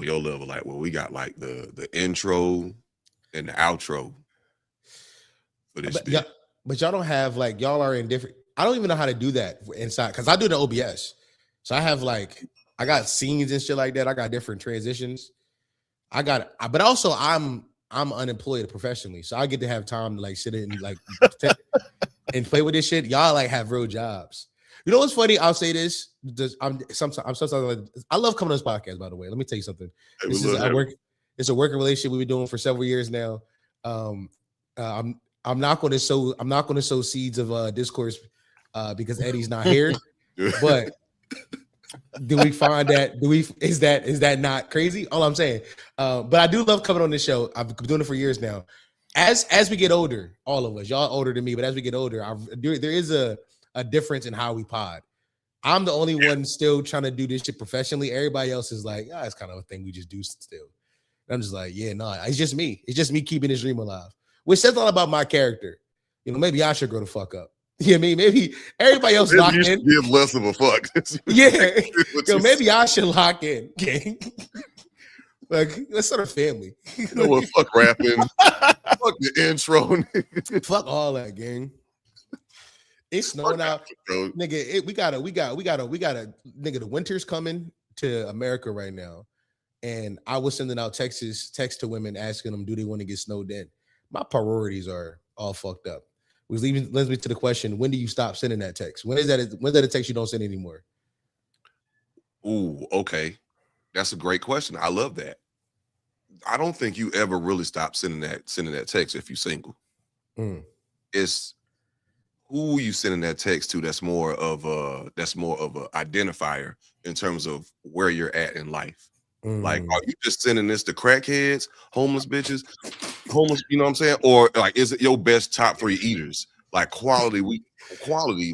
your level, like, well, we got like the intro and the outro for this. But y'all don't have like y'all are in different. I don't even know how to do that inside because I do the OBS. So I have like I got scenes and shit like that. I got different transitions. But also I'm unemployed professionally, so I get to have time to like sit in like and play with this shit. Y'all like have real jobs. You know what's funny? I'll say this. I'm sometimes like, I love coming on this podcast. By the way, let me tell you something. This is it's a working relationship we've been doing for several years now. I'm not going to sow seeds of discourse because Eddie's not here. But do we find that? Is that not crazy? All I'm saying. But I do love coming on this show. I've been doing it for years now. As we get older, all of us, y'all older than me, but as we get older, there is a difference in how we pod. I'm the only one still trying to do this shit professionally. Everybody else is like, it's kind of a thing we just do still. And I'm just like, it's just me. It's just me keeping this dream alive. Which says a lot about my character. You know, maybe I should grow the fuck up. You know what I mean? Maybe everybody else lock in. Give less of a fuck. Yeah. Maybe I should lock in, gang. Like, let's start a family. You know what? Fuck rapping. Fuck the intro. Fuck all that, gang. It's snowing out, nigga. We got nigga. The winter's coming to America right now, and I was sending out text to women asking them, do they want to get snowed in? My priorities are all fucked up. Which leads me to the question: when do you stop sending that text? When's that a text you don't send anymore? Ooh, okay, that's a great question. I love that. I don't think you ever really stop sending that text if you're single. It's who you sending that text to that's more of a identifier in terms of where you're at in life. Like, are you just sending this to crackheads, homeless bitches, you know what I'm saying? Or like, is it your best top 3 eaters? Like quality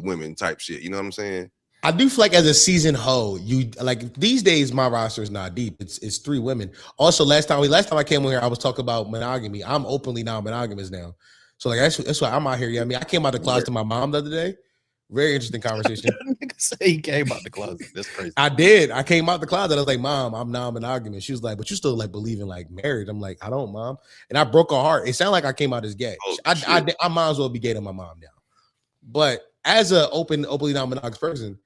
women type shit, you know what I'm saying? I do feel like as a seasoned hoe, you like these days my roster is not deep. It's 3 women. Also, last time I came on here, I was talking about monogamy. I'm openly non-monogamous now. So like that's why I'm out here. Yeah, I mean, I came out the closet to my mom the other day. Very interesting conversation. Nigga say he came out the closet. That's crazy. I did. I came out the closet. I was like, Mom, I'm non-monogamous. She was like, but you still like believe in like marriage. I'm like, I don't, Mom. And I broke her heart. It sounded like I came out as gay. I might as well be gay to my mom now. But as a openly non-monogamous person,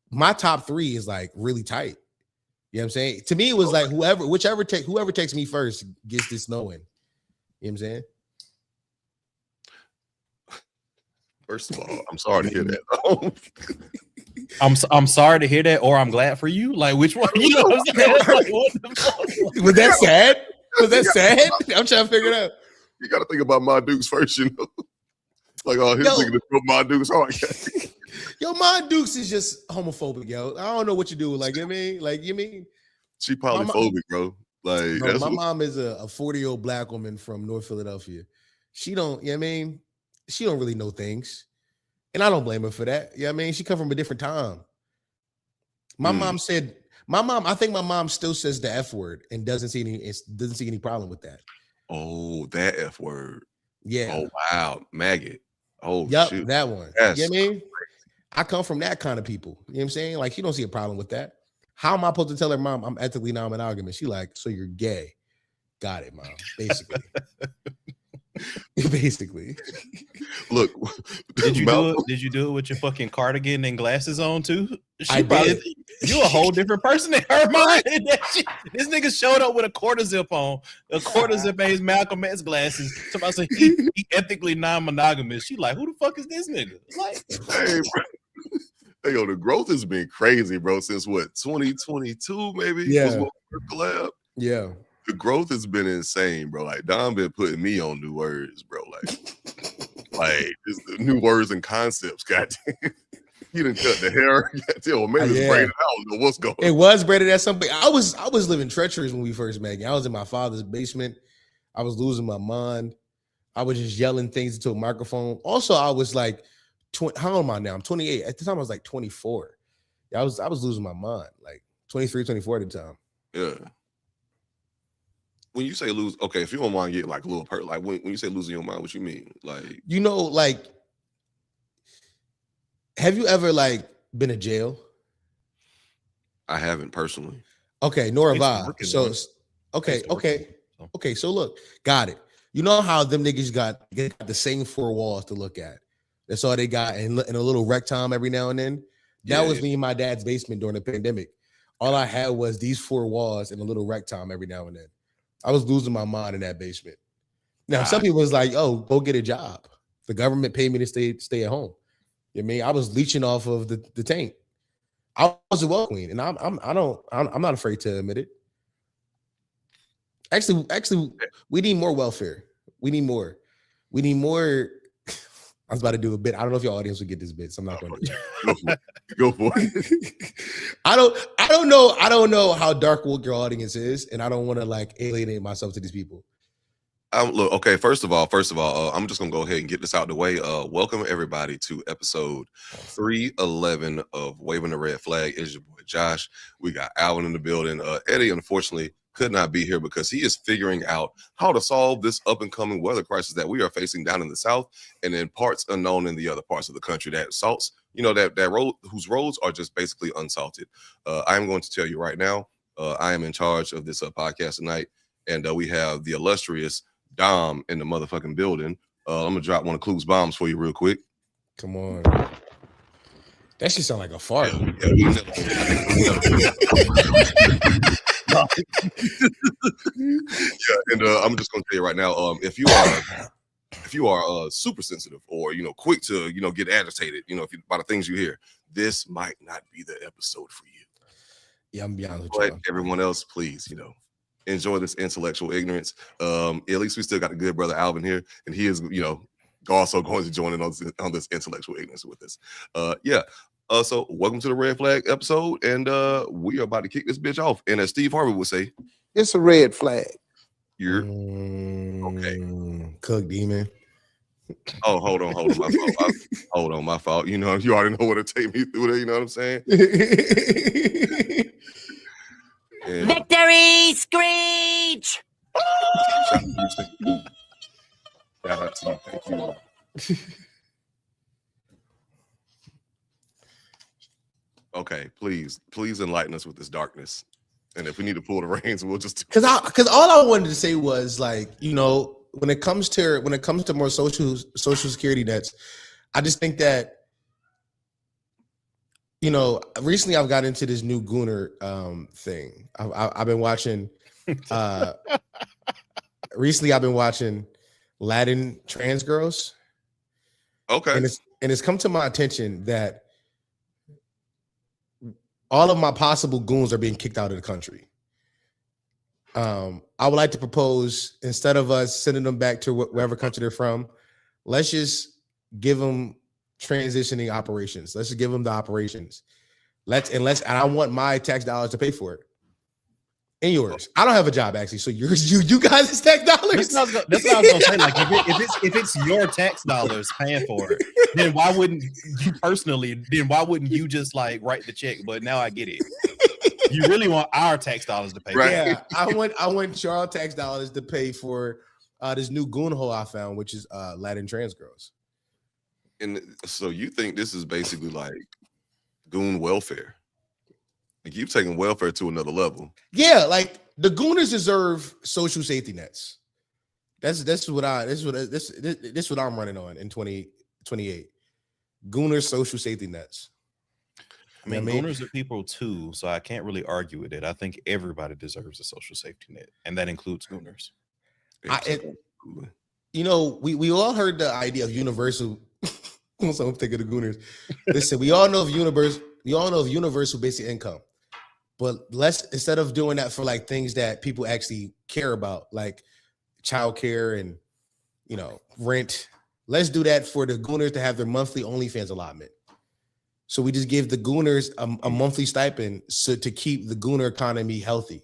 my top 3 is like really tight. You know what I'm saying? To me, it was like whoever takes me first gets this snowing. You know what I'm saying? First of all, I'm sorry to hear that. I'm sorry to hear that, or I'm glad for you. Like, which one? You know what I'm saying? Like, what the fuck? Was that sad? Was that sad? I'm trying to figure it out. You got to think about my Dukes first, you know. Like, he's thinking of my Dukes. Oh, yo, my Dukes is just homophobic, yo. I don't know what you do. Like, you mean? She polyphobic, bro. Like, bro, my mom is a 40-year-old black woman from North Philadelphia. She don't, you know what I mean? She don't really know things. And I don't blame her for that. You know what I mean? She come from a different time. I think my mom still says the F word and doesn't see any problem with that. Oh, that F word. Yeah. Oh, wow. Maggot. Oh, yep, shoot. that one. That's you know what I mean? I come from that kind of people. You know what I'm saying? Like, she don't see a problem with that. How am I supposed to tell her, Mom, I'm ethically non-monogamous? She like, so you're gay. Got it, Mom. Basically. Basically. Look, did you do it with your fucking cardigan and glasses on too? I did. You a whole different person in her mind. This nigga showed up with a quarter zip on, a quarter zip and his Malcolm X glasses. Somebody said he ethically non-monogamous. She like, who the fuck is this nigga? Like, hey, bro. Hey, yo, the growth has been crazy, bro. Since what, 2022 maybe? Yeah. Was collab. Yeah. The growth has been insane, bro. Like, Don been putting me on new words, bro. Like just new words and concepts. Goddamn, you didn't cut the hair. Goddamn, maybe it's braided. I don't know what's going on. It was braided at something. I was living treacherous when we first met. I was in my father's basement. I was losing my mind. I was just yelling things into a microphone. Also, I was like, how old am I now? I'm 28. At the time, I was like 24. Yeah, I was losing my mind. Like 23, 24 at the time. Yeah. When you say lose, okay, if you don't mind getting like a little hurt, like when you say losing your mind, what you mean? Like, you know, like, have you ever like been in jail? I haven't personally. Okay, Nora It's Vibe. working, So man. okay, It's working, so. okay. So look, got it. You know how them niggas got the same four walls to look at. That's all they got, and a little rectum every now and then. That was me in my dad's basement during the pandemic. All I had was these four walls and a little rectum every now and then. I was losing my mind in that basement. Now, some people was like, "Oh, go get a job. The government paid me to stay at home." You know what I mean? I was leeching off of the tank. I was a well queen, and I'm not afraid to admit it. Actually, we need more welfare. We need more. We need more. I was about to do a bit. I don't know if your audience will get this bit, so I'm not going to do it. Go for it. I don't know how dark woke your audience is, and I don't want to like alienate myself to these people. Look, okay. First of all, I'm just gonna go ahead and get this out the way. Welcome everybody to episode 311 of Waving the Red Flag. Is your boy Josh? We got Alvin in the building. Eddie, unfortunately, could not be here because he is figuring out how to solve this up and coming weather crisis that we are facing down in the South and in parts unknown in the other parts of the country. That salts, that road whose roads are just basically unsalted. I am going to tell you right now. I am in charge of this podcast tonight, and we have the illustrious Dom in the motherfucking building. I'm gonna drop one of Clue's bombs for you real quick. Come on. That should sound like a fart. I'm just gonna tell you right now, if you are super sensitive or quick to get agitated, by the things you hear, this might not be the episode for you. Yeah, I'm gonna be honest with but you. Everyone else, please, enjoy this intellectual ignorance. At least we still got a good brother Alvin here, and he is, also going to join in on this intellectual ignorance with us. So welcome to the Red Flag episode, and we are about to kick this bitch off. And as Steve Harvey would say, it's a red flag. You're okay. Cook demon. Oh, hold on, my fault. Hold on, my fault. You already know what to take me through there. You know what I'm saying? And victory screech! Shout out to you. Thank you. Okay, please enlighten us with this darkness. And if we need to pull the reins, we'll just because all I wanted to say was like, when it comes to more social security nets, I just think that recently I've got into this new gooner thing. I've been watching. Recently, I've been watching Latin trans girls. Okay, and it's come to my attention that all of my possible goons are being kicked out of the country. I would like to propose, instead of us sending them back to wherever country they're from, let's just give them transitioning operations. Let's just give them the operations. And I want my tax dollars to pay for it. And yours. I don't have a job actually, so you guys' tax dollars. That's what I was gonna say. Like if it's your tax dollars paying for it, then why wouldn't you personally? Then why wouldn't you just like write the check? But now I get it. You really want our tax dollars to pay? Right. For it. I want Charles tax dollars to pay for this new goon hole I found, which is Latin trans girls. And so you think this is basically like goon welfare? Like you've taken welfare to another level. Yeah, like the gooners deserve social safety nets. That's what I'm running on in 2028. Gooners social safety nets. I mean, gooners are people too, so I can't really argue with it. I think everybody deserves a social safety net, and that includes gooners. We all heard the idea of universal. So I'm thinking of gooners. Listen, we all know of universal basic income. But instead of doing that for like things that people actually care about, like childcare and rent, let's do that for the gooners to have their monthly OnlyFans allotment. So we just give the gooners a monthly stipend to keep the gooner economy healthy.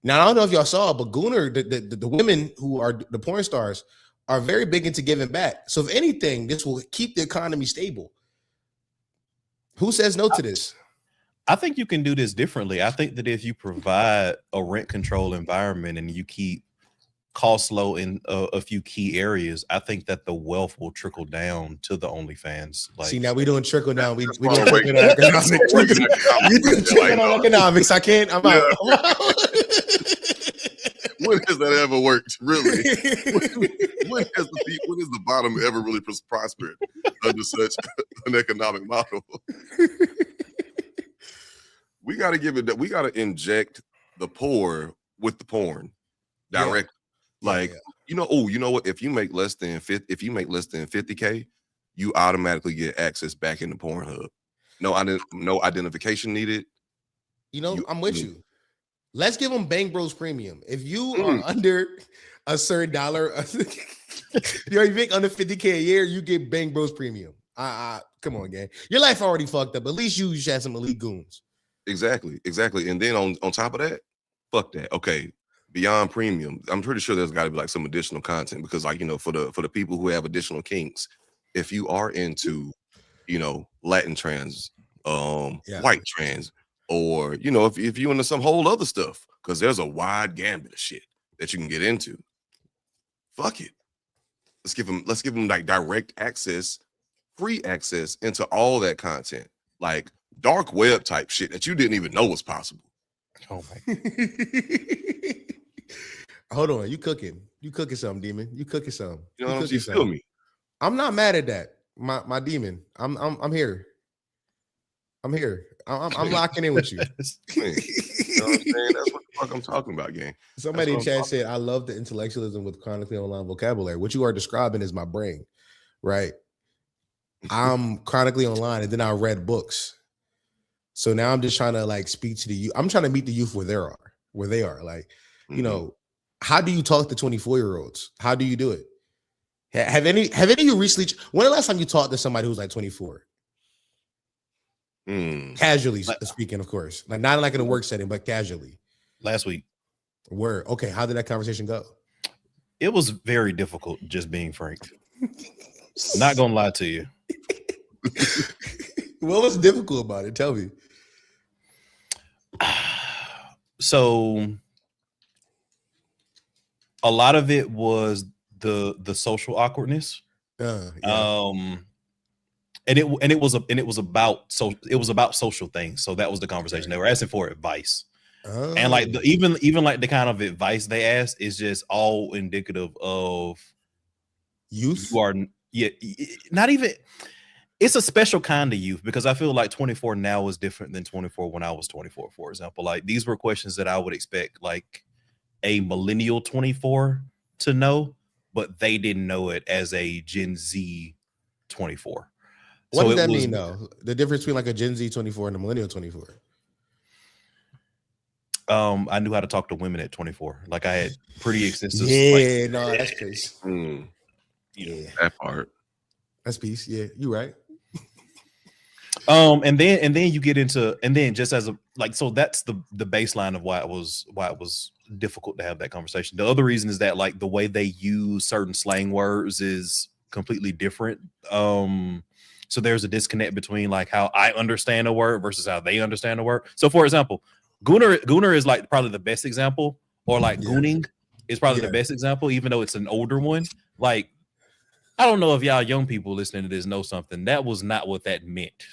Now I don't know if y'all saw, but gooner the women who are the porn stars are very big into giving back. So if anything, this will keep the economy stable. Who says no to this? I think you can do this differently. I think that if you provide a rent control environment and you keep cost low in a few key areas, I think that the wealth will trickle down to the OnlyFans. Like, see, now we doing trickle down. We far doing away. trickle down economics. Working economics. You doing trickle down economics. I can't. I'm out. When has that ever worked? Really? When has the bottom ever really prospered under such an economic model? We got to give it that. We got to inject the poor with the porn direct. You know what? If you make less than 50K, you automatically get access back into Pornhub. No identification needed. I'm with you. Let's give them Bang Bros Premium. If you are under a certain dollar, you make under 50K a year, you get Bang Bros Premium. Come on, gang. Your life already fucked up. At least you should have some elite goons. Exactly. And then on top of that, fuck that. Okay, beyond premium, I'm pretty sure there's got to be like some additional content because, like, for the people who have additional kinks, if you are into, Latin trans, white trans, or if you're into some whole other stuff, because there's a wide gambit of shit that you can get into. Fuck it. Let's give them like direct access, free access into all that content, like dark web type shit that you didn't even know was possible. Oh my God. Hold on, you cooking something, demon. You cooking something. You know what I'm saying? You feel me? I'm not mad at that, my demon. I'm here. I'm here. I'm locking in with you. You know what I'm saying? That's what the fuck I'm talking about, gang. Somebody in chat said, I love the intellectualism with chronically online vocabulary. What you are describing is my brain, right? I'm chronically online and then I read books. So now I'm just trying to like speak to the youth. I'm trying to meet the youth where they are. Like, how do you talk to 24-year-olds? How do you do it? Have any of you recently, when the last time you talked to somebody who's like 24? Casually speaking, of course. Like not like in a work setting, but casually. Last week. Word. Okay, how did that conversation go? It was very difficult, just being frank. Not gonna lie to you. Well, what's difficult about it? Tell me. So a lot of it was the social awkwardness. And it was about social things. So that was the conversation. They were asking for advice. And like even like the kind of advice they asked is just all indicative of youth. You are not even. It's a special kind of youth because I feel like 24 now is different than 24 when I was 24. For example, like these were questions that I would expect like a millennial 24 to know, but they didn't know it as a Gen Z 24. What does that mean, though? The difference between like a Gen Z 24 and a millennial 24? I knew how to talk to women at 24. Like I had pretty extensive. No, that's crazy. Yeah, that part. That's peace. Yeah, you right. And then you get into, and then just as a like, so that's the baseline of why it was difficult to have that conversation. The other reason is that like the way they use certain slang words is completely different. So there's a disconnect between like how I understand a word versus how they understand a word. So for example, gooner is like probably the best example, or like gooning is probably the best example, even though it's an older one. Like, I don't know if y'all young people listening to this know something. That was not what that meant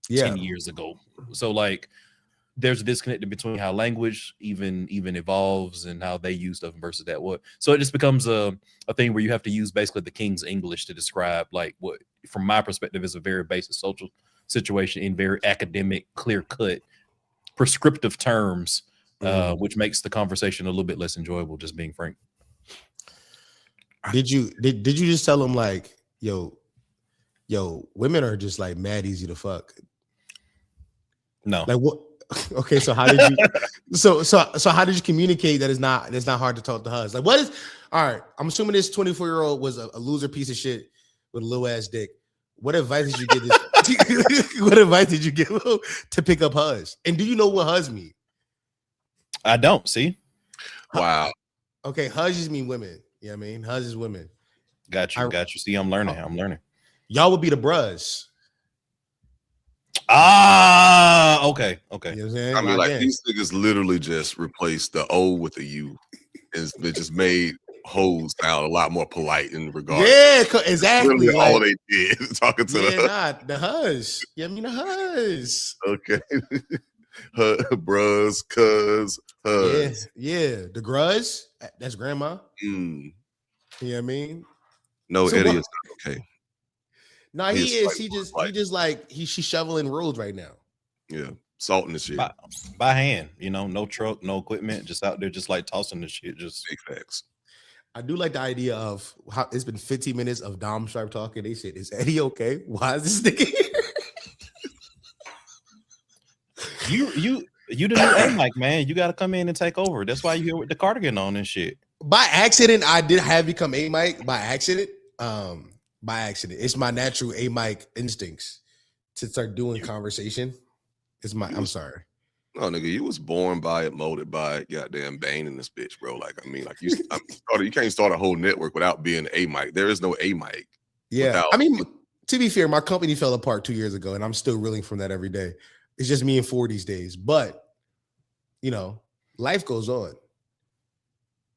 10 years ago. So like there's a disconnect between how language even evolves and how they use stuff versus that what. So it just becomes a thing where you have to use basically the King's English to describe like what, from my perspective, is a very basic social situation in very academic, clear-cut, prescriptive terms, which makes the conversation a little bit less enjoyable, just being frank. Did you just tell them like, yo, women are just like mad easy to fuck? No. Like what? Okay, so how did you so how did you communicate that it's not hard to talk to her? Like what is all right? I'm assuming this 24-year-old was a loser piece of shit with a little ass dick. What advice did you give this? What advice did you give him to pick up hers? And do you know what hers mean? I don't. See? Wow. Okay, hers just mean women. You know what I mean? Hers is women. Got you. See, I'm learning. Y'all would be the bruhs. Ah, okay. You know what I'm saying? I mean, like these niggas literally just replaced the O with a U. it just made hoes sound a lot more polite in regard. Yeah, exactly. Literally all they did talking to the hus. Yeah, I mean the hus. Okay. Bruhs, cuz, hus. Yeah. The gruz. That's grandma. Mm. You know what I mean? No, So Eddie what- is not okay. No, he is. She's shoveling roads right now. Yeah, salting the shit. By hand, no truck, no equipment, just out there, just like tossing the shit. Just big facts. I do like the idea of how it's been 15 minutes of Dom Sharp talking. They said, "Is Eddie okay? Why is this nigga here?" You the new A-Mike, man. You got to come in and take over. That's why you here with the cardigan on and shit. By accident, I did have become A-Mike by accident. It's my natural A-Mike instincts to start doing conversation. I'm sorry. No, nigga, you was born by it, molded by it, goddamn Bane in this bitch, bro. Like, I mean, like you can't start a whole network without being A-Mike. There is no A-Mike. Yeah, I mean, to be fair, my company fell apart 2 years ago, and I'm still reeling from that every day. It's just me and 4 these days, but life goes on.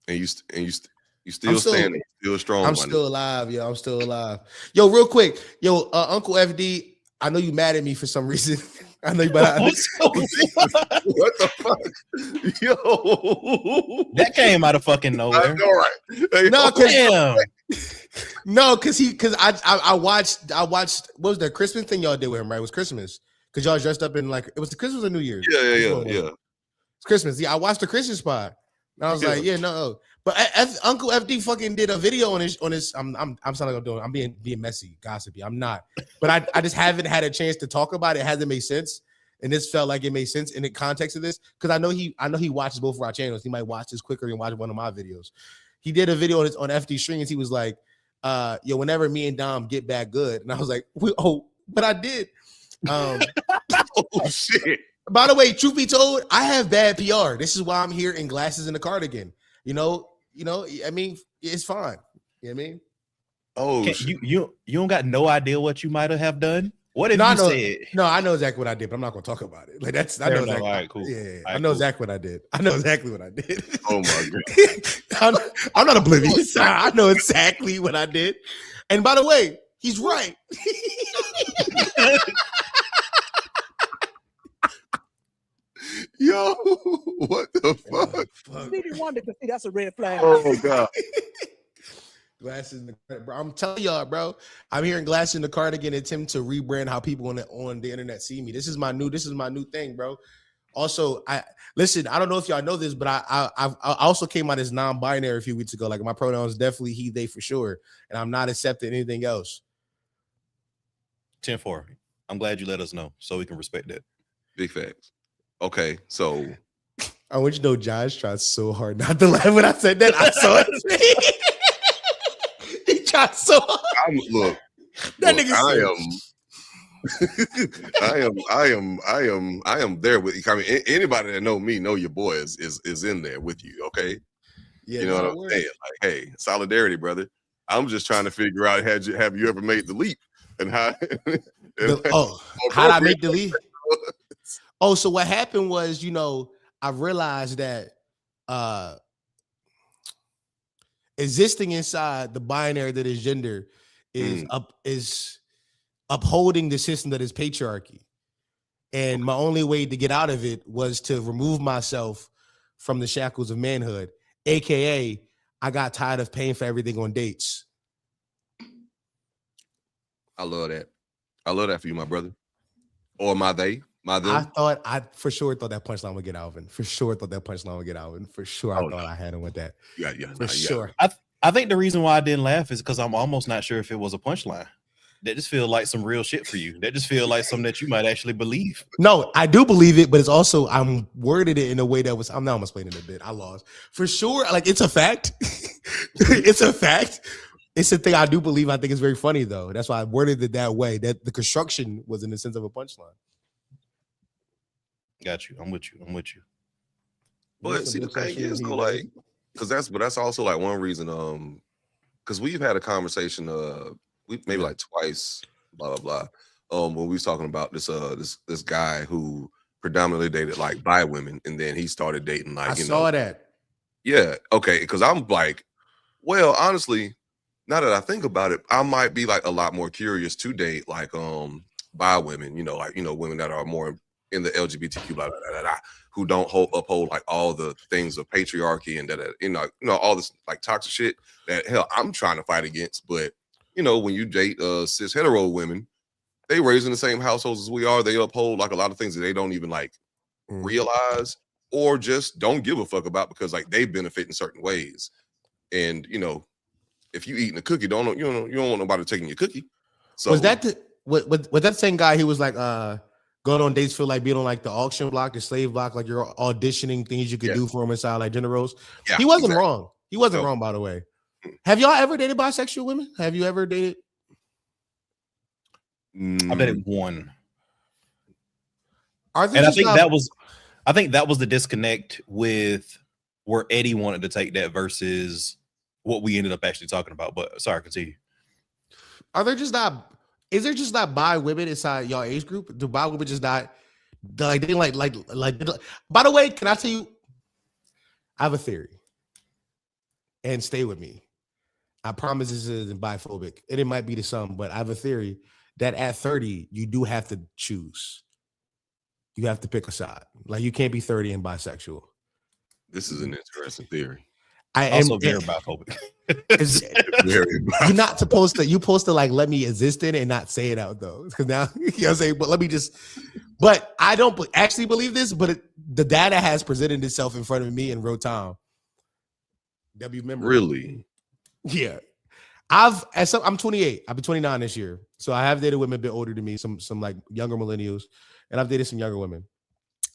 And you still standing, still strong. I'm still alive, yo. I'm still alive. Yo, real quick, Uncle FD. I know you mad at me for some reason. I know you better. What the fuck? Yo, that came out of fucking nowhere. I know, right? Hey, because I watched. What was the Christmas thing y'all did with him? Right, it was Christmas because y'all dressed up in like it was the Christmas or New Year's. Yeah. It's Christmas. Yeah, I watched the Christmas spot. And I was like, yeah, no. But Uncle FD fucking did a video on his. I'm sounding like I'm being messy, gossipy. I'm not, but I just haven't had a chance to talk about it. It hasn't made sense, and this felt like it made sense in the context of this because I know he watches both of our channels. He might watch this quicker than watch one of my videos. He did a video on FD streams. He was like, whenever me and Dom get back good, and I was like, but I did. Oh shit. By the way, truth be told, I have bad PR. This is why I'm here in glasses and a cardigan. I mean, it's fine. You know what I mean? Oh, you don't got no idea what you might have done. What if you said? No, I know exactly what I did, but I'm not going to talk about it. Like that's I know exactly. All right, cool. Yeah, I know exactly what I did. I know exactly what I did. Oh my god, I'm not oblivious. I know exactly what I did. And by the way, he's right. Yo, what the fuck? Stevie Wonder could see that's a red flag. Oh god. Glasses in the bro. I'm telling y'all, bro. I'm hearing glasses in the cardigan attempt to rebrand how people on the internet see me. This is my new thing, bro. Also, I don't know if y'all know this, but I also came out as non-binary a few weeks ago. Like my pronouns definitely he, they for sure, and I'm not accepting anything else. 10-4. I'm glad you let us know so we can respect that. Big facts. Okay, so I want you to know Josh tried so hard not to laugh when I said that. I saw it. He tried so hard. I am there with you. I mean, anybody that know me know your boy is in there with you. Okay, yeah, you know what I'm saying? Like, hey, solidarity, brother. I'm just trying to figure out have you ever made the leap and how? How did I make the leap? Oh, so what happened was, I realized that existing inside the binary that is gender is upholding the system that is patriarchy. And my only way to get out of it was to remove myself from the shackles of manhood, aka I got tired of paying for everything on dates. I love that. I love that for you, my brother. Or my them. I for sure thought that punchline would get Alvin. For sure thought that punchline would get Alvin. For sure, I thought I had him with that. Yeah. For sure. I think the reason why I didn't laugh is because I'm almost not sure if it was a punchline. That just feel like some real shit for you. That just feel like something that you might actually believe. No, I do believe it, but it's also I'm worded it in a way that was. I'm explaining it a bit. I lost for sure. Like it's a fact. It's a fact. It's a thing I do believe. I think it's very funny though. That's why I worded it that way. That the construction was in the sense of a punchline. Got you. I'm with you. But see, the thing is, though, like, because that's also like one reason. Because we've had a conversation. We maybe like twice. Blah blah blah. When we was talking about this guy who predominantly dated like bi women, and then he started dating like I saw that. Yeah, okay, because I'm like, well, honestly, now that I think about it, I might be like a lot more curious to date like bi women, like women that are more in the LGBTQ blah, blah, blah, blah, blah, who don't uphold like all the things of patriarchy and that all this like toxic shit that hell I'm trying to fight against. But when you date cis hetero women, they raised in the same households as we are. They uphold like a lot of things that they don't even like realize or just don't give a fuck about because like they benefit in certain ways. And if you eating a cookie, you don't want nobody taking your cookie. So was that was that same guy who was like going on dates feel like being on like the auction block, the slave block, like you're auditioning things you could do for him inside like gender roles? Yeah, he wasn't wrong. He wasn't wrong, by the way. Have y'all ever dated bisexual women? Have you ever dated? I dated one. And I think that was the disconnect with where Eddie wanted to take that versus what we ended up actually talking about. But sorry, continue. Is there just not bi women inside y'all age group? Do bi women just not like they like by the way, can I tell you? I have a theory. And stay with me. I promise this isn't biphobic. And it might be to some, but I have a theory that at 30, you do have to choose. You have to pick a side. Like you can't be 30 and bisexual. This is an interesting theory. I am also very biphobic. You're not supposed to. You're supposed to like let me exist in it and not say it out though. Because now I'm saying, but let me just. But I don't actually believe this. But the data has presented itself in front of me in real time. W member. Really? Yeah. I'm 28. I'll be 29 this year. So I have dated women a bit older than me, some like younger millennials, and I've dated some younger women.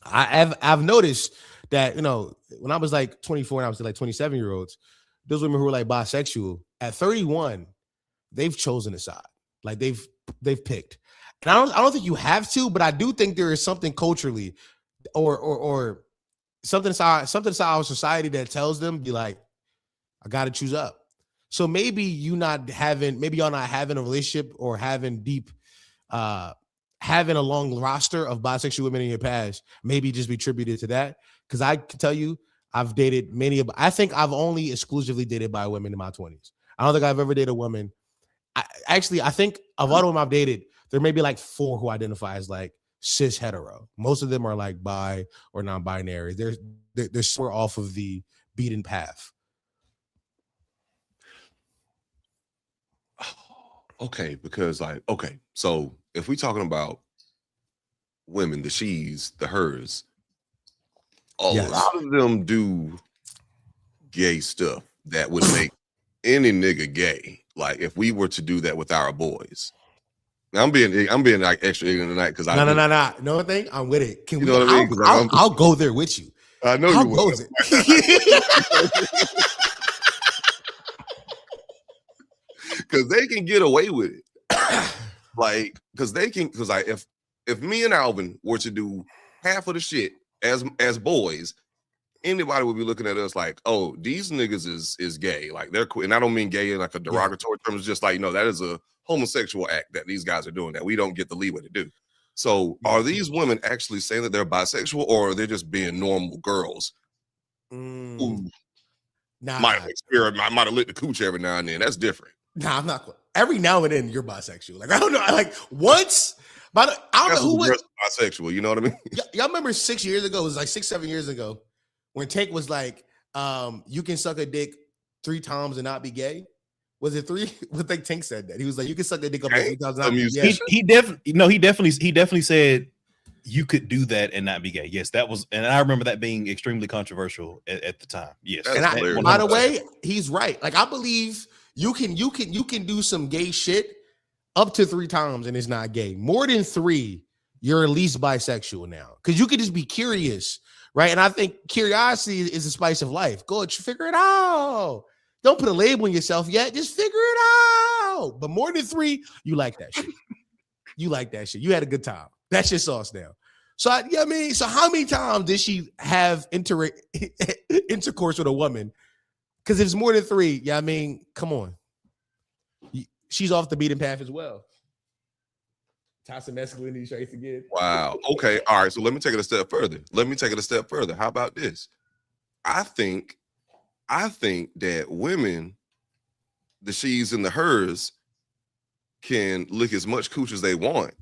I've noticed that, when I was like 24 and I was like 27-year-olds, those women who were like bisexual at 31, they've chosen a side. Like they've picked. And I don't think you have to, but I do think there is something culturally or something inside our society that tells them, be like, I gotta choose up. So maybe y'all not having a relationship or having deep having a long roster of bisexual women in your past, maybe just be attributed to that. Because I can tell you, I've dated I think I've only exclusively dated bi women in my 20s. I don't think I've ever dated a woman. I think of all the women I've dated, there may be like 4 who identify as like cis hetero. Most of them are like bi or non-binary. They're sort off of the beaten path. Okay, because so if we're talking about women, the she's, the hers, a lot of them do gay stuff that would make any nigga gay. Like if we were to do that with our boys. Now I'm being like extra ignorant tonight because no. No thing. I'm with it. Can you know what I mean? I'll go there with you. I know you will. Because they can get away with it. Because if me and Alvin were to do half of the shit as boys, anybody would be looking at us like, oh, these niggas is gay. Like they're queer. And I don't mean gay in like a derogatory term. It's just like, that is a homosexual act that these guys are doing that we don't get the leeway to do. So are these women actually saying that they're bisexual or are they just being normal girls? Who might have lit the cooch every now and then. That's different. Nah, I'm not. Every now and then you're bisexual. Like I don't know. Like once, but I don't know who was bisexual. You know what I mean? Y'all remember 6 years ago? It was like 6-7 years ago when Tank was like, "You can suck a dick 3 times and not be gay." Was it 3? I think Tank said that. He was like, "You can suck a dick up to 3 times and not be gay." He definitely said you could do that and not be gay. Yes, that was, and I remember that being extremely controversial at the time. Yes, and by the way, he's right. Like I believe. You can do some gay shit up to 3 times and it's not gay. More than 3, you're at least bisexual now. Because you could just be curious, right? And I think curiosity is the spice of life. Go figure it out. Don't put a label on yourself yet. Just figure it out. But more than 3, you like that shit. You like that shit. You had a good time. That's your sauce now. So so how many times did she have intercourse with a woman? Because if it's more than 3, come on. She's off the beaten path as well. Toxic masculinity traits again. Wow. Okay. All right. So let me take it a step further. How about this? I think I think that women, the she's and the hers, can lick as much cooch as they want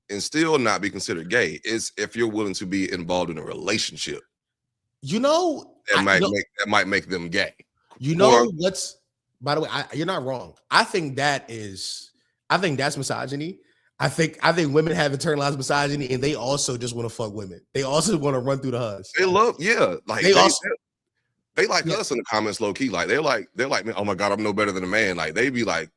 and still not be considered gay. It's if you're willing to be involved in a relationship. You know, that might make them gay. You know what's? By the way, you're not wrong. I think that's misogyny. I think women have internalized misogyny, and they also just want to fuck women. They also want to run through the huzz. They love, like they like us in the comments, low key. Like they're like, oh my god, I'm no better than a man. Like they be like.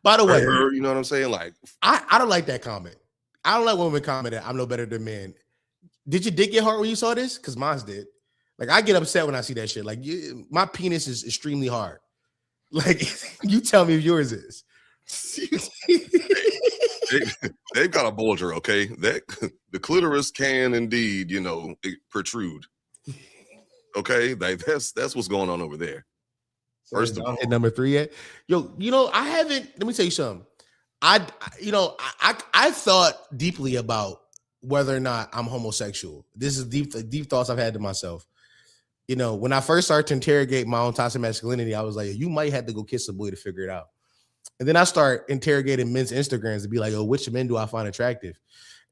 By the way, you know what I'm saying? Like I don't like that comment. I don't like when women comment that I'm no better than men. Did your dick get hard when you saw this? Because mine's did. Like I get upset when I see that shit. Like my penis is extremely hard. Like you tell me if yours is. They've got a bulger, okay? That the clitoris can indeed, protrude. Okay, that's what's going on over there. So first of all, hit number 3 yet? Yo, I haven't. Let me tell you something. I thought deeply about whether or not I'm homosexual. This is deep thoughts I've had to myself. When I first started to interrogate my own toxic masculinity, I was like, you might have to go kiss a boy to figure it out. And then I start interrogating men's Instagrams to be like, which men do I find attractive?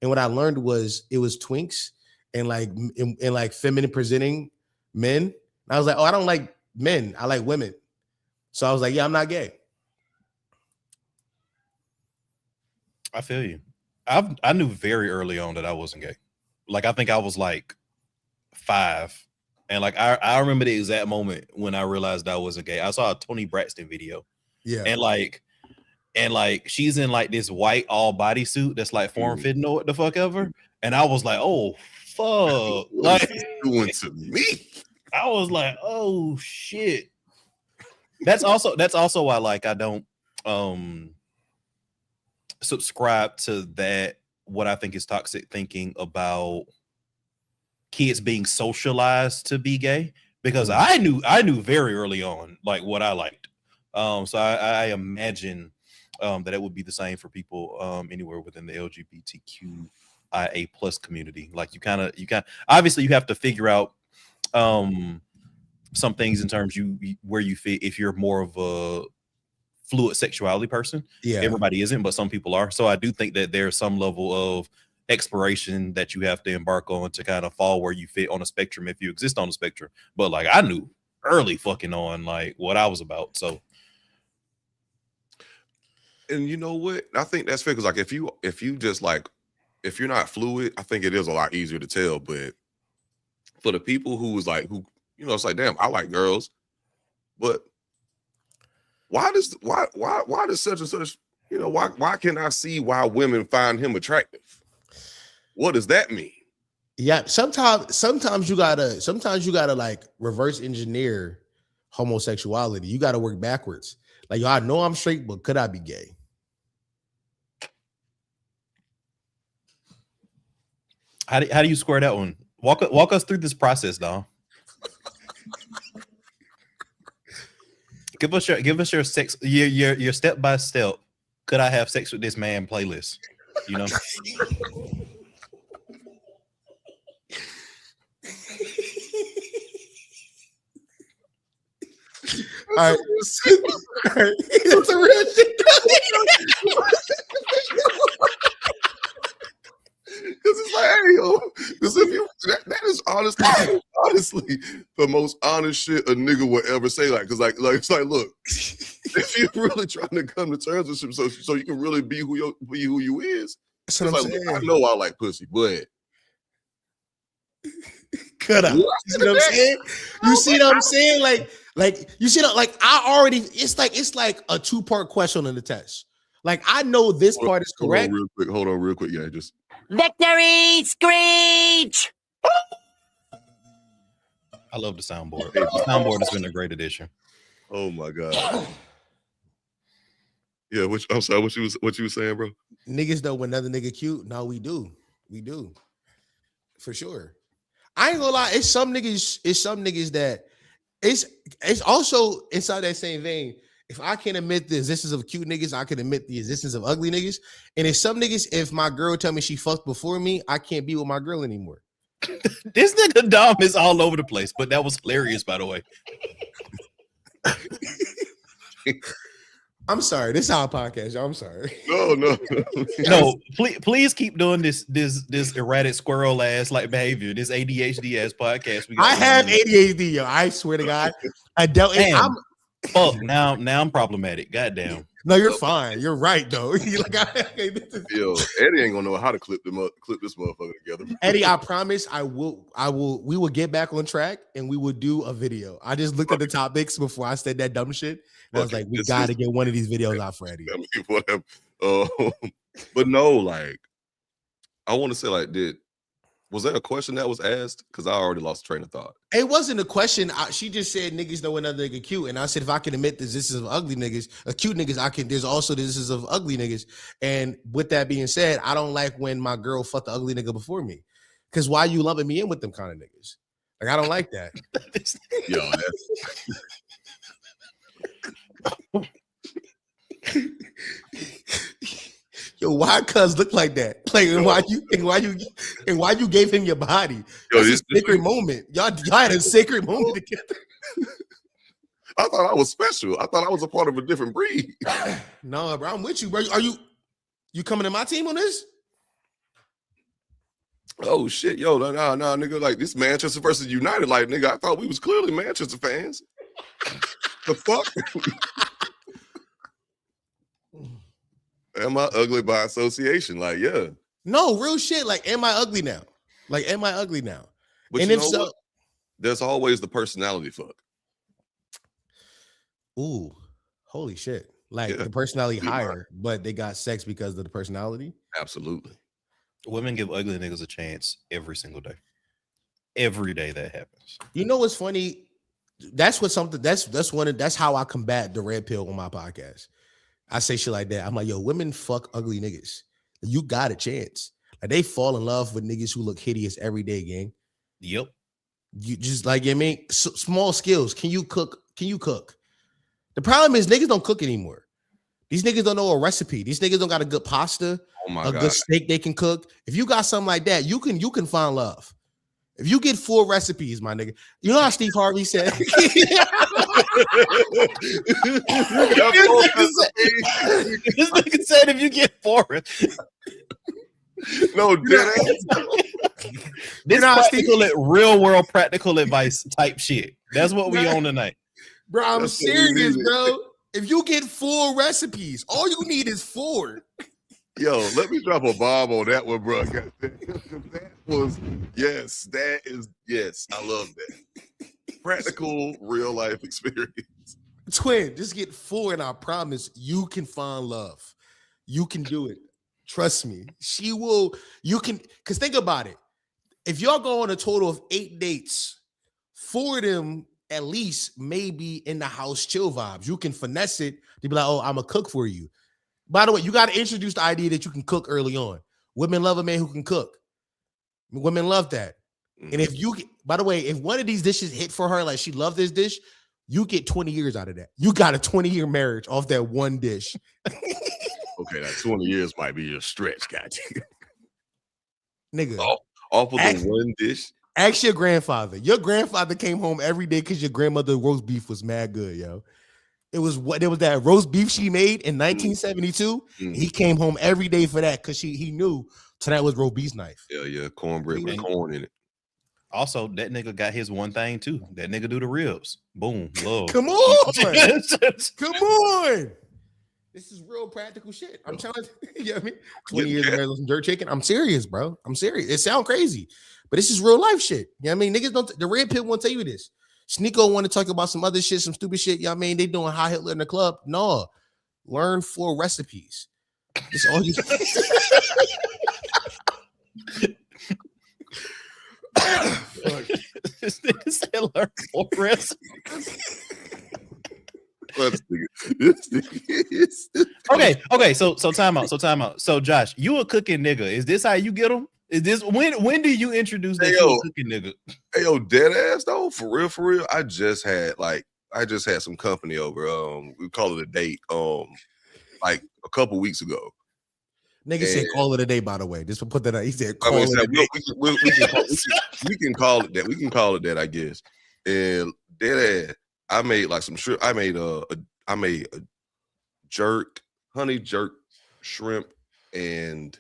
And what I learned was it was twinks and like feminine presenting men. And I was like, I don't like men. I like women. So I was like, yeah, I'm not gay. I feel you. I knew very early on that I wasn't gay. Like, I think I was like 5. And like, I remember the exact moment when I realized I wasn't gay. I saw a Toni Braxton video. Yeah. And like she's in like this white all bodysuit that's like form fitting or what the fuck ever. And I was like, oh fuck. Like doing to me. I was like, oh shit. That's also why like I don't subscribe to that, what I think is toxic thinking about kids being socialized to be gay, because I knew very early on like what I liked. So I imagine that it would be the same for people anywhere within the LGBTQIA plus community. Like you kind of obviously you have to figure out some things in terms where you fit if you're more of a fluid sexuality person. Yeah, everybody isn't, but some people are. So I do think that there's some level of exploration that you have to embark on to kind of fall where you fit on a spectrum if you exist on a spectrum. But like I knew early fucking on like what I was about. So. And you know what? I think that's fair because like if you just like if you're not fluid, I think it is a lot easier to tell. But for the people who it's like, damn, I like girls, but why does such and such, why can I see why women find him attractive? What does that mean? Yeah, sometimes you gotta like reverse engineer homosexuality. You gotta work backwards. Like, I know I'm straight, but could I be gay? How do you square that one? Walk us through this process, dog. Give us your sex your step by step. Could I have sex with this man playlist? All right. It's a real shit. Because it's like, hey, yo, because if you that is honestly the most honest shit a nigga would ever say. Like, because like it's like, look, if you're really trying to come to terms with him, so you can really be who you is. That's what I'm saying. Look, I know I like pussy, but could I? You see what I'm saying? You see what I'm saying? Like you see that? Like I already. It's like a 2-part question on the test. Like I know this part is correct. Hold on, real quick. Yeah, just. Victory screech! I love the soundboard. The soundboard has been a great addition. Oh my god. Yeah, I'm sorry. What you was saying, bro? Niggas know when another nigga cute. No, we do, for sure. I ain't gonna lie. It's some niggas that it's also inside that same vein. If I can admit the existence of cute niggas, I can admit the existence of ugly niggas. And if some niggas, if my girl tell me she fucked before me, I can't be with my girl anymore. This nigga Dom is all over the place, but that was hilarious, by the way. I'm sorry. This is our podcast, y'all. I'm sorry. No. Please keep doing this erratic squirrel ass like behavior, this ADHD ass podcast. I have ADHD, yo. I swear to God. Fuck, now I'm problematic. Goddamn. No, you're fine. You're right, though. Yo, Eddie ain't gonna know how to clip this motherfucker together. Eddie, I promise we will get back on track and we will do a video. I just looked at the topics before I said that dumb shit. And I was like, we gotta get one of these videos out for Eddie. Whatever. But no, like, I want to say, like, was that a question that was asked? Because I already lost train of thought. It wasn't a question. She just said niggas know another nigga cute. And I said, if I can admit this is of ugly niggas, cute niggas, I can. There's also this is of ugly niggas. And with that being said, I don't like when my girl fucked the ugly nigga before me. Because why you lumping me in with them kind of niggas? Like, I don't like that. Yo, Yo, why cuz look like that? Like, and why you gave him your body? Yo, this sacred moment. Y'all had a sacred moment together. I thought I was special. I thought I was a part of a different breed. No, bro, I'm with you, bro. Are you coming to my team on this? Oh shit, yo, nah, nigga. Like, this Manchester versus United. Like, nigga, I thought we was clearly Manchester fans. The fuck? Am I ugly by association? Like, yeah. No, real shit. Like, am I ugly now? Like, am I ugly now? But and you if know so, what? There's always the personality fuck. Ooh, holy shit. Like, the personality higher, but they got sex because of the personality? Absolutely. Women give ugly niggas a chance every single day. Every day that happens. You know what's funny? That's how I combat the red pill on my podcast. I say shit like that. I'm like, yo, women fuck ugly niggas. You got a chance. Like, they fall in love with niggas who look hideous every day, gang. Yep. You just like, you know what I mean? Small skills. Can you cook? The problem is niggas don't cook anymore. These niggas don't know a recipe. These niggas don't got a good pasta, good steak they can cook. If you got something like that, you can find love. If you get 4 recipes, my nigga, you know how Steve Harvey said. This nigga said if you get 4. No, this real world practical advice type shit. That's what we on tonight. Bro, I'm serious, bro. If you get 4 recipes, all you need is 4. Yo, let me drop a bomb on that one, bro. Yes, I love that. Practical, real life experience. Twin, just get 4 and I promise you can find love. You can do it. Trust me. She will. You can, because think about it. If y'all go on a total of 8 dates, 4 of them at least maybe in the house chill vibes. You can finesse it to be like, oh, I'm a cook for you. By the way, you got to introduce the idea that you can cook early on. Women love a man who can cook. Women love that. And if you, by the way, if one of these dishes hit for her, like she loved this dish, you get 20 years out of that. You got a 20-year marriage off that one dish. Okay, that 20 years might be a stretch, gotcha. Nigga. Off of the one dish. Ask your grandfather. Your grandfather came home every day because your grandmother roast beef was mad good, yo. It was that roast beef she made in 1972. He came home every day for that because he knew tonight was roast beef knife. Yeah, cornbread with corn in it. Also, that nigga got his one thing too. That nigga do the ribs. Boom, love. Come on, come on. This is real practical shit. I'm telling you, know what I mean? 20 years of some jerk chicken. I'm serious, bro. I'm serious. It sounds crazy, but this is real life shit. You know what I mean? Niggas don't. The red pill won't tell you this. Sneeko want to talk about some other shit, some stupid shit. You know what I mean? They doing High Hitler in the club. No, learn 4 recipes. That's all you. This nigga said learn 4 recipes. Okay. So time out. So Josh, you a cooking nigga. Is this how you get them? Is this when do you introduce that you a cooking nigga? Hey yo, dead ass though, for real. I just had some company over. We call it a date. Like a couple weeks ago, Nigga said call it a day, by the way. Just put that out. He said I call mean, it a day. we can call it that. We can call it that, I guess. And dead ass, I made like some shrimp. I made a honey jerk shrimp and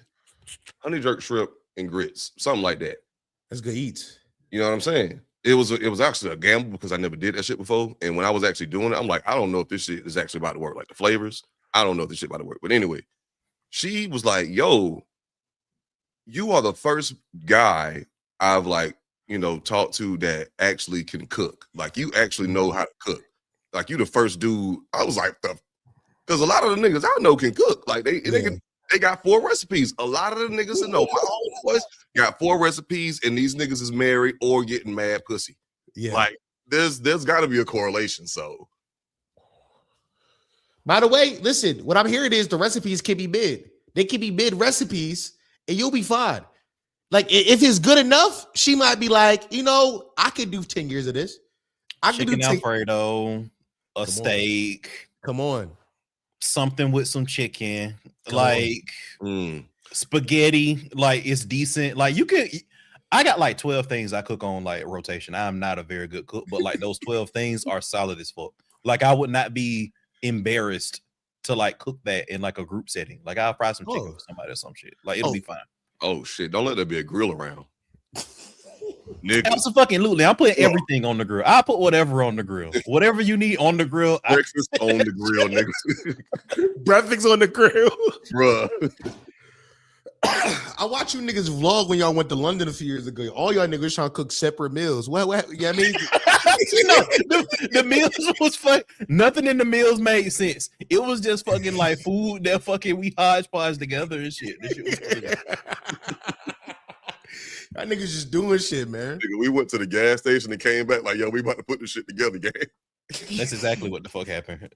grits, something like that. That's good eats. You know what I'm saying? It was actually a gamble because I never did that shit before. And when I was actually doing it, I'm like, I don't know if this shit is actually about to work. Like the flavors, I don't know if this shit about to work. But anyway, she was like, yo, you are the first guy I've like, talked to that actually can cook. Like you actually know how to cook. Like you the first dude. I was like, because a lot of the niggas I know can cook. Like they got 4 recipes. A lot of the niggas that know my homeboys got 4 recipes, and these niggas is married or getting mad pussy. Yeah. Like there's got to be a correlation. So, by the way, listen, what I'm hearing is the recipes can be mid. They can be mid recipes, and you'll be fine. Like if it's good enough, she might be like, I could do 10 years of this. I could do chicken Alfredo, a steak. Come on. Something with some chicken, spaghetti, like it's decent. Like I got like 12 things I cook on like rotation. I'm not a very good cook, but like those 12 things are solid as fuck. Like I would not be embarrassed to like cook that in like a group setting. Like I'll fry some chicken with somebody or some shit. Like it'll be fine. Oh shit! Don't let there be a grill around. Nigga. Absolutely. I'm putting everything on the grill. I put whatever on the grill. Whatever you need on the grill. Breakfast on the grill, nigga. Breakfast on the grill. Bruh. I watched you niggas vlog when y'all went to London a few years ago. All y'all niggas trying to cook separate meals. What you know what I mean? The meals was fun. Nothing in the meals made sense. It was just fucking like food that fucking we hodgepodge together and shit. This shit was crazy. That niggas just doing shit, man. Nigga, we went to the gas station and came back like, yo, we about to put this shit together, gang. That's exactly what the fuck happened.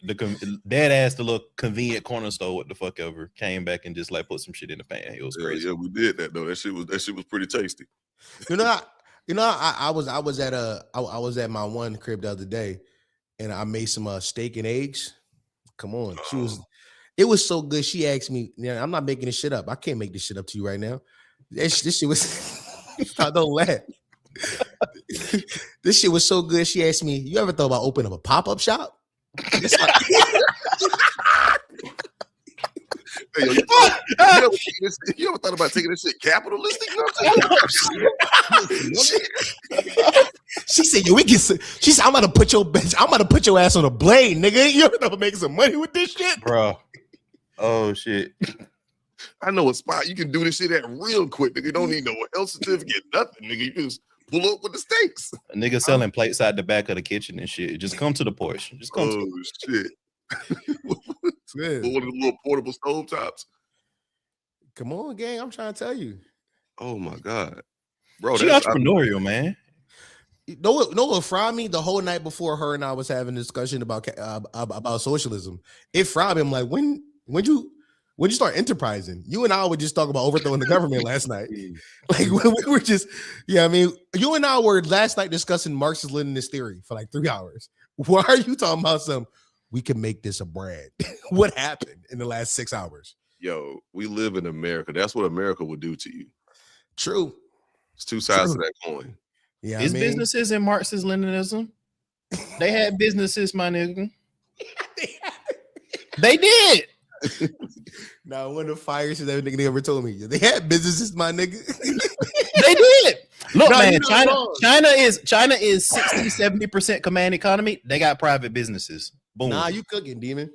Dad asked the little convenient corner store what the fuck ever, came back and just like put some shit in the pan. It was crazy. Yeah, we did that though. That shit was pretty tasty. I was at my one crib the other day, and I made some steak and eggs. Come on, it was so good. She asked me, I'm not making this shit up. I can't make this shit up to you right now. This shit was. I don't laugh. This shit was so good. She asked me, "You ever thought about opening up a pop-up shop?" It's like, hey, you ever thought about taking this shit capitalistic? She said, "Yo, we get." She said, "I'm about to put your ass on a blade, nigga. You ever thought about making some money with this shit, bro?" Oh shit. I know a spot you can do this shit at real quick. Nigga, you don't need no health certificate, nothing. Nigga, you just pull up with the steaks. A nigga selling plates out the back of the kitchen and shit. Just come to the porch. Just come. Shit. One of the little portable stove tops. Come on, gang. I'm trying to tell you. Oh my god, bro. She entrepreneurial, man. No, what fried me the whole night before her and I was having a discussion about socialism. It fried me. I'm like, when you start enterprising? You and I were just talking about overthrowing the government last night. Like when we were just, you and I were last night discussing Marxist-Leninist theory for like 3 hours. Why are you talking about we can make this a brand? What happened in the last 6 hours? Yo, we live in America. That's what America would do to you. True. It's two sides to that coin. Yeah, businesses in Marxist-Leninism. They had businesses, my nigga. They did. Now, when the fire shit that nigga ever told me, they had businesses, my nigga. They did. Look, man, China is 60-70% command economy. They got private businesses. Boom. Nah, you cooking, demon.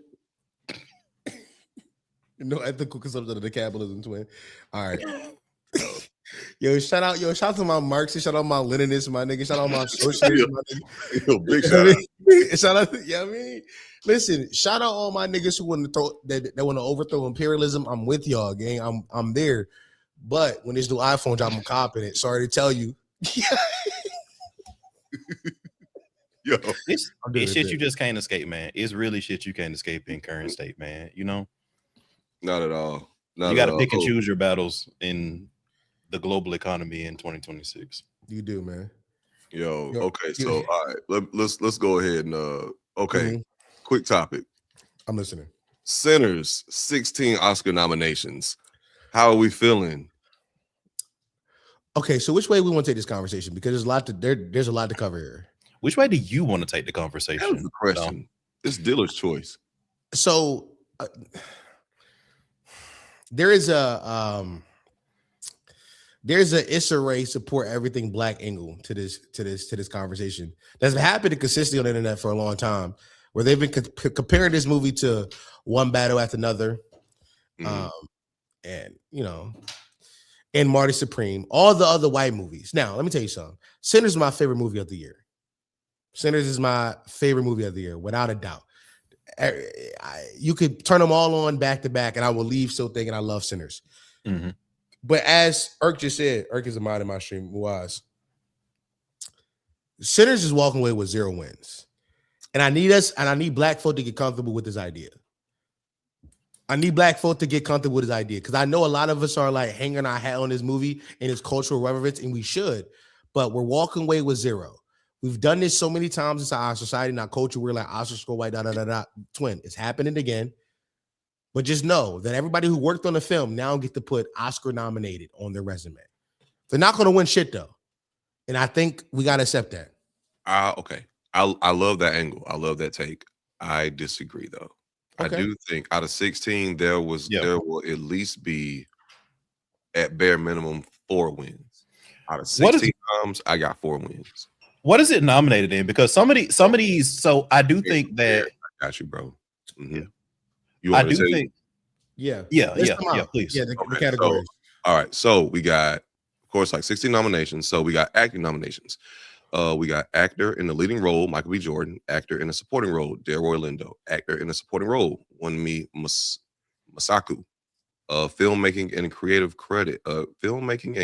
No ethical consumption of the capitalism twin. All right. Yo, shout out to my Marxist, shout out my Leninist, my nigga, shout out my socialist, my nigga. Yo, big shout out. Shout out to, listen, shout out all my niggas who want to want to overthrow imperialism. I'm with y'all, gang. I'm there. But when this new iPhone drop, I'm confident. Sorry to tell you. Yo, it's shit you just can't escape, man. It's really shit you can't escape in current state, man. You know? Not at all. You got to pick and choose your battles in the global economy in 2026. You do, man. Yo, okay. So all right, let's go ahead and quick topic. I'm listening. Sinners, 16 Oscar nominations. How are we feeling? Okay, so which way we want to take this conversation? Because there's a lot to there's a lot to cover here. Which way do you want to take the That conversation? was the question. It's dealer's choice. So there is a Issa Rae support everything black angle to this conversation that's happened consistently on the internet for a long time, where they've been comparing this movie to one battle after another, and and Marty Supreme, all the other white movies. Now, let me tell you something. Sinners is my favorite movie of the year. Sinners is my favorite movie of the year, without a doubt. You could turn them all on back to back, and I will leave still thinking I love Sinners. Mm-hmm. But as Irk just said, Irk is a mod in my stream, was Sinners is walking away with 0 wins. And I need black folk to get comfortable with this idea. I need black folk to get comfortable with this idea, because I know a lot of us are like hanging our hat on this movie and its cultural relevance, and we should, but we're walking away with 0. We've done this so many times inside our society and our culture. We're like Oscar score white, twin. It's happening again. But just know that everybody who worked on the film now get to put Oscar nominated on their resume. They're not going to win shit though, and I think we got to accept that. Okay, I love that angle. I love that take. I disagree though. Okay. I do think out of 16, there will at least be, at bare minimum, 4 wins. Out of 16 times, I got 4 wins. What is it nominated in? Because some of these. So I do think that. I got you, bro. Mm-hmm. Yeah. You want to say? Yeah, please. Yeah, the categories. All right, so we got, of course, like 16 nominations. So we got acting nominations. We got actor in the leading role, Michael B. Jordan. Actor in the supporting role, Delroy Lindo. Actor in the supporting role, Wunmi Masaku. Filmmaking and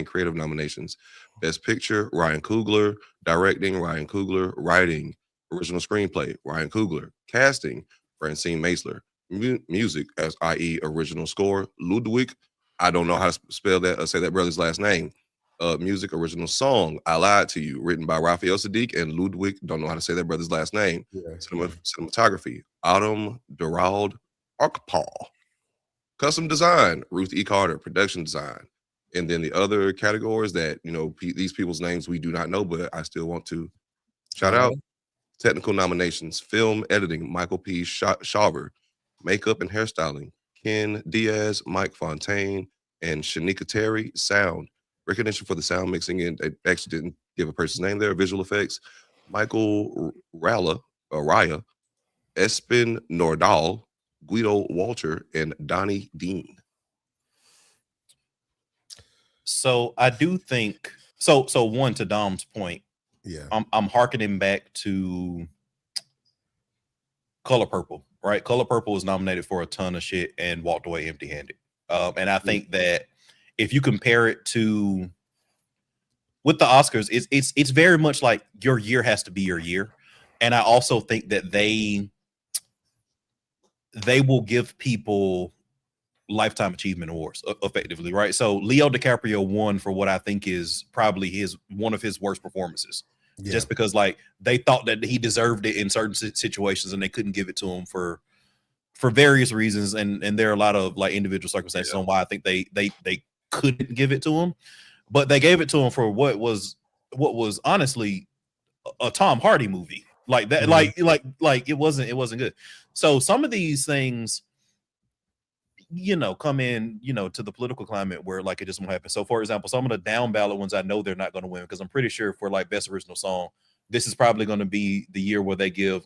creative nominations. Best Picture, Ryan Coogler. Directing, Ryan Coogler. Writing, original screenplay, Ryan Coogler. Casting, Francine Maisler. Music, as i.e. original score, Ludwig. I don't know how to spell that or say that brother's last name. Music, original song, I Lied to You, written by Raphael Sadiq and Ludwig. Don't know how to say that brother's last name. Yeah. Cinematography, Autumn Durald Arkpal. Custom design, Ruth E. Carter. Production design. And then the other categories that, these people's names we do not know, but I still want to shout out. Technical nominations, film editing, Michael P. Shaver. Makeup and hairstyling, Ken Diaz, Mike Fontaine, and Shanika Terry. Sound, recognition for the sound mixing, and they actually didn't give a person's name there. Visual effects, Michael Raya, Espen Nordahl, Guido Walter, and Donnie Dean. So I do think so. One, to Dom's point, I'm hearkening back to Color Purple. Right, Color Purple was nominated for a ton of shit and walked away empty-handed. And I think that if you compare it to with the Oscars, it's very much like your year has to be your year. And I also think that they will give people lifetime achievement awards effectively, right? So Leo DiCaprio won for what I think is probably one of his worst performances. Yeah. Just because like they thought that he deserved it in certain situations and they couldn't give it to him for various reasons, and there are a lot of like individual circumstances on why I think they couldn't give it to him, but they gave it to him for what was honestly a Tom Hardy movie like that. Mm-hmm. like it wasn't good. So some of these things come in to the political climate where like it just won't happen. So for example, some of the down ballot ones I know they're not going to win, because I'm pretty sure for like best original song, this is probably going to be the year where they give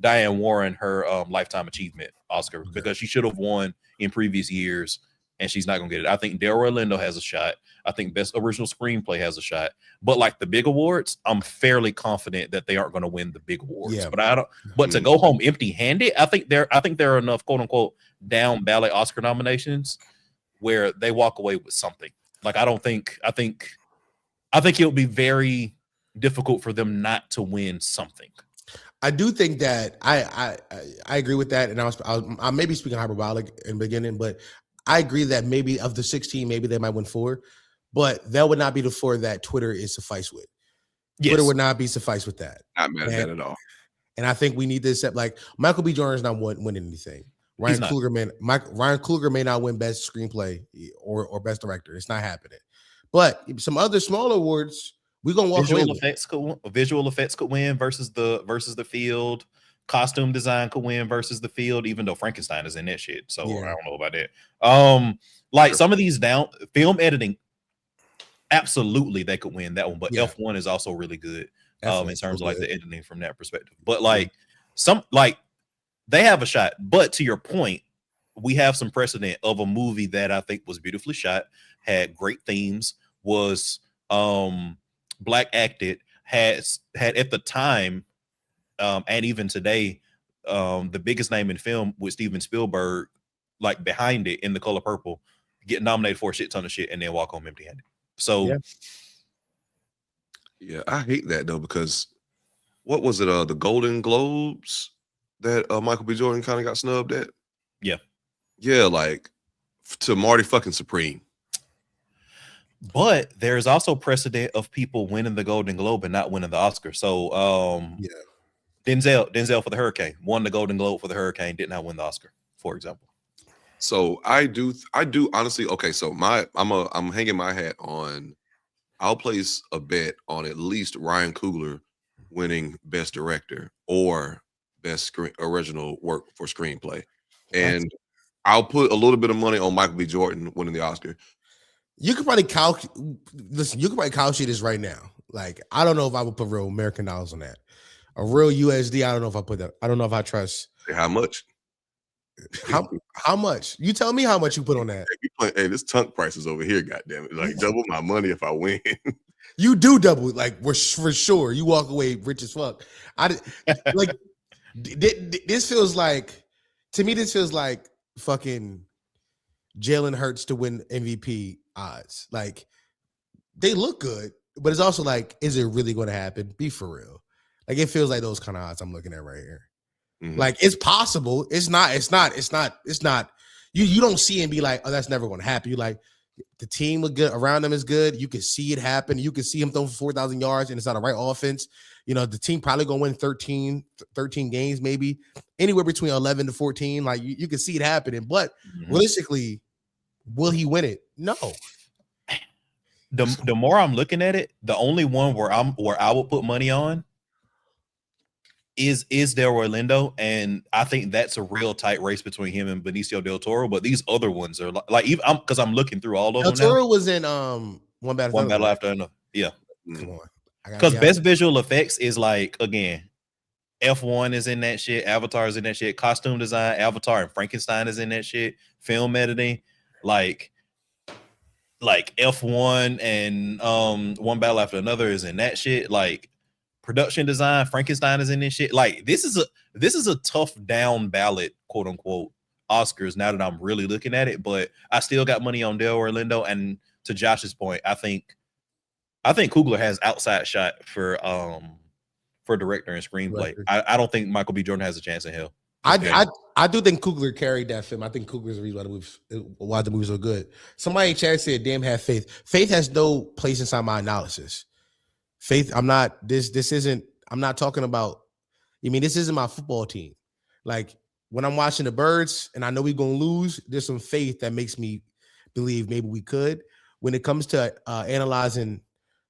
Diane Warren her lifetime achievement Oscar, because she should have won in previous years and she's not going to get it. I think Delroy Lindo has a shot. I think best original screenplay has a shot, but like the big awards, I'm fairly confident that they aren't going to win the big awards. Yeah. But to go home empty-handed, I think there are enough quote unquote down ballot Oscar nominations where they walk away with something. Like I think it'll be very difficult for them not to win something. I do think that I agree with that, and I may be speaking hyperbolic in the beginning, but I agree that maybe of the 16, maybe they might win 4, but that would not be the 4 that Twitter is suffice with. Yes. Twitter would not be suffice with that. Not mad at that at all. And I think we need to accept, like, Michael B. Jordan's not winning anything. Ryan Coogler may not win best screenplay or best director. It's not happening. But some other smaller awards, we're gonna walk away. Visual effects could win versus the Field. Costume design could win versus the Field, even though Frankenstein is in that shit. So I don't know about that. Like some of these film editing, absolutely they could win that one. But F1 is also really good in terms of like the editing from that perspective. But like they have a shot. But to your point, we have some precedent of a movie that I think was beautifully shot, had great themes, was black acted, had at the time and even today the biggest name in film with Steven Spielberg like behind it in The Color Purple, get nominated for a shit ton of shit and then walk home empty-handed. So yeah, I hate that though, because what was it, the Golden Globes that Michael B. Jordan kind of got snubbed at? Yeah, like to Marty fucking Supreme. But there's also precedent of people winning the Golden Globe and not winning the Oscar. So Denzel for The Hurricane won the Golden Globe for The Hurricane, did not win the Oscar, for example. So I do honestly. Okay, so I'm hanging my hat on. I'll place a bet on at least Ryan Coogler winning Best Director or Best Original Work for Screenplay, and I'll put a little bit of money on Michael B. Jordan winning the Oscar. You could probably calculate this right now. Like, I don't know if I would put real American dollars on that. A real USD, I don't know if I put that. I don't know if I trust. How much? How much? You tell me how much you put on that. Hey, this tunk price is over here, goddamn it! Like double my money if I win. You do double, like for sure. You walk away rich as fuck. This feels like, to me, this feels like fucking Jalen Hurts to win MVP odds. Like, they look good, but it's also like, is it really going to happen? Be for real. Like, it feels like those kind of odds I'm looking at right here. Mm-hmm. Like, it's possible. It's not. You don't see and be like, oh, that's never going to happen. You like, the team look good around them is good. You can see it happen. You can see him throw for 4,000 yards and it's not a right offense. You know, the team probably going to win 13 games, maybe anywhere between 11 to 14. Like, you can see it happening, but realistically, will he win it? No. The more I'm looking at it, the only one where I would put money on is Delroy Lindo, and I think that's a real tight race between him and Benicio del Toro. But these other ones are like even because I'm looking through all of them. Del Toro was in One Battle After Another. Yeah, come on. Because best visual effects is like, again, F1 is in that shit, Avatar is in that shit, costume design, Avatar and Frankenstein is in that shit, film editing, like F1 and One Battle After Another is in that shit, like production design, Frankenstein is in this shit. Like this is a tough down ballot, quote unquote, Oscars now that I'm really looking at it, but I still got money on Delroy Lindo, and to Josh's point, I think Coogler has outside shot for director and screenplay. I don't think Michael B. Jordan has a chance in hell. I do think Coogler carried that film. I think Coogler's the reason why the movie's so good. Somebody in chat said, "Damn, have faith." Faith has no place inside my analysis. Faith, I'm not talking about. This isn't my football team. Like when I'm watching the Birds and I know we're gonna lose, there's some faith that makes me believe maybe we could. When it comes to analyzing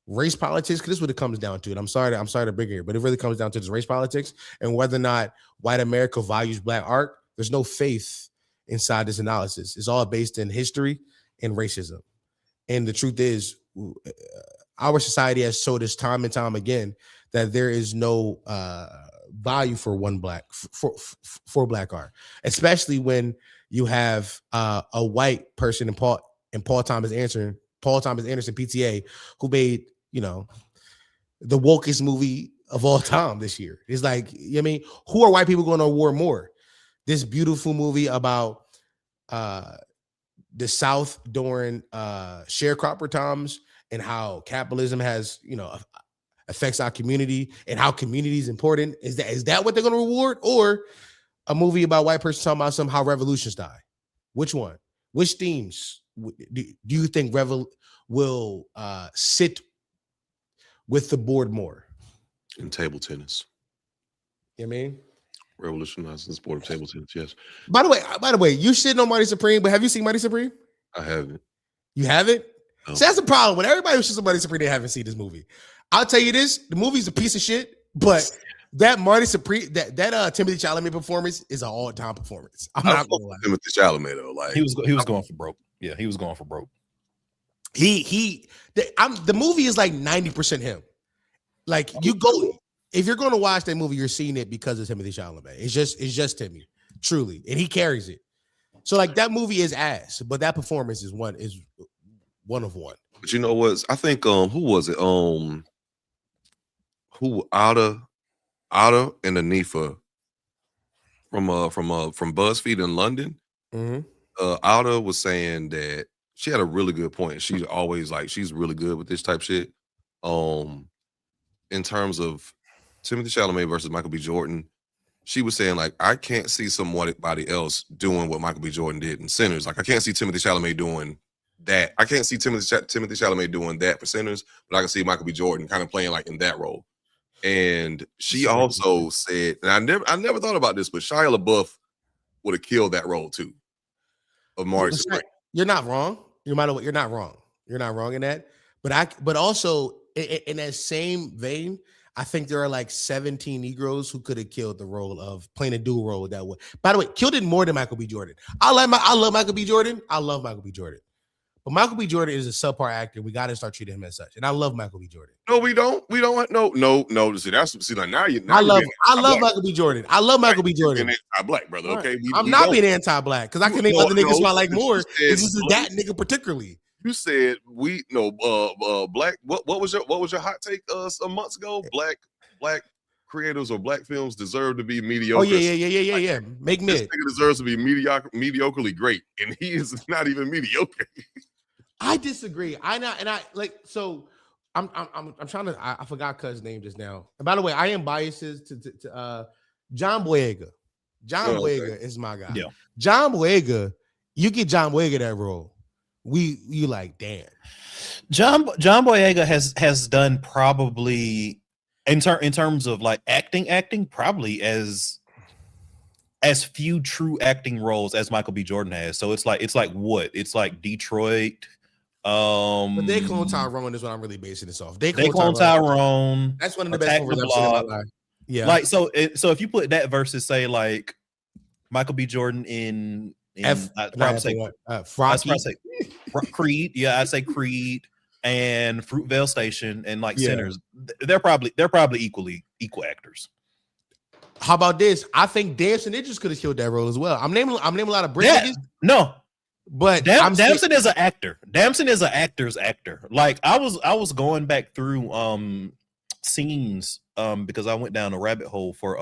race politics, because this is what it comes down to. And I'm sorry to bring it here, but it really comes down to this race politics and whether or not white America values black art. There's no faith inside this analysis. It's all based in history and racism. And the truth is, our society has showed us time and time again that there is no value for for black art, especially when you have a white person in Paul Thomas Anderson, PTA, who made, the wokest movie of all time this year. It's like, who are white people going to award more? This beautiful movie about the South during sharecropper times and how capitalism has, affects our community and how community is important. Is that what they're going to reward? Or a movie about white person talking about how revolutions die? Which one? Which themes do you think will sit with the board more? In table tennis. You know what I mean? Revolutionizing the sport of table tennis. Yes, By the way, you shitting on Marty Supreme, but have you seen Marty Supreme? I haven't. You haven't? No. So that's the problem. When everybody who shits on Marty Supreme, they haven't seen this movie. I'll tell you this: the movie's a piece of shit, but that Marty Supreme, that Timothée Chalamet performance is an all-time performance. I'm not gonna lie. Timothée Chalamet though, like he was going for broke. Yeah, he was going for broke. The movie is like 90% him. Like you go, if you're going to watch that movie, you're seeing it because of Timothée Chalamet. It's just Timmy, truly, and he carries it. So like that movie is ass, but that performance is one of one. But you know what? I think who was it? Who Ada and Anifa from BuzzFeed in London. Mm-hmm. Ada was saying that she had a really good point. She's always like she's really good with this type shit. In terms of Timothée Chalamet versus Michael B. Jordan, she was saying like I can't see somebody else doing what Michael B. Jordan did in Sinners. Like I can't see Timothée Chalamet doing that. I can't see Timothée Chalamet doing that for Sinners, but I can see Michael B. Jordan kind of playing like in that role. And she also said, and I never thought about this, but Shia LaBeouf would have killed that role too. Of Marty Supreme. You're not wrong. No matter what, you're not wrong. You're not wrong in that. But also in that same vein, I think there are like 17 Negroes who could have killed the role of playing a dual role that way. By the way, killed it more than Michael B. Jordan. I love Michael B. Jordan. I love Michael B. Jordan. But Michael B. Jordan is a subpar actor. We got to start treating him as such. And I love Michael B. Jordan. No, we don't. We don't. No. See, like now you. I love Michael B. Jordan. I love Michael B. Jordan. Anti-black, brother. Okay, I'm not being anti-black because I can name other niggas who I like more. This is that nigga particularly. You said black. What was your hot take some months ago? Black creators or black films deserve to be mediocre. Oh yeah. Make mid. This nigga deserves to be mediocrely great, and he is not even mediocre. I disagree. I'm trying to. I forgot Cuz's name just now. And by the way, I am biased to John Boyega. John Boyega is my guy. Yeah. John Boyega. You get John Boyega that role. You like damn. John Boyega has done probably in terms of like acting probably as few true acting roles as Michael B. Jordan has. So it's like what? It's like Detroit. But They Clone Tyrone is what I'm really basing this off. They Clone Tyrone. That's one of the best movies I've seen in my life. Yeah. Like so if you put that versus say like Michael B. Jordan in Creed. Yeah, I'd say Creed and Fruitvale Station and like Sinners. They're probably equal actors. How about this? I think Damson Idris could have killed that role as well. I'm naming a lot of British niggas. No. But Damson is an actor. Damson is an actor's actor. Like I was going back through scenes because I went down a rabbit hole for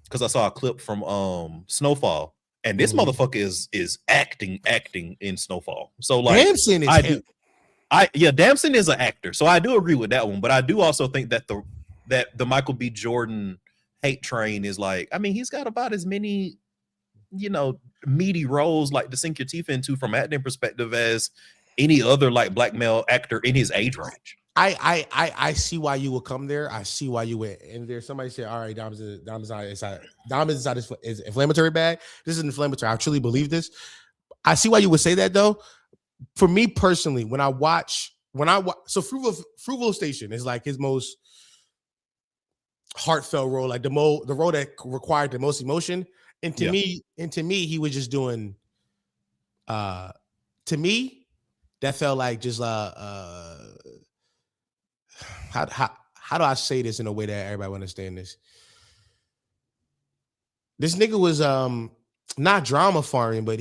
because I saw a clip from Snowfall, and this motherfucker is acting in Snowfall. So like Damson is Damson is an actor. So I do agree with that one, but I do also think that the Michael B. Jordan hate train is like, I mean, he's got about as many, meaty roles like to sink your teeth into from acting perspective as any other like black male actor in his age range. I see why you would come there. I see why you went in there. Somebody said, all right, Dom inside is inflammatory bag. This is inflammatory. I truly believe this. I see why you would say that though. For me personally, when I watch so Fruitvale Station is like his most heartfelt role, like the role that required the most emotion. And to me, he was just doing to me, that felt like just how do I say this in a way that everybody will understand this? This nigga was not drama farming, but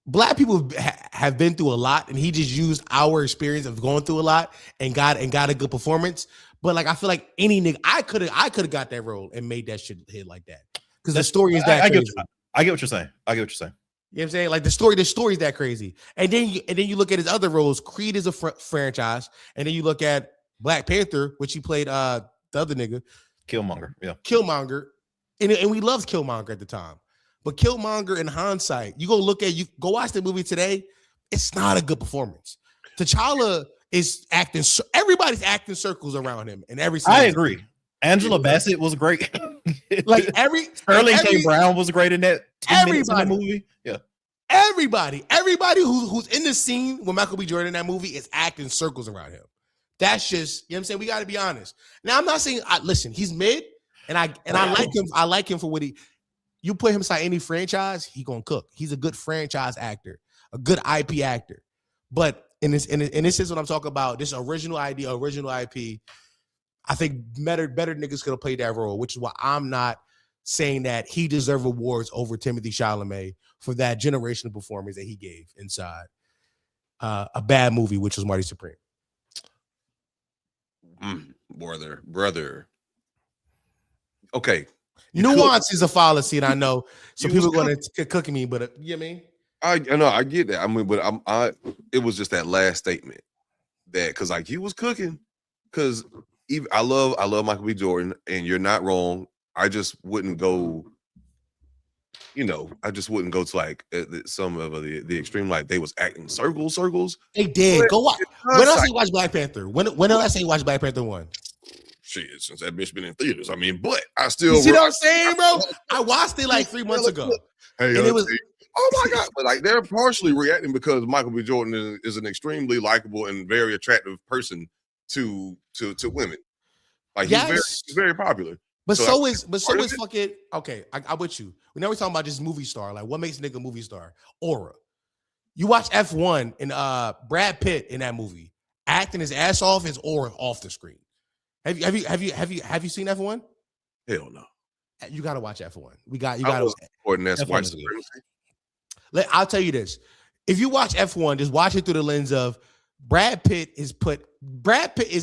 black people have been through a lot, and he just used our experience of going through a lot and got a good performance. But like I feel like any nigga, I could have got that role and made that shit hit like that. Because the story is that crazy. I get what you're saying. You know what I'm saying? Like the story is that crazy. And then you look at his other roles. Creed is a franchise. And then you look at Black Panther, which he played the other nigga. Killmonger. Yeah. Killmonger. And we loved Killmonger at the time. But Killmonger in hindsight, you go watch the movie today, it's not a good performance. T'Challa is acting. Everybody's acting circles around him, and I agree. Angela Bassett was great. Like Sterling K. Brown was great in that 10 minutes in the movie. Yeah. Everybody who's in the scene with Michael B. Jordan in that movie is acting circles around him. That's just, you know what I'm saying? We got to be honest. Now, I'm not saying, listen, he's mid, and I like him. I like him for what you put him inside any franchise, he gonna cook. He's a good franchise actor, a good IP actor. But in this is what I'm talking about. This original idea, original IP. I think better niggas could have played that role, which is why I'm not saying that he deserved awards over Timothy Chalamet for that generational performance that he gave inside a bad movie, which was Marty Supreme. Brother. Okay. Nuance is a fallacy, and I know some people are going to cook me, but you know what I mean? I know, I get that. I mean, but it was just that last statement that, because like he was cooking, because I love Michael B. Jordan, and you're not wrong. I just wouldn't go, I just wouldn't go to like some of the extreme, like they was acting circles. They did. Go watch. When else you watch Black Panther? When else you watch Black Panther 1? Shit, since that bitch been in theaters. I mean, but I still. You see what I'm saying, bro? I watched it like 3 months ago. Hey, and it was. Oh my God! But like they're partially reacting because Michael B. Jordan is an extremely likable and very attractive person to women. Like he's very popular. But so is fucking okay. I'm with you. We never talking about just movie star. Like what makes a nigga movie star? Aura. You watch F1 and Brad Pitt in that movie acting his ass off, his aura off the screen. Have you seen F1? Hell no. You gotta watch F1. You gotta. I'll tell you this: if you watch F1, just watch it through the lens of Brad Pitt is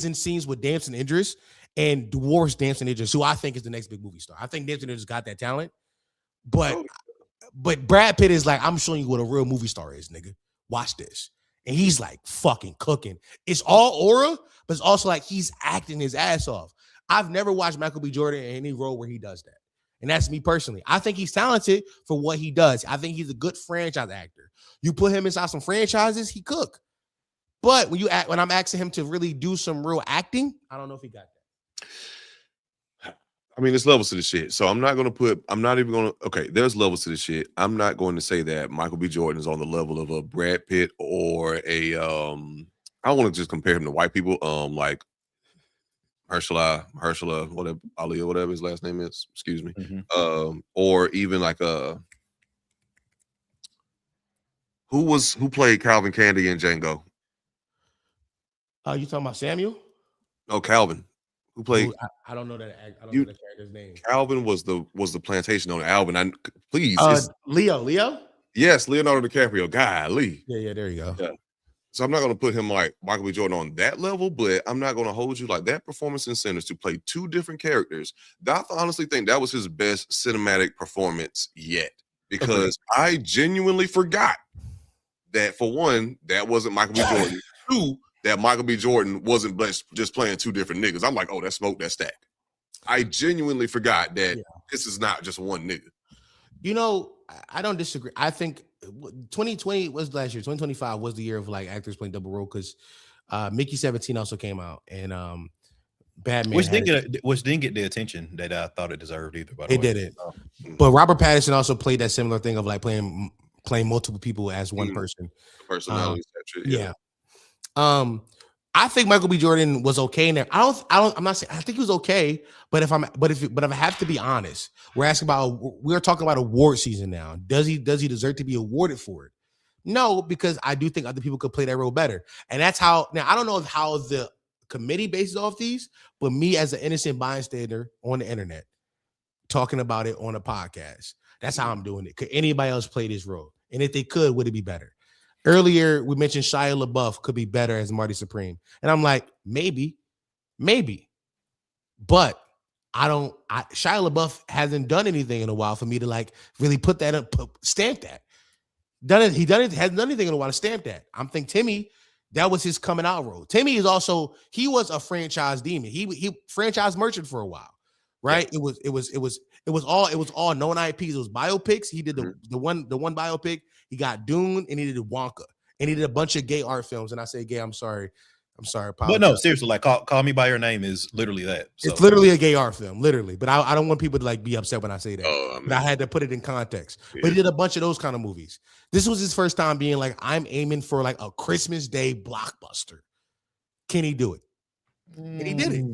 in scenes with Damson Idris and dwarfs Damson Idris, who I think is the next big movie star. I think Damson Idris got that talent, but Brad Pitt is like, I'm showing you what a real movie star is, nigga. Watch this. And he's like fucking cooking. It's all aura, but it's also like he's acting his ass off. I've never watched Michael B. Jordan in any role where he does that. And that's me personally. I think he's talented for what he does. I think he's a good franchise actor. You put him inside some franchises, he cook. But when I'm asking him to really do some real acting, I don't know if he got that. I mean, there's levels to the shit. So there's levels to the shit. I'm not going to say that Michael B. Jordan is on the level of a Brad Pitt or I don't want to just compare him to white people. Like Herschela, whatever, Ali, or whatever his last name is. Excuse me. Mm-hmm. Or even like who played Calvin Candy in Django? You talking about Samuel? No, Calvin. Who played? I don't know that. I don't know the character's name. Calvin was the plantation owner. Alvin, please. Leo. Yes, Leonardo DiCaprio. Golly. Yeah. There you go. Yeah. So I'm not going to put him like Michael B. Jordan on that level, but I'm not going to hold you like that performance in Sinners to play two different characters. I honestly think that was his best cinematic performance yet, because I genuinely forgot that, for one, that wasn't Michael B. Jordan. Two, that Michael B. Jordan wasn't just playing two different niggas. I'm like, oh, that's smoke, that's stack. I genuinely forgot that this is not just one nigga. I don't disagree. I think 2020 was last year. 2025 was the year of like actors playing double role, because Mickey 17 also came out, and Batman, which didn't get the attention that I thought it deserved either. By the way, it didn't. But Robert Pattinson also played that similar thing of like playing multiple people as one person. Personality, yeah. I think Michael B. Jordan was okay in there. I'm not saying I think he was okay, but if I have to be honest, we're talking about award season now. Does he deserve to be awarded for it? No, because I do think other people could play that role better. And that's how, now I don't know how the committee bases off these, but me as an innocent bystander on the internet talking about it on a podcast, that's how I'm doing it. Could anybody else play this role? And if they could, would it be better? Earlier, we mentioned Shia LaBeouf could be better as Marty Supreme. And I'm like, maybe. But Shia LaBeouf hasn't done anything in a while for me to like really put that up, stamp that. Hasn't done anything in a while to stamp that. I'm thinking Timmy, that was his coming out role. Timmy is also, he was a franchise demon. He franchise merchant for a while, right? Yeah. It was all known IPs. It was biopics. He did the one biopic. He got Dune, and he did Wonka, and he did a bunch of gay art films. And I say gay, I'm sorry. I'm sorry. But no, apologize. seriously, like Call Me by Your Name is literally that. So. It's literally a gay art film, literally. But I don't want people to like be upset when I say that. I But I mean, had to put it in context. yeah. But he did a bunch of those kind of movies. This was his first time being like, I'm aiming for like a Christmas Day blockbuster. Can he do it? And he did it.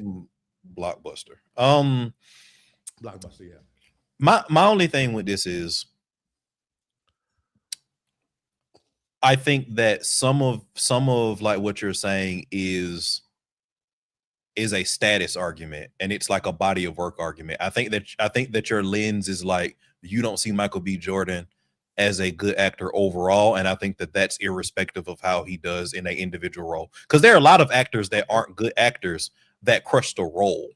Blockbuster. Blockbuster, yeah. My only thing with this is I think that some of like what you're saying is a status argument, and it's like a body of work argument. I think that your lens is like you don't see Michael B. Jordan as a good actor overall, and I think that that's irrespective of how he does in an individual role. Because there are a lot of actors that aren't good actors that crush the role.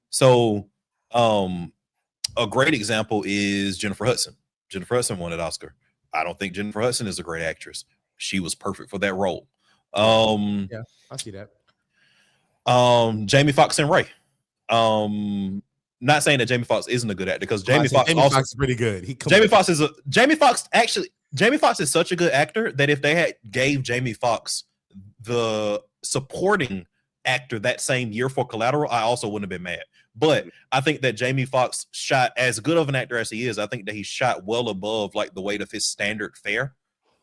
So, a great example is Jennifer Hudson. Jennifer Hudson won an Oscar. I don't think Jennifer Hudson is a great actress. She was perfect for that role. Yeah, I see that. Jamie Foxx and Ray. Not saying that Jamie Foxx isn't a good actor, because Jamie Foxx is pretty good. Jamie Foxx is such a good actor that if they had gave Jamie Foxx the supporting actor that same year for Collateral, I also wouldn't have been mad. But I think that Jamie Foxx shot, as good of an actor as he is, I think that he shot well above like the weight of his standard fare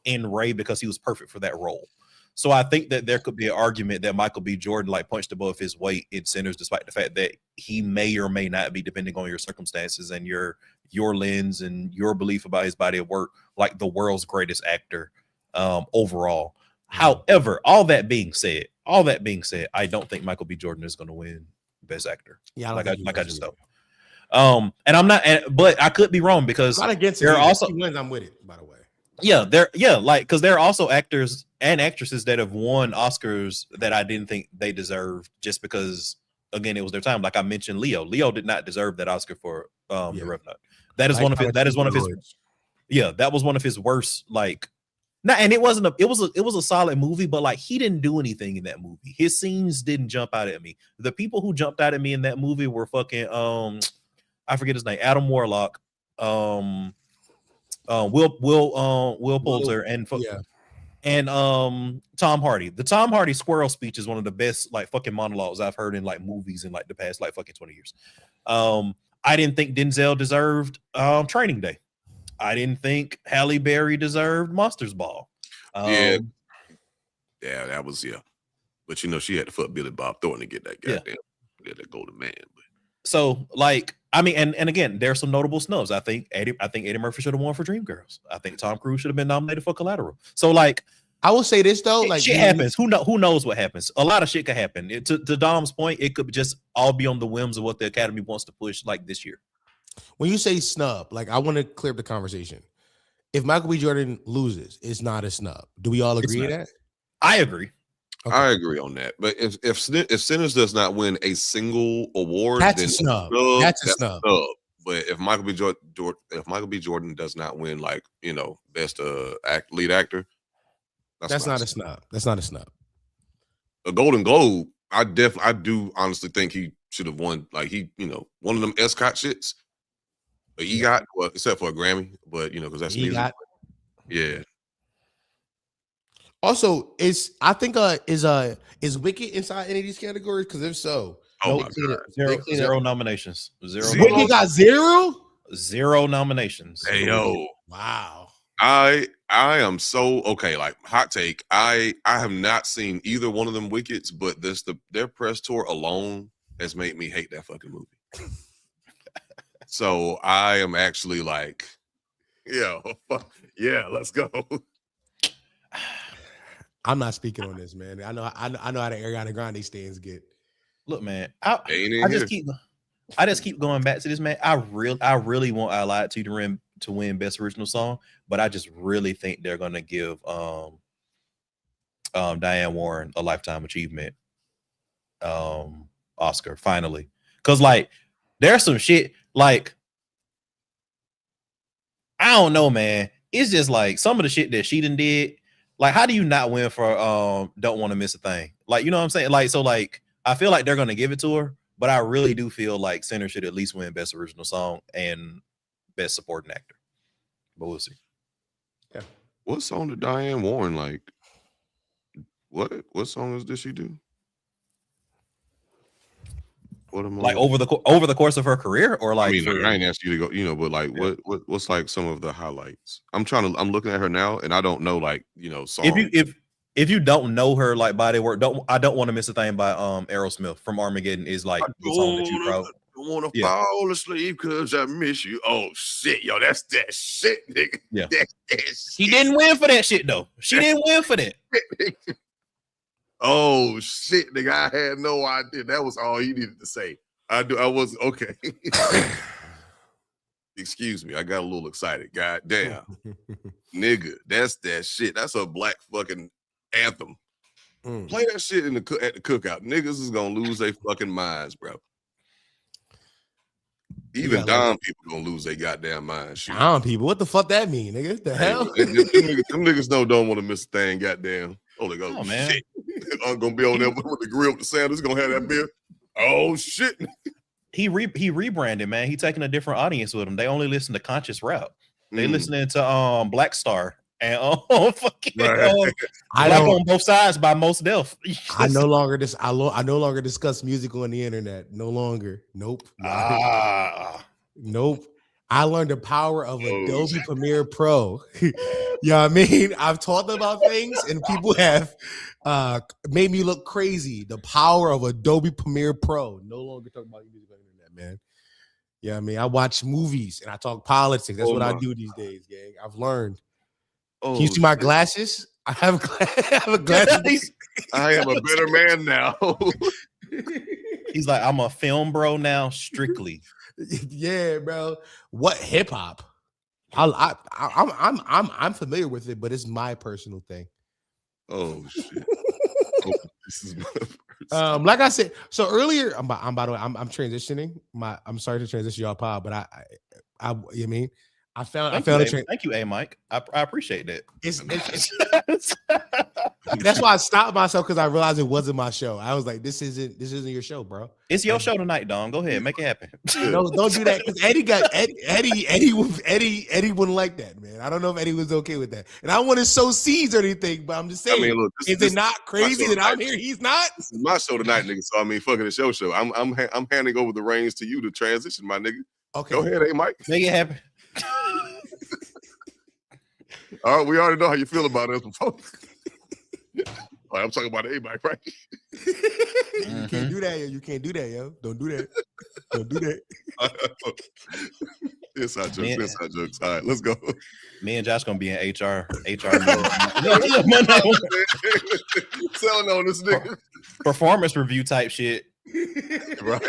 in Ray, because he was perfect for that role. So I think that there could be an argument that Michael B. Jordan like punched above his weight in Sinners, despite the fact that he may or may not be, depending on your circumstances and your lens and your belief about his body of work, like the world's greatest actor overall. However, all that being said, I don't think Michael B. Jordan is going to win Best Actor. Yeah, I just don't. And I'm not, but I could be wrong, because I'm not against there it. are also wins, I'm with it, by the way. Because there are also actors and actresses that have won Oscars that I didn't think they deserved, just because, again, it was their time. Like I mentioned, Leo. Leo did not deserve that Oscar for The Revenant. That is one of his. Yeah, that was one of his worst. Like, and it wasn't it was a solid movie, but like he didn't do anything in that movie. His scenes didn't jump out at me. The people who jumped out at me in that movie were fucking I forget his name, Adam Warlock, Will Poulter, and Tom Hardy. The Tom Hardy squirrel speech is one of the best like fucking monologues I've heard in like movies in like the past like fucking 20 years. I didn't think Denzel deserved Training Day. I didn't think Halle Berry deserved Monsters Ball. Yeah, that was But she had to fuck Billy Bob Thornton to get that goddamn that golden man. But. So like, I mean, and again, there's some notable snubs. I think Eddie Murphy should have won for Dreamgirls. I think Tom Cruise should have been nominated for Collateral. So like, I will say this though, like shit happens. Who knows what happens? A lot of shit could happen. To Dom's point, it could just all be on the whims of what the Academy wants to push like this year. When you say snub, like I want to clear up the conversation. If Michael B. Jordan loses, it's not a snub. Do we all agree to that? I agree. Okay. I agree on that. But if Sinners does not win a single award, that's a snub. That's a snub. But if Michael B. Jordan does not win, like best lead actor, that's not a snub. That's not a snub. A Golden Globe, I do honestly think he should have won. Like one of them Escott shits. But EGOT, well, except for a Grammy, but because that's music. Yeah. Also, is Wicked inside any of these categories? Because if so, zero nominations. Wicked got zero nominations. Hey yo, wow. I am so okay. Like hot take, I have not seen either one of them Wickeds, but their press tour alone has made me hate that fucking movie. So I am actually like, yeah, let's go. I'm not speaking on this, man. I know how the Ariana Grande stands get. Look, man, I just keep going back to this, man. I really want I Lied to win Best Original Song, but I just really think they're gonna give Diane Warren a Lifetime Achievement Oscar finally, because like there's some shit. Like, I don't know, man. It's just like some of the shit that she done did. Like, how do you not win for Don't Want to Miss a Thing? Like, you know what I'm saying? Like, so like, I feel like they're gonna give it to her, but I really do feel like Sinner should at least win Best Original Song and Best Supporting Actor. But we'll see. Yeah. What song did Diane Warren like? What song did she do? What am I Like over the course of her career, or like I mean, I ain't asked you to go, but like what's like some of the highlights? I'm looking at her now and I don't know like, songs. If you don't know her like body work, I don't want to miss a thing by Aerosmith from Armageddon is like the song that you probably want to fall asleep because I miss you. Oh shit, yo, that's that shit, nigga. Yeah. That's that shit. She didn't win for that shit though. She didn't win for that. Oh shit, nigga. I had no idea. That was all you needed to say. I was okay. Excuse me, I got a little excited. God damn. Nigga, that's that shit. That's a black fucking anthem. Play that shit at the cookout. Niggas is gonna lose their fucking minds, bro. Even Dom people gonna lose their goddamn minds. Dom people, what the fuck that mean, nigga? The hell? Them niggas don't want to miss a thing. Goddamn. Oh, they go, man. Shit. I'm gonna be on there with the grill with the sandals. Gonna have that beer. Oh shit. He rebranded, man. He taking a different audience with him. They only listen to conscious rap. They listening to Black Star and fucking Black on Both Sides by Most Def. I no longer discuss music on the internet. No longer. Nope. Nope. I learned the power of Adobe Premiere Pro. You know what I mean? I've talked about things and people have made me look crazy. The power of Adobe Premiere Pro. No longer talk about music on the internet, man. Yeah, you know I mean, I watch movies and I talk politics. That's what I do these days, gang. I've learned. Can you see my glasses? I have glasses. I am a better man now. He's like, I'm a film bro now, strictly. Yeah, bro. What hip hop? I'm familiar with it, but it's my personal thing. Oh shit! This is my first. Like I said, so earlier, I'm by the way, I'm transitioning. I'm sorry to transition y'all pod, but I you mean I found thank you, A Mike. I appreciate that. That's why I stopped myself because I realized it wasn't my show. I was like, this isn't your show, bro. It's your show tonight, Don. Go ahead, make it happen. No, don't do that because Eddie wouldn't like that, man. I don't know if Eddie was okay with that, and I want to sow seeds or anything, but I'm just saying, look, is it not crazy that I'm here? He's not. This is my show tonight, nigga. So I mean, fucking the show. I'm handing over the reins to you to transition, my nigga. Okay, go ahead, A Mike. Make it happen. All right, we already know how you feel about us before. All right, I'm talking about A Mike, right? You can't do that, yo. You can't do that, yo. Don't do that. Don't do that. Inside jokes. All right, let's go. Me and Josh gonna be in HR Selling on this nigga. Performance review type shit. Right.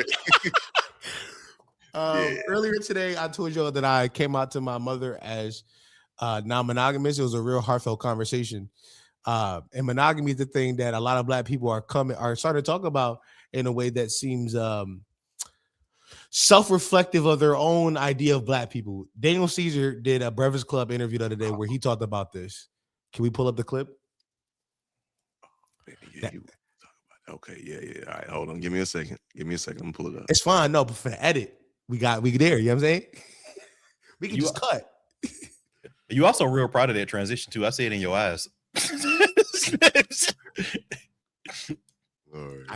Earlier today, I told y'all that I came out to my mother as non-monogamous. It was a real heartfelt conversation. And monogamy is the thing that a lot of Black people are starting to talk about in a way that seems self-reflective of their own idea of Black people. Daniel Caesar did a Breakfast Club interview the other day where he talked about this. Can we pull up the clip? Okay, yeah. All right, hold on. Give me a second. I'm gonna pull it up. It's fine. No, but for the edit, we there. You know what I'm saying? We can just cut. You also real proud of that transition too. I see it in your eyes. I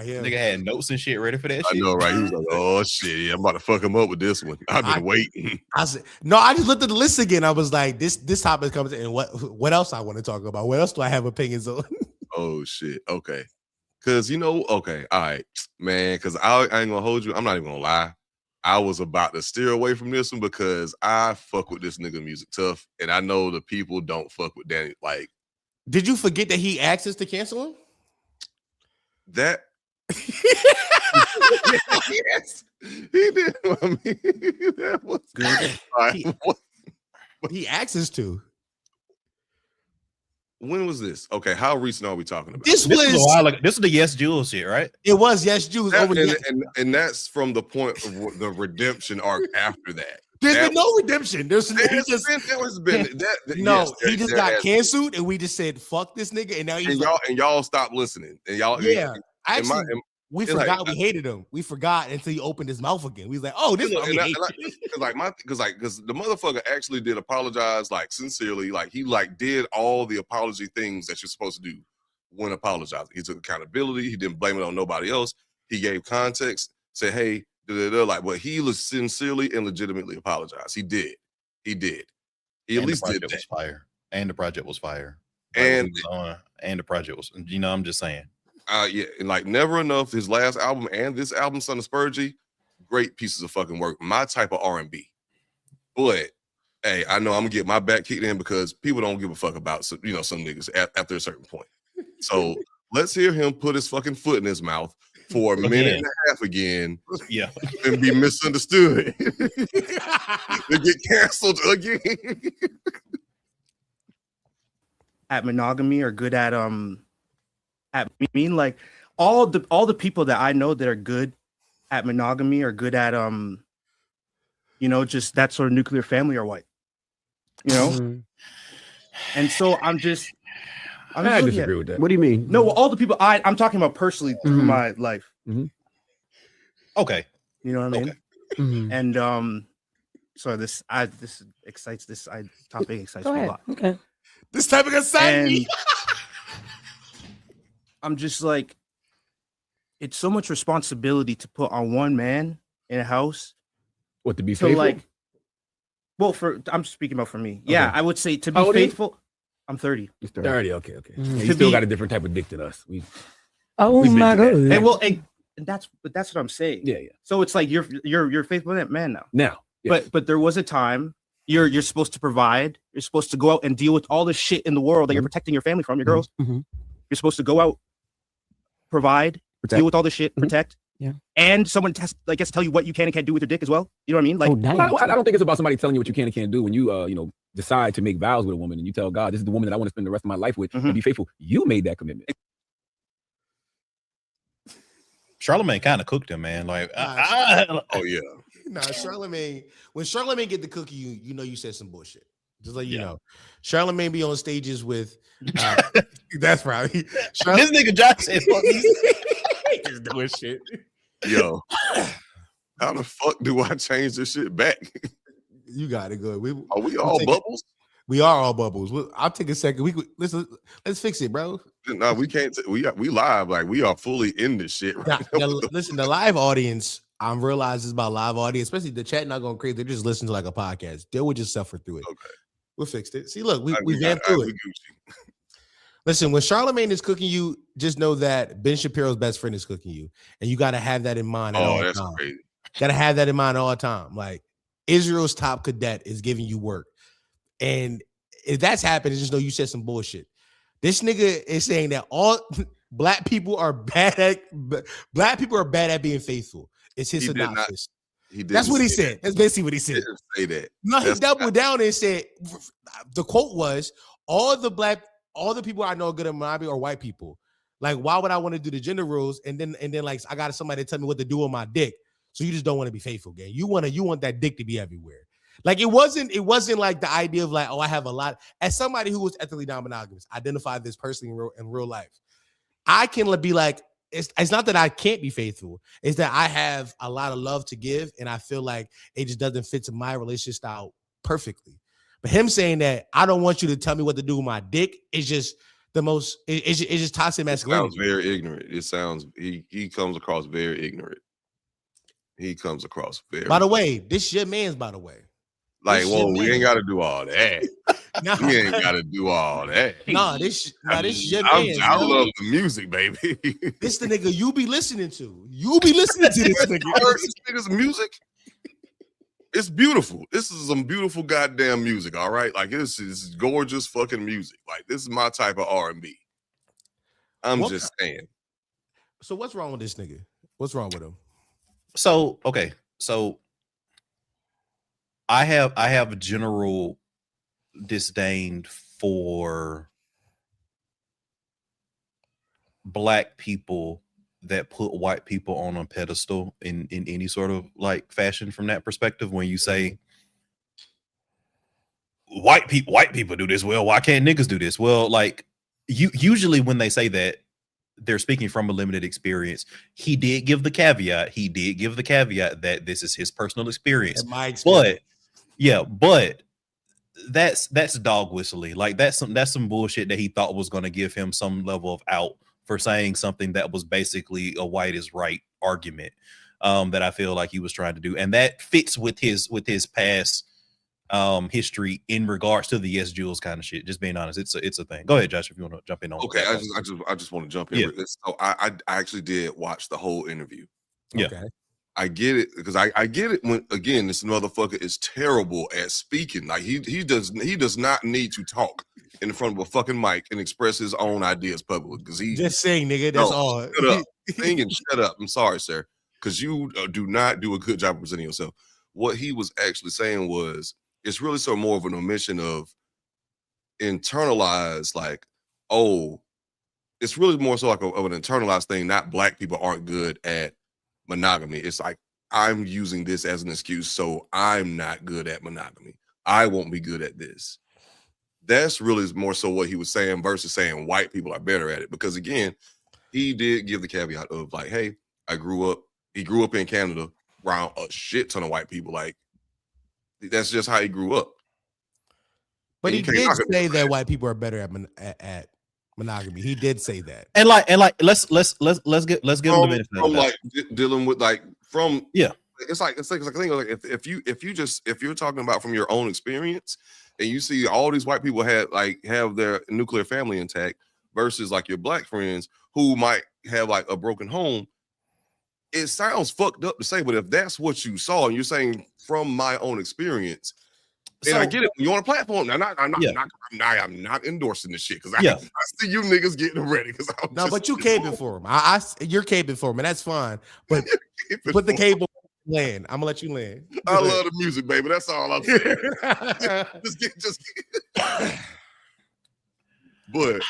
am. Nigga had notes and shit ready for that shit. I know, right? He was like, oh shit, yeah, I'm about to fuck him up with this one. I've been waiting. I said, no, I just looked at the list again. I was like, this topic comes in, and what else I want to talk about? What else do I have opinions on? Oh shit. Okay. Cause okay, all right, man. Cause I ain't gonna hold you. I'm not even gonna lie. I was about to steer away from this one because I fuck with this nigga music tough, and I know the people don't fuck with Danny. Like, did you forget that he asked us to cancel him? That yes, he did. I mean, that was good. He asked us to. When was this? Okay, how recent are we talking about? This was a while ago. This is the Yes Jules shit, right? It was Yes Jules. And that's from the point of the redemption arc after that. There's been no redemption. He just got canceled, and we just said fuck this nigga, and now y'all stopped listening, and y'all we forgot we hated him. We forgot until he opened his mouth again. We was like, oh, this is because the motherfucker actually did apologize, like sincerely, like he like did all the apology things that you're supposed to do when apologizing. He took accountability. He didn't blame it on nobody else. He gave context. say, hey, like, but he was sincerely and legitimately apologized. He did. He at least did that. Was fire. And the project was fire. And the project was, I'm just saying. Yeah, and like Never Enough, his last album and this album, Son of Spurgey, great pieces of fucking work. My type of R&B. But hey, I know I'm gonna get my back kicked in because people don't give a fuck about some niggas after a certain point. So let's hear him put his fucking foot in his mouth for a minute and a half again. Yeah. And be misunderstood. To get canceled again. At monogamy or good at like all the people that I know that are good at monogamy or good at just that sort of nuclear family are white. And so I disagree with that. What do you mean? No, all the people I'm talking about personally through my life. Okay. You know what I mean? Mm-hmm. And so this topic excites me a lot. Okay. This topic excites me. I'm just like, it's so much responsibility to put on one man in a house. What, to be faithful? I'm speaking about for me. Yeah, Okay. I would say to be faithful. I'm 30. He's 30. Okay. Mm-hmm. Yeah, you still got a different type of dick than us. Oh We've been my through god. And that's what I'm saying. Yeah. So it's like you're faithful man now. Now, yes. But there was a time you're supposed to provide. You're supposed to go out and deal with all the shit in the world that you're protecting your family from, your girls. Mm-hmm. You're supposed to go out, provide, deal with all the shit, protect. Yeah. And someone gets to tell you what you can and can't do with your dick as well. You know what I mean? Like, nice. I don't think it's about somebody telling you what you can and can't do. When you decide to make vows with a woman and you tell God, this is the woman that I want to spend the rest of my life with and be faithful. You made that commitment. Charlamagne kind of cooked him, man. Like, oh yeah. Nah, Charlamagne. When Charlamagne get the cookie, you said some bullshit. Just like you know, Charlamagne be on stages with. That's right. This nigga Josh said, "Fuck just doing shit." Yo, how the fuck do I change this shit back? You got it good. Are we all bubbles? We are all bubbles. I'll take a second. Let's fix it, bro. No, we can't. We live. Like we are fully in this shit right now. Listen, the live audience. I'm realizing about live audience, especially the chat not going crazy. They're just listening to like a podcast. They would just suffer through it. Okay, we fixed it. See, look, we vamped through it. Listen, when Charlamagne is cooking you, just know that Ben Shapiro's best friend is cooking you, and you got to have that in mind. That's crazy. Got to have that in mind all the time. Like Israel's top cadet is giving you work, and if that's happening, just know you said some bullshit. This nigga is saying that all black people are bad at being faithful. It's his synopsis. That's what he said. That's basically what he said. He didn't say that. No, he doubled down and said the quote was all the people I know are good at monogamy are white people. Like, why would I want to do the gender rules and then like I got somebody to tell me what to do with my dick? So you just don't want to be faithful, gang. You want that dick to be everywhere. Like it wasn't like the idea of like, oh, I have a lot. As somebody who was ethically non-monogamous, identified this personally in real life, I can be like, it's not that I can't be faithful. It's that I have a lot of love to give, and I feel like it just doesn't fit to my relationship style perfectly. But him saying that I don't want you to tell me what to do with my dick is just the most. It's just toxic masculinity. It sounds very ignorant. It sounds he comes across very ignorant. He comes across very. By the way, this your man's. By the way, like, whoa, we ain't got to do all that. We ain't got to do all that. This your man's. I love the music, baby. This the nigga you be listening to. You be listening to this nigga. This nigga's music. It's beautiful. This is some beautiful goddamn music. All right, like this is gorgeous fucking music. Like this is my type of R&B. I'm just saying. So what's wrong with this nigga? What's wrong with him? So okay, so I have a general disdain for black people that put white people on a pedestal in any sort of like fashion from that perspective. When you say white people do this, well, why can't niggas do this? Well, like usually when they say that, they're speaking from a limited experience. He did give the caveat that this is his personal experience. My experience. But that's dog whistling. Like that's some bullshit that he thought was going to give him some level of out for saying something that was basically a white is right argument. that I feel like he was trying to do, and that fits with his past history in regards to the Yes Jules kind of shit. Just being honest, it's a thing. Go ahead, Josh, if you want to jump in on. Okay, I just want to jump in. Yeah. With this. So I actually did watch the whole interview. Yeah. Okay. I get it because I get it when again this motherfucker is terrible at speaking. Like he does not need to talk in front of a fucking mic and express his own ideas publicly because he Just saying, nigga. That's all. Shut up, sing and shut up. I'm sorry, sir, because you do not do a good job of presenting yourself. What he was actually saying was it's really sort of more of an omission of internalized, like, oh, it's really more so like of an internalized thing. Not black people aren't good at monogamy. It's like I'm using this as an excuse, so I'm not good at monogamy. I won't be good at this. That's really more so what he was saying versus saying white people are better at it. Because again, he did give the caveat of like, hey, he grew up in Canada around a shit ton of white people. Like that's just how he grew up. But And he you can't did knock it. say that white people are better at monogamy. He did say that. And like let's give him the benefit of from that. like dealing with like from Yeah. It's like I think like if you're talking about from your own experience and you see all these white people have their nuclear family intact versus like your black friends who might have like a broken home, it sounds fucked up to say, but if that's what you saw and you're saying from my own experience, and I get it, you're on a platform. I'm not endorsing this shit because I see you niggas getting ready. But you caping for him. You're caping for him, and that's fine. But put the cable land. I'm gonna let you land. I love the music, baby. That's all I'm saying. just but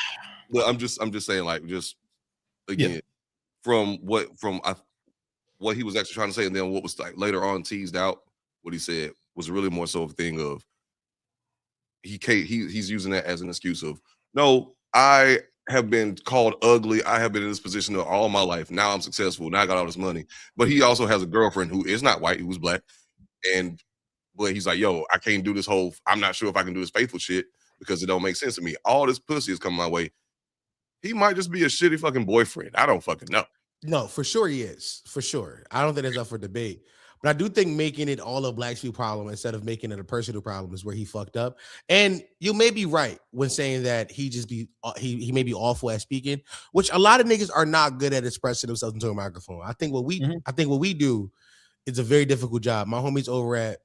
I'm just saying, like, just again, from what he was actually trying to say, and then what was like later on teased out, what he said was really more so a thing of he's using that as an excuse of, no, I have been called ugly. I have been in this position all my life. Now I'm successful. Now I got all this money. But he also has a girlfriend who is not white, who's black. But he's like, yo, I can't do this whole, I'm not sure if I can do this faithful shit because it don't make sense to me. All this pussy is coming my way. He might just be a shitty fucking boyfriend. I don't fucking know. No, for sure he is. For sure. I don't think that's up for debate. But I do think making it all a black people problem instead of making it a personal problem is where he fucked up. And you may be right when saying that he may be awful at speaking, which a lot of niggas are not good at expressing themselves into a microphone. I think what we do is a very difficult job. My homies over at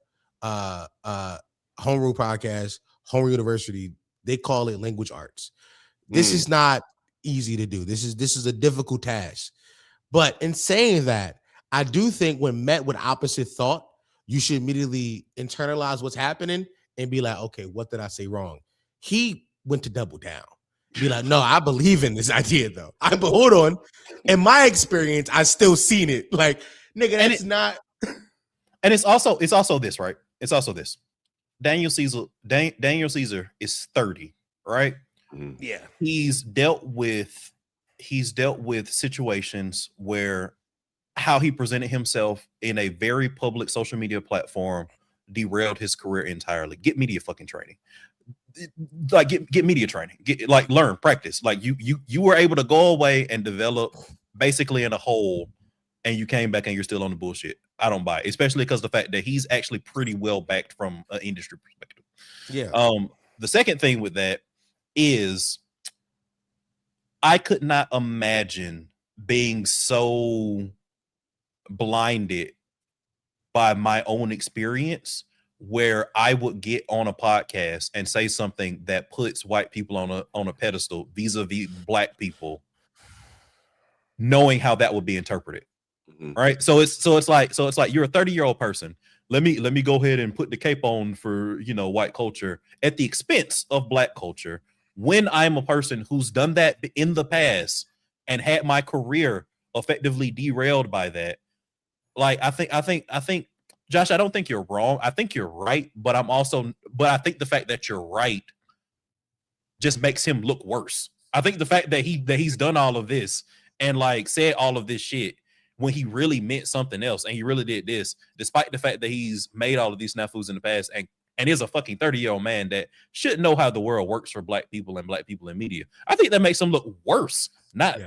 Homeroom Podcast, Homeroom University, they call it language arts. This is not easy to do. This is a difficult task. But in saying that, I do think when met with opposite thought, you should immediately internalize what's happening and be like, okay, what did I say wrong? He went to double down. Be like, no, I believe in this idea though. But hold on. In my experience, I still seen it. Like, nigga, that's not. And it's also this, right? It's also this. Daniel Caesar is 30, right? Yeah. He's dealt with situations where how he presented himself in a very public social media platform derailed his career entirely. Get media fucking training. Like get media training. Learn, practice. Like you were able to go away and develop basically in a hole, and you came back and you're still on the bullshit. I don't buy it, especially because the fact that he's actually pretty well backed from an industry perspective. Yeah. The second thing with that is I could not imagine being so blinded by my own experience where I would get on a podcast and say something that puts white people on a pedestal vis-a-vis black people, knowing how that would be interpreted. Right. So it's like you're a 30-year-old person. Let me go ahead and put the cape on for, white culture at the expense of black culture, when I'm a person who's done that in the past and had my career effectively derailed by that. Like, I think, Josh, I don't think you're wrong. I think you're right, but I think the fact that you're right just makes him look worse. I think the fact that he's done all of this and like said all of this shit when he really meant something else and he really did this, despite the fact that he's made all of these snafus in the past and is a fucking 30-year-old man that should know how the world works for black people and black people in media. I think that makes him look worse, not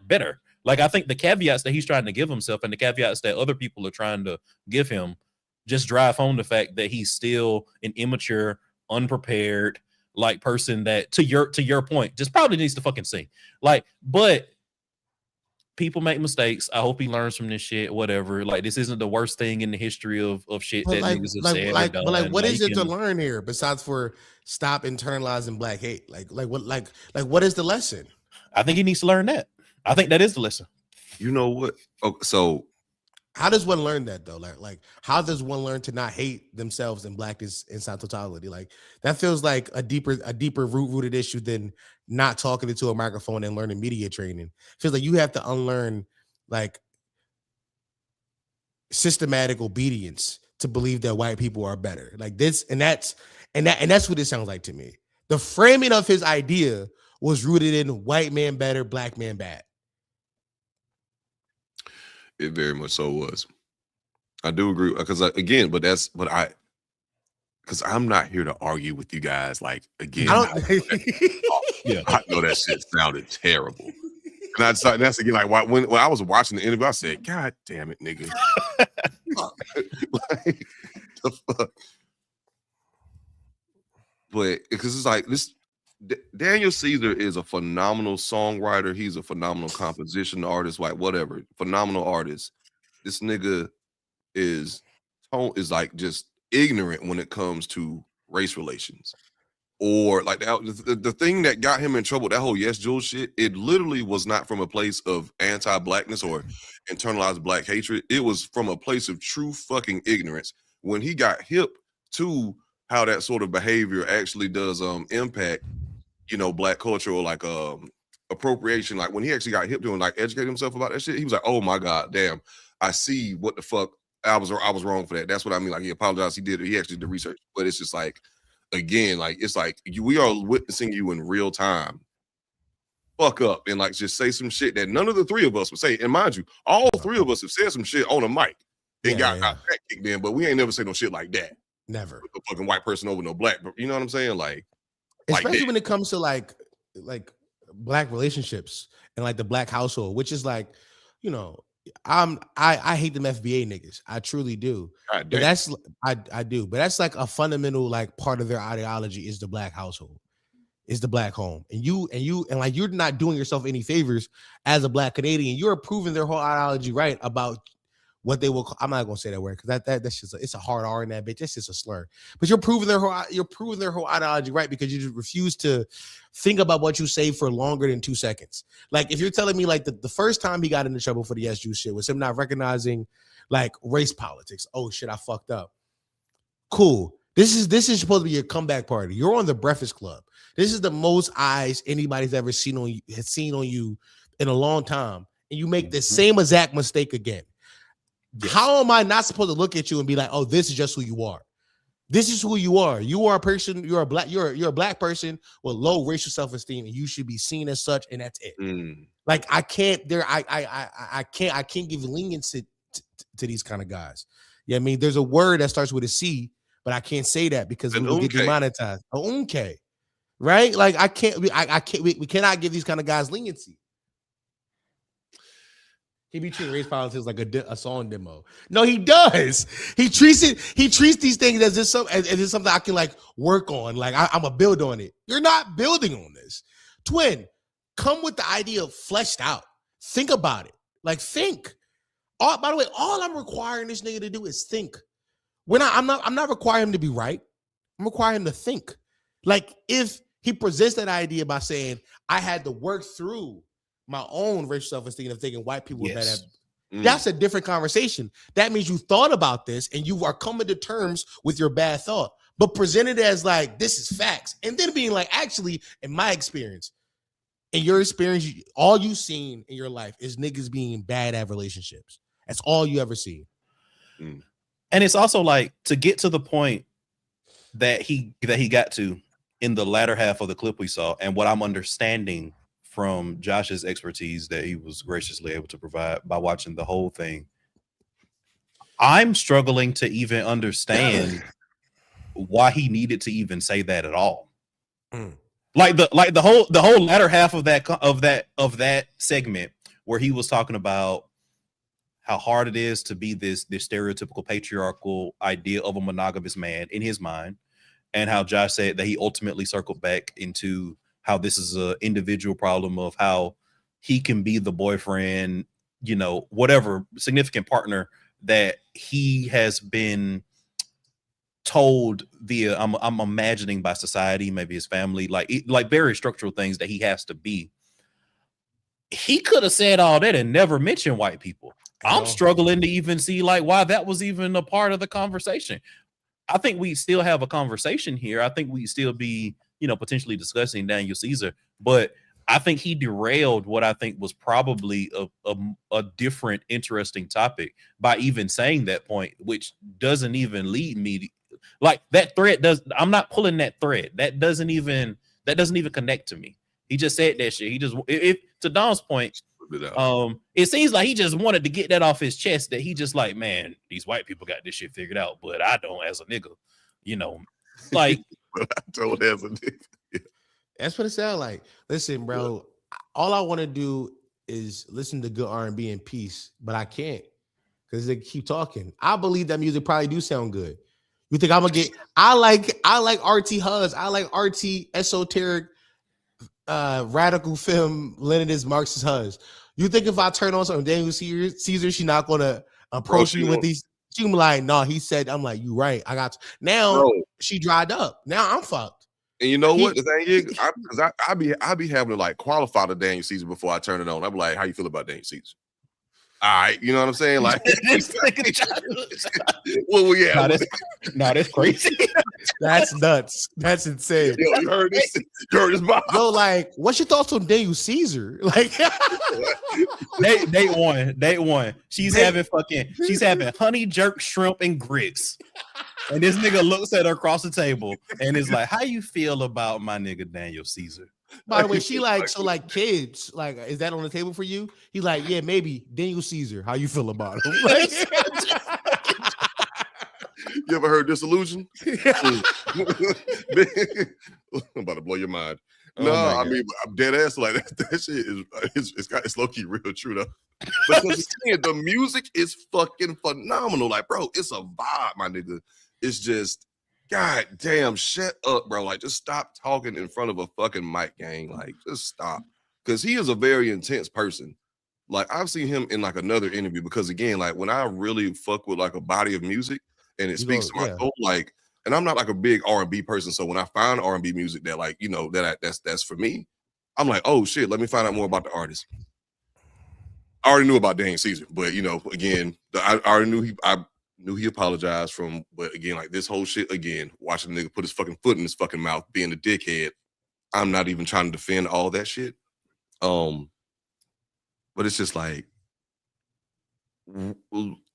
better. Like, I think the caveats that he's trying to give himself and the caveats that other people are trying to give him just drive home the fact that he's still an immature, unprepared, like person that, to your point, just probably needs to fucking sing. Like, but people make mistakes. I hope he learns from this shit. Whatever. Like, this isn't the worst thing in the history of shit that niggas have said or done. But like, what is it to learn here besides for stop internalizing black hate? Like what is the lesson? I think he needs to learn that. I think that is the lesson. You know what? Oh, so how does one learn that though? Like how does one learn to not hate themselves and blackness inside totality? Like that feels like a deeper rooted issue than not talking into a microphone and learning media training. It feels like you have to unlearn like systematic obedience to believe that white people are better. Like this, and that's what it sounds like to me. The framing of his idea was rooted in white man better, black man bad. It very much so was. I do agree because I'm not here to argue with you guys. Like again, Yeah, I know that shit sounded terrible. And that's again like when I was watching the interview, I said, "God damn it, nigga!" Like the fuck. But because it's like this, Daniel Caesar is a phenomenal songwriter. He's a phenomenal composition artist, like whatever, phenomenal artist. This nigga is like just ignorant when it comes to race relations. Or like the thing that got him in trouble, that whole Yes Jules shit, it literally was not from a place of anti-blackness or internalized black hatred. It was from a place of true fucking ignorance. When he got hip to how that sort of behavior actually does impact, you know, black culture or like appropriation. Like when he actually got hip to and like educate himself about that shit, he was like, "Oh my god, damn! I see what the fuck. I was wrong for that." That's what I mean. Like he apologized. He actually did research, but it's just like. Again, like it's like we are witnessing you in real time. Fuck up and like just say some shit that none of the three of us would say. And mind you, all three of us have said some shit on a mic and got kicked in, but we ain't never said no shit like that. Never. With no fucking white person over no black, but you know what I'm saying? Like, especially when it comes to like black relationships and like the black household, which is like, you know, I hate them FBA niggas. I truly do. But that's I do. But that's like a fundamental like part of their ideology is the black household, is the black home. And like you're not doing yourself any favors as a black Canadian. You're proving their whole ideology right about what they will. I'm not gonna say that word because that's just it's a hard R in that bitch. That's just a slur. But you're proving their whole ideology right because you just refuse to think about what you say for longer than 2 seconds. Like if you're telling me like the first time he got into trouble for the Yes Juice shit was him not recognizing like race politics. Oh shit, I fucked up. Cool. This is supposed to be your comeback party. You're on the Breakfast Club. This is the most eyes anybody's ever seen on you in a long time, and you make the same exact mistake again. Yes. How am I not supposed to look at you and be like, "Oh, this is just who you are. This is who you are. You are a person. You're a black person with low racial self-esteem, and you should be seen as such. And that's it." Like I can't give leniency to these kind of guys. Yeah, I mean, there's a word that starts with a C, but I can't say that because we get demonetized. Okay, right? Like we cannot give these kind of guys leniency. He be treating race politics like a song demo. No, he does. He treats these things as if something I can like work on. Like I'm a build on it. You're not building on this. Twin, come with the idea of fleshed out. Think about it. Like think. By the way, all I'm requiring this nigga to do is think. I'm not requiring him to be right. I'm requiring him to think. Like if he presents that idea by saying I had to work through my own racial self-esteem of thinking white people were better. That's a different conversation. That means you thought about this and you are coming to terms with your bad thought, but presented as like, this is facts. And then being like, actually, in my experience, all you've seen in your life is niggas being bad at relationships. That's all you ever see. And it's also like to get to the point that he got to in the latter half of the clip we saw, and what I'm understanding from Josh's expertise that he was graciously able to provide by watching the whole thing, I'm struggling to even understand why he needed to even say that at all. Like the whole latter half of that segment where he was talking about how hard it is to be this stereotypical patriarchal idea of a monogamous man in his mind, and how Josh said that he ultimately circled back into how this is an individual problem of how he can be the boyfriend, you know, whatever significant partner that he has been told via I'm imagining by society, maybe his family, like very structural things that he has to be. He could have said all that and never mentioned white people. I'm struggling to even see like why that was even a part of the conversation. I think we still have a conversation here. I think we still be, you know, potentially discussing Daniel Caesar, but I think he derailed what I think was probably a different, interesting topic by even saying that point, which doesn't even lead me to, like that thread does. I'm not pulling that thread. That doesn't even connect to me. He just said that shit. He just, if to Dom's point, it seems like he just wanted to get that off his chest, that he just like, man, these white people got this shit figured out, but I don't as a nigga, you know, like I don't as a nigga. That's what it sounds like. Listen, bro, all I want to do is listen to good R&B in peace, but I can't because they keep talking. I believe that music probably do sound good. You think I'm gonna get? I like RT Huzz. I like RT esoteric, radical film Leninist Marxist Huzz. You think if I turn on some Daniel Caesar, she's not gonna approach me with these? She be like, no, he said. I'm like, you right. I got now. She dried up. Now I'm fucked. And you know what the thing is, because I be having to like qualify the Daniel Caesar before I turn it on. I'm like, how you feel about Daniel Caesar? All right, you know what I'm saying? Like, well, yeah, that's crazy. That's nuts. That's insane. Yo, you heard this? You heard this, Bob? Yo, like, what's your thoughts on Daniel Caesar? Like, date one. She's having honey jerk shrimp and grits. And this nigga looks at her across the table and is like, how you feel about my nigga Daniel Caesar? By the way, she like, so like kids, like, is that on the table for you? He's like, yeah, maybe Daniel Caesar. How you feel about him? Like, you ever heard Disillusion? I'm about to blow your mind. No, I mean, I'm dead ass like that shit it's low key real true though. Because the music is fucking phenomenal. Like, bro, it's a vibe, my nigga. It's just, god damn, shut up, bro. Like, just stop talking in front of a fucking mic, gang. Like, just stop. Because he is a very intense person. Like, I've seen him in like another interview because again, like when I really fuck with like a body of music and it speaks to my soul, like, and I'm not like a big R&B person. So when I find R&B music that like, you know, that's for me, I'm like, oh shit, let me find out more about the artist. I already knew about Daniel Caesar, but you know, again, I already knew he apologized from, but again, like this whole shit again, watching the nigga put his fucking foot in his fucking mouth, being a dickhead. I'm not even trying to defend all that shit. But it's just like,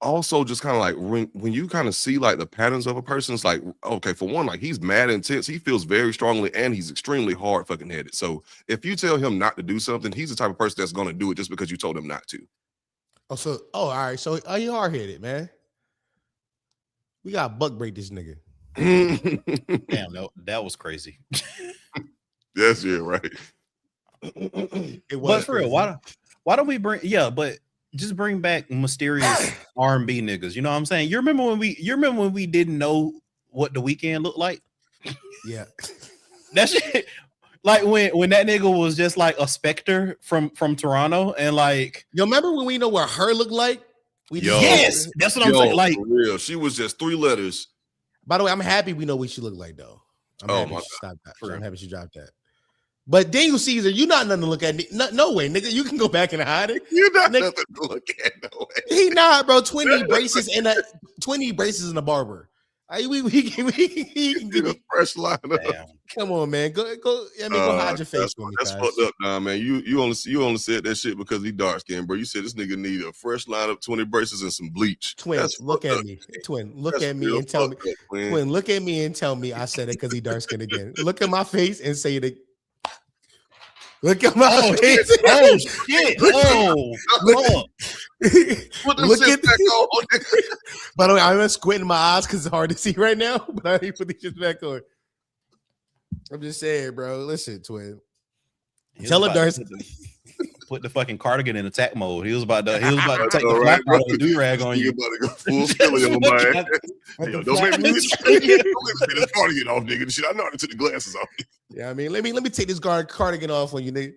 also just kind of like when you kind of see like the patterns of a person, it's like, okay, for one, like he's mad intense, he feels very strongly, and he's extremely hard fucking headed. So if you tell him not to do something, he's the type of person that's going to do it just because you told him not to. All right. So are you hard headed, man? We got to buck break this nigga. Damn, no, that was crazy. That's it, right? It was. But for real, why don't we bring? Yeah, but just bring back mysterious R&B niggas. You know what I'm saying? You remember when we didn't know what The Weeknd looked like? Yeah. That shit, like when that nigga was just like a specter from Toronto, and like, yo, remember when we know what her looked like? Yes, that's what I'm saying. Like, for real, she was just 3 letters. By the way, I'm happy we know what she looked like, though. I'm happy she stopped that. I'm happy she dropped that. But Daniel Caesar, you're not nothing to look at. No way, nigga. You can go back and hide it. You're not nothing to look at. No way. He not, bro. 20 braces and 20 braces in a barber. We can get a fresh lineup. Come on, man. Go. I mean, go hide your face for me. That's fucked up, nah, man. You only said that shit because he dark skinned, bro. You said this nigga need a fresh lineup, 20 braces, and some bleach. Twin, look at me. Twin, look at me and tell me. Twin, look at me and tell me I said it because he dark skinned again. Look at my face and say it. Look at my face. Oh shit! Oh, look at that. By the way, I'm squinting my eyes because it's hard to see right now. But I need to put these shit back on. I'm just saying, bro. Listen, twin. Tell a dark. put the fucking cardigan in attack mode. He was about to take the All flap right, out of the do-rag on You you. about to go full Philly on my ass. Yo, don't make me get this cardigan off, nigga. Shit, I know how to take the glasses off. Yeah, I mean, let me take this cardigan off on you, nigga.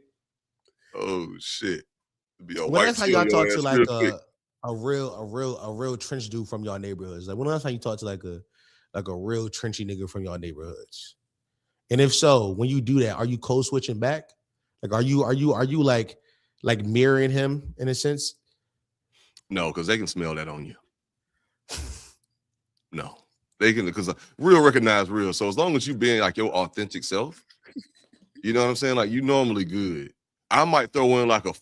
Oh shit. Well, that's how y'all talk to like a real trench dude from y'all neighborhoods. Like, when last time you talk to like a real trenchy nigga from y'all neighborhoods? And if so, when you do that, are you code switching back? Like, are you like mirroring him in a sense? No, because they can smell that on you. No, they can, because real recognize real. So as long as you being like your authentic self, you know what I'm saying? Like, you normally good. I might throw in like an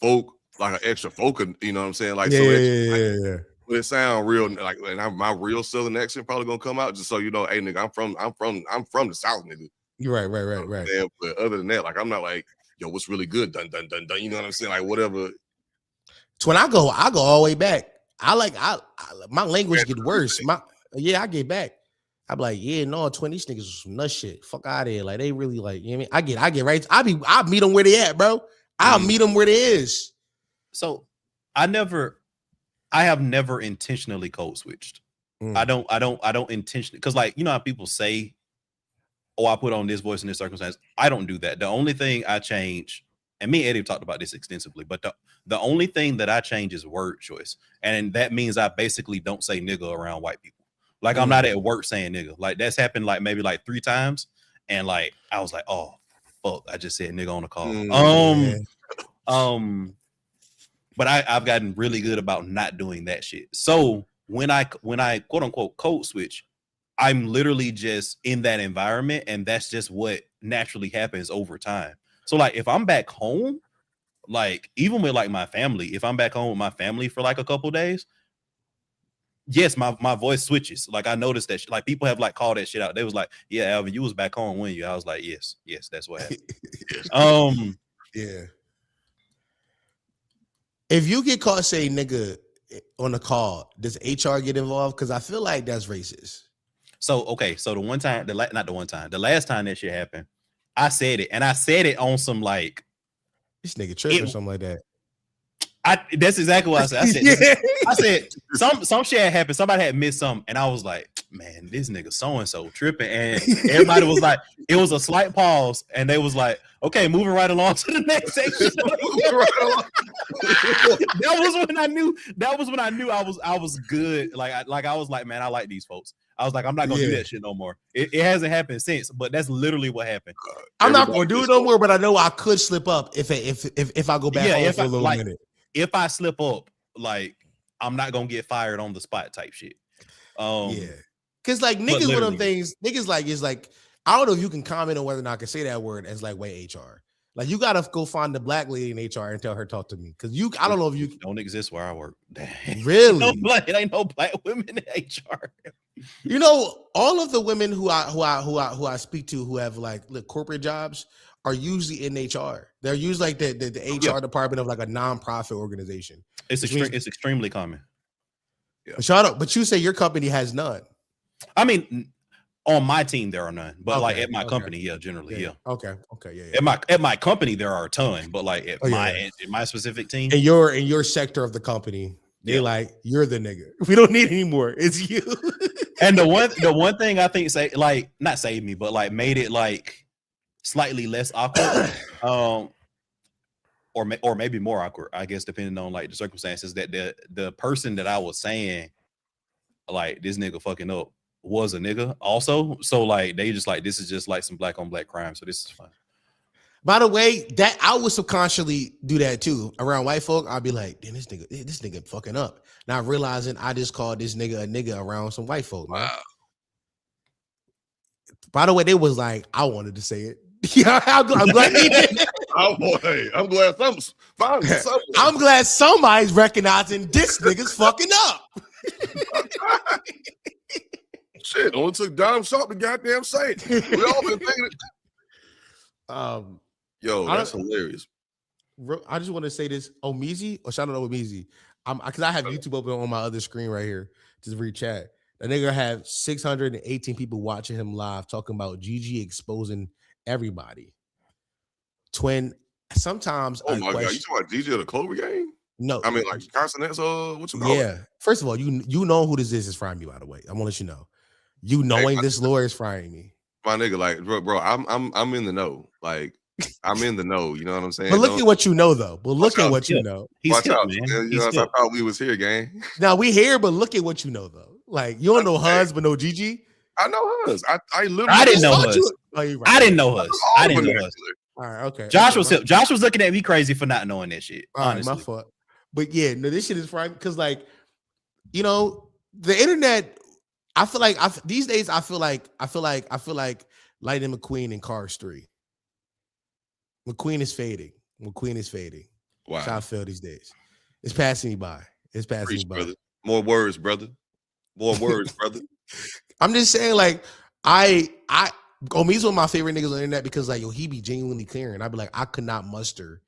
extra folk, you know what I'm saying? Like, Yeah. But it sound real, like, and my real Southern accent probably gonna come out, just so you know, hey nigga, I'm from the South, nigga. You're right. Yeah, but other than that, like, I'm not like, yo, what's really good? Dun dun dun dun. You know what I'm saying? Like, whatever. So when I go all the way back. My language get worse. I get back. I'm like, yeah, no, 20 these niggas was some nut shit. Fuck out of here. Like, they really like, you know what I mean? I get right. I meet them where they at, bro. I'll meet them where they is. So I have never intentionally code switched. I don't intentionally, because like, you know how people say, oh, I put on this voice in this circumstance. I don't do that. The only thing I change, and me and Eddie talked about this extensively, but the only thing that I change is word choice. And that means I basically don't say nigga around white people. Like, I'm not at work saying nigga. Like, that's happened like maybe like 3 times. And like, I was like, oh, fuck, I just said nigga on the call. But I've gotten really good about not doing that shit. So when I quote unquote code switch, I'm literally just in that environment, and that's just what naturally happens over time. So like, if I'm back home, like even with like my family, if I'm back home with my family for like a couple days, yes, my voice switches. Like, I noticed that like people have like called that shit out. They was like, yeah, Alvin, you was back home, weren't you? I was like, yes, that's what happened. Yeah. If you get caught saying nigga on the call, does HR get involved? Because I feel like that's racist. So, okay. So the last time that shit happened, I said it, and I said it on some like, this nigga tripping or something like that. That's exactly what I said. I said some shit had happened. Somebody had missed something, and I was like, man, this nigga so-and-so tripping. And everybody was like, it was a slight pause, and they was like, okay, moving right along to the next section. That was when I knew I was good. Like I was like, man, I like these folks. I was like, I'm not gonna do that shit no more. It hasn't happened since, but that's literally what happened. I'm not gonna do it no more, but I know I could slip up if I go back home for a little minute. If I slip up, like, I'm not gonna get fired on the spot type shit. Because like niggas with them things, niggas like is like, I don't know if you can comment on whether or not I can say that word as like white HR. Like, you gotta go find the black lady in HR and tell her talk to me. Because I don't know if you don't exist where I work. Really? It ain't no black women in HR. You know, all of the women who I speak to who have like corporate jobs are usually in HR. They're usually like the HR department of like a nonprofit organization. It's extremely common. Yeah. But you say your company has none. I mean, on my team there are none, but like at my company, generally, yeah. Okay, yeah. At my company there are a ton, but like at my specific team, in your sector of the company, they like, you're the nigga. We don't need any more. It's you. And the one thing I think not saved me, but like made it like slightly less awkward, or maybe more awkward, I guess, depending on like the circumstances, that the person that I was saying, like, this nigga fucking up, was a nigga also. So like, they just like, this is just like some black on black crime, so this is fine. By the way, that I would subconsciously do that too around white folk. I'd be like, damn, this nigga fucking up. Not realizing I just called this nigga a nigga around some white folk, man. Wow. By the way, they was like, I wanted to say it. Yeah, I'm glad he did. I'm glad I'm glad somebody's recognizing this nigga's fucking up. Shit, only took Dom Sharp to goddamn say it. We all been thinking it. Yo, that's hilarious. I just want to say this. Omizi, or shout out to Omizi. Because I have YouTube open on my other screen right here. Just read chat. The nigga have 618 people watching him live talking about Gigi exposing everybody. Twin, sometimes Oh I my god, you question. talking about DJ the Clover Game? No, I mean, like Consonants. What you call it? yeah. First of all, you know who this is frying me. By the way, I'm gonna let you know. You knowing this lawyer is frying me. My nigga, like, bro, I'm in the know. Like, I'm in the know. You know what I'm saying? But look at what you know, though. But look at what you hip. know. He's Watch hip, out, man. You He's know, hip. I thought we was here, gang. Now we here, but look at what you know, though. Like you don't know Hans, but no Gigi. I know Huz. I literally. I didn't know thought Huz. you- Oh, you're right. I didn't know Huz. I didn't know Huz. All right, okay. Josh okay, was my- hip. Josh was looking at me crazy for not knowing that shit. All right, Honestly, my fault. But yeah, no, this shit is frying because, like, you know, the internet. I feel like these days. I feel like Lightning McQueen in Cars 3. McQueen is fading. Wow. That's how I feel these days. It's passing me by. Preach, brother. More words, brother. More words, brother. I'm just saying, like, Omi's one of my favorite niggas on the internet because, like, yo, he be genuinely clearing. I'd be like, I could not muster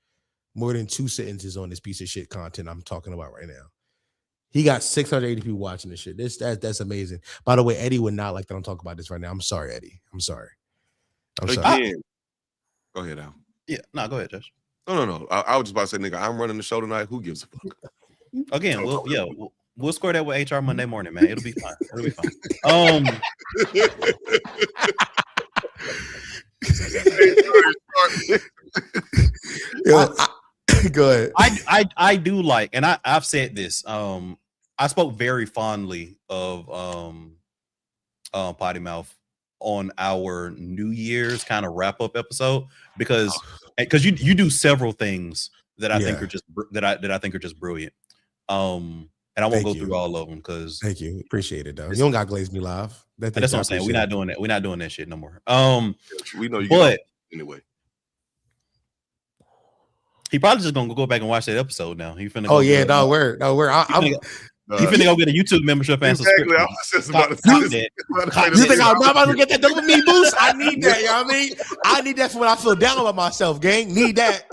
more than 2 sentences on this piece of shit content I'm talking about right now. He got 680 people watching this shit. That's amazing. By the way, Eddie would not like that I'm talking about this right now. I'm sorry, Eddie. I'm sorry. Again. Go ahead, Al. yeah. No, go ahead, Josh. No. I was just about to say, nigga, I'm running the show tonight. Who gives a fuck? Again, we'll score that with HR Monday morning, man. It'll be fine. It'll be fine. Go ahead. I do like, and I've said this. I spoke very fondly of Potty Mouth on our New Year's kind of wrap up episode because you do several things that I think are just that I think are just brilliant. And I won't go through all of them because thank you, appreciate it though. You don't got glaze me live. That's what I'm saying. We're not doing that. We're not doing that shit no more. We know you. But anyway. He probably just gonna go back and watch that episode now. He finna. Oh yeah, no word. He finna go get a YouTube membership and exactly. I was just about to say that. You think I'm not about to get that dopamine boost? I need that. You know what I mean? I need that for when I feel down about myself, gang. Need that.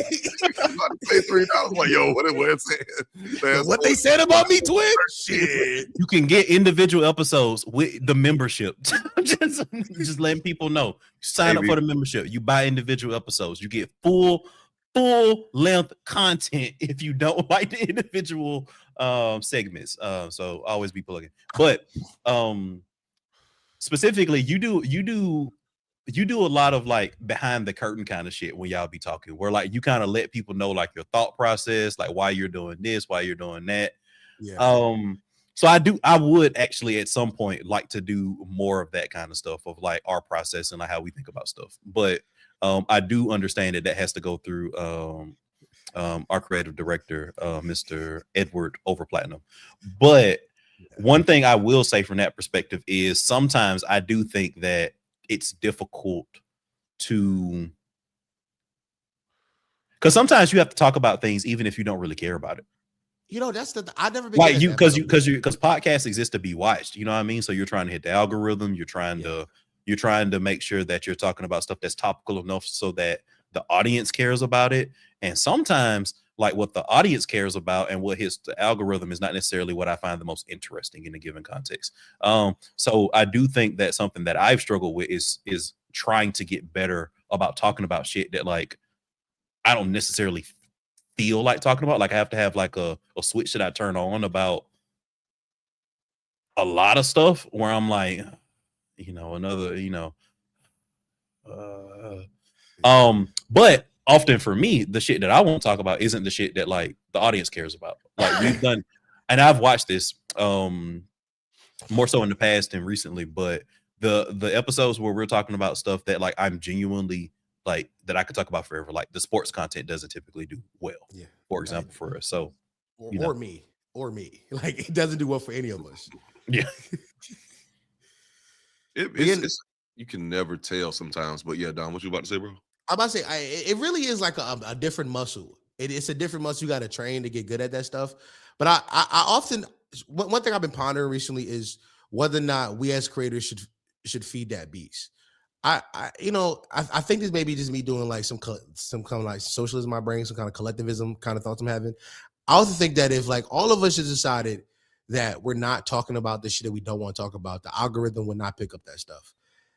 I'm about to pay $3. Like, yo, what it said? What they said about me, Twin? Shit. You can get individual episodes with the membership. just letting people know. Sign up for the membership. You buy individual episodes. You get full length content if you don't like the individual segments. So always be plugging. But specifically, you do a lot of like behind the curtain kind of shit when y'all be talking, where like you kind of let people know like your thought process, like why you're doing this, why you're doing that. Yeah. So I would actually at some point like to do more of that kind of stuff of like our process and like how we think about stuff. But I do understand that has to go through our creative director, Mr. Edward Overplatinum. But one thing I will say from that perspective is sometimes I do think that it's difficult to, because sometimes you have to talk about things even if you don't really care about it. You know, that's I never been like because podcasts exist to be watched. You know what I mean? So you're trying to hit the algorithm. You're trying to make sure that you're talking about stuff that's topical enough so that the audience cares about it. And sometimes like what the audience cares about and what hits the algorithm is not necessarily what I find the most interesting in a given context. So I do think that something that I've struggled with is trying to get better about talking about shit that like I don't necessarily feel like talking about. Like I have to have like a switch that I turn on about a lot of stuff where I'm like, but often for me, the shit that I want to talk about isn't the shit that like the audience cares about. Like we've done, and I've watched this more so in the past and recently, but the episodes where we're talking about stuff that like I'm genuinely like that I could talk about forever, like the sports content doesn't typically do well. Yeah, for example, for us. So or me. Like it doesn't do well for any of us. Yeah. It's you can never tell sometimes, but yeah, Don, what you about to say, bro? I'm about to say it really is like a different muscle. It's a different muscle you got to train to get good at that stuff. But I often one thing I've been pondering recently is whether or not we as creators should feed that beast. I think this may be just me doing like some kind of like socialism in my brain, some kind of collectivism kind of thoughts I'm having. I also think that if like all of us just decided that we're not talking about the shit that we don't want to talk about, the algorithm would not pick up that stuff.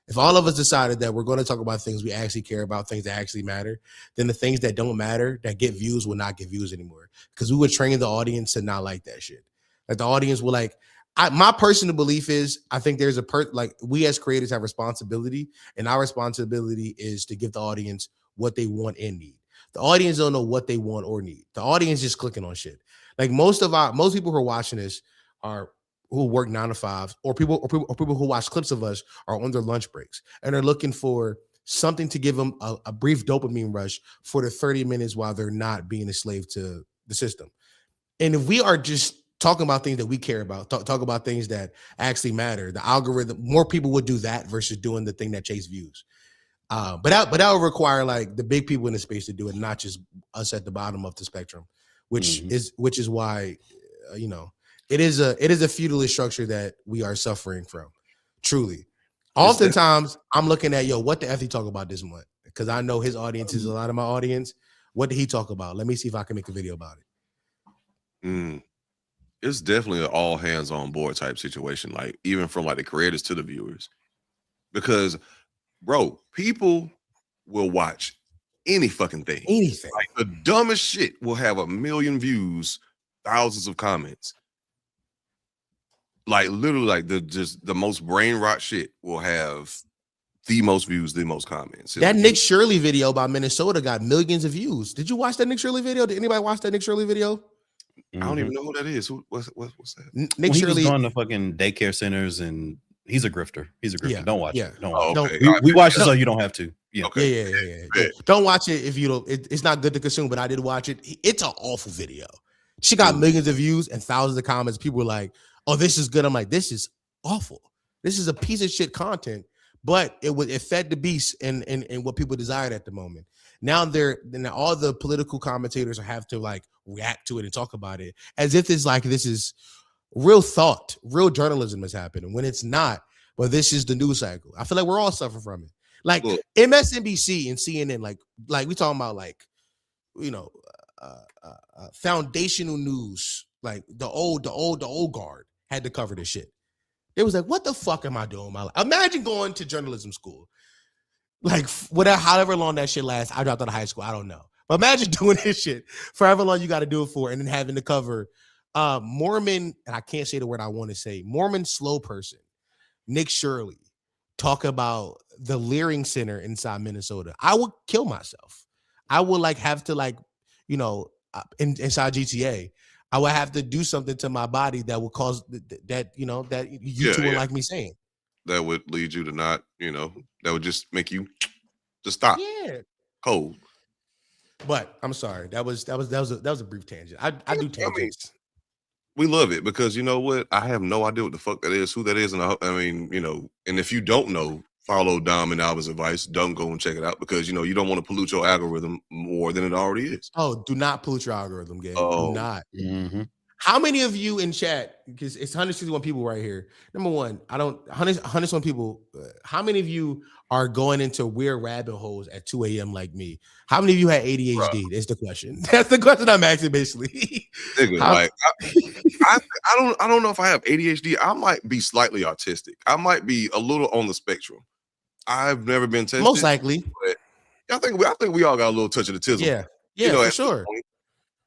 If all of us decided that we're going to talk about things we actually care about, things that actually matter, then the things that don't matter, that get views, will not get views anymore. Because we would train the audience to not like that shit. Like the audience will like. My personal belief is, I think there's like we as creators have responsibility, and our responsibility is to give the audience what they want and need. The audience don't know what they want or need. The audience just clicking on shit. Like most people who are watching this are who work 9 to 5, or people who watch clips of us are on their lunch breaks and are looking for something to give them a brief dopamine rush for the 30 minutes while they're not being a slave to the system. And if we are just talking about things that we care about, talk about things that actually matter, the algorithm, more people would do that versus doing the thing that chase views. But that would require like the big people in the space to do it, not just us at the bottom of the spectrum, which is why it is a feudalist structure that we are suffering from. Truly, oftentimes I'm looking at what the F he talk about this month, because I know his audience is a lot of my audience. What did he talk about? Let me see if I can make a video about it. It's definitely an all hands on board type situation, like even from like the creators to the viewers, because bro, people will watch any fucking thing. Anything. Like the dumbest shit will have 1 million views, thousands of comments. Like literally, like the most brain rot shit will have the most views, the most comments. That Nick Shirley video about Minnesota got millions of views. Did you watch that Nick Shirley video? Did anybody watch that Nick Shirley video? I don't even know who that is. What's that? Nick Shirley was going to fucking daycare centers, and he's a grifter. He's a grifter. Yeah, Don't watch it. Don't watch okay. it. We watch it so you don't have to. Yeah. Okay. Yeah. Don't watch it if you don't. It's not good to consume, but I did watch it. It's an awful video. She got millions of views and thousands of comments. People were like, "Oh, this is good." I'm like, "This is awful. This is a piece of shit content." But it fed the beast and what people desired at the moment. Now all the political commentators have to like react to it and talk about it as if it's like this is real thought, real journalism is happening when it's not. But this is the news cycle. I feel like we're all suffering from it. Like MSNBC and CNN, like we talking about like foundational news, like the old guard had to cover this shit. It was like, what the fuck am I doing in my life? Imagine going to journalism school. Like, however long that shit lasts. I dropped out of high school. I don't know. But imagine doing this shit for however long you got to do it for, and then having to cover Mormon, and I can't say the word I want to say, Mormon slow person, Nick Shirley, talk about the Leering Center inside Minnesota. I would kill myself. I would have to inside GTA, I would have to do something to my body that would cause that you two would like me saying. That would lead you to not, that would just make you just stop. Yeah. Cold. But I'm sorry. That was a brief tangent. I do tangents. We love it because you know what? I have no idea what the fuck that is, who that is, and and if you don't know, follow Dom and Alvin's advice. Don't go and check it out because you don't want to pollute your algorithm more than it already is. Oh, do not pollute your algorithm, Gabe. Oh. Do not. Mm-hmm. How many of you in chat, because it's 161 people right here. Number one, 161 people. How many of you are going into weird rabbit holes at 2 a.m. like me? How many of you had ADHD? Bro. That's the question. That's the question I'm asking, basically. Nigga, I don't know if I have ADHD. I might be slightly autistic. I might be a little on the spectrum. I've never been tested. Most likely. But I think we all got a little touch of the tism. Yeah, for sure.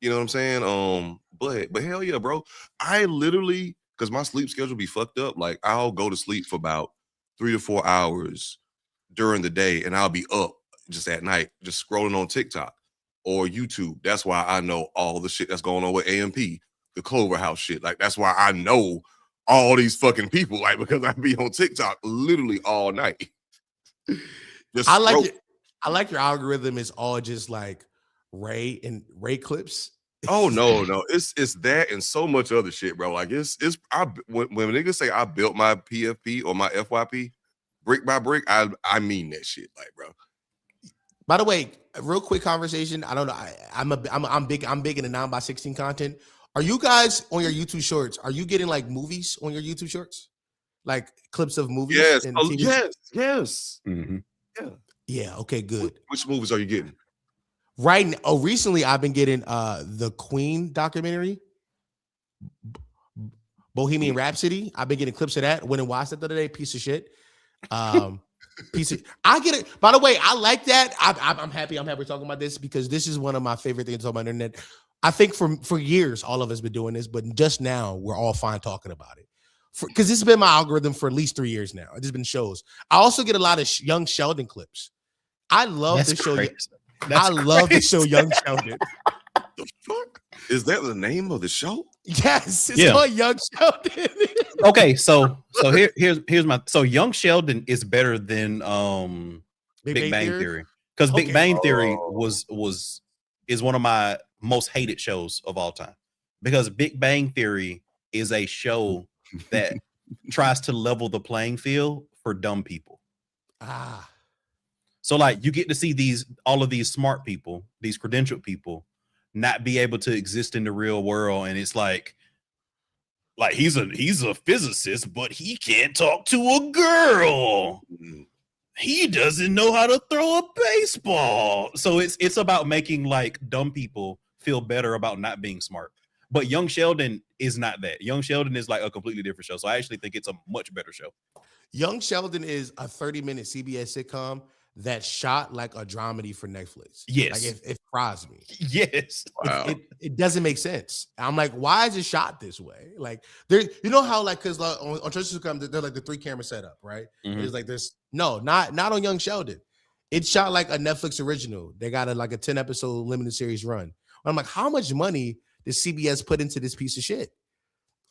You know what I'm saying? But hell yeah, bro. I literally, because my sleep schedule be fucked up, like I'll go to sleep for about 3 to 4 hours during the day, and I'll be up just at night, just scrolling on TikTok or YouTube. That's why I know all the shit that's going on with AMP, the Clover House shit. Like that's why I know all these fucking people, like because I be on TikTok literally all night. I like your algorithm is all just like Ray clips. Oh no, it's that and so much other shit, bro. Like when niggas say I built my PFP or my FYP brick by brick, I mean that shit, like, bro. By the way, a real quick conversation. I don't know. I'm big in the 9x16 content. Are you guys on your YouTube shorts? Are you getting like movies on your YouTube shorts, like clips of movies? Yes. And Yes. Mm-hmm. Yeah. Okay. Good. Which movies are you getting? Right now, recently I've been getting the Queen documentary, Bohemian Rhapsody. I've been getting clips of that. Went and watched it the other day. Piece of shit. piece of. I get it. By the way, I like that. I'm happy. I'm happy talking about this because this is one of my favorite things on my internet. I think for years, all of us been doing this, but just now we're all fine talking about it. Because this has been my algorithm for at least 3 years now. It's just been shows. I also get a lot of young Sheldon clips. I love the show. I love the show Young Sheldon. The fuck? Is that the name of the show? Yes, it's called Young Sheldon. Okay, so here's my Young Sheldon is better than Big Bang Theory. Because Big Bang Theory is one of my most hated shows of all time. Because Big Bang Theory is a show that tries to level the playing field for dumb people. So like you get to see all of these smart people, these credentialed people, not be able to exist in the real world, and it's like he's a physicist, but he can't talk to a girl. He doesn't know how to throw a baseball. So it's about making like dumb people feel better about not being smart. But Young Sheldon is not that. Young Sheldon is like a completely different show. So I actually think it's a much better show. Young Sheldon is a 30-minute CBS sitcom that shot like a dramedy for Netflix. Yes. Like it fries me. Yes. Wow. It doesn't make sense. I'm like, why is it shot this way? Like there, you know how like because like, on Church Come, they're like the 3-camera setup, right? It's like this. No, not on Young Sheldon. It's shot like a Netflix original. They got a 10-episode limited series run. I'm like, how much money did CBS put into this piece of shit?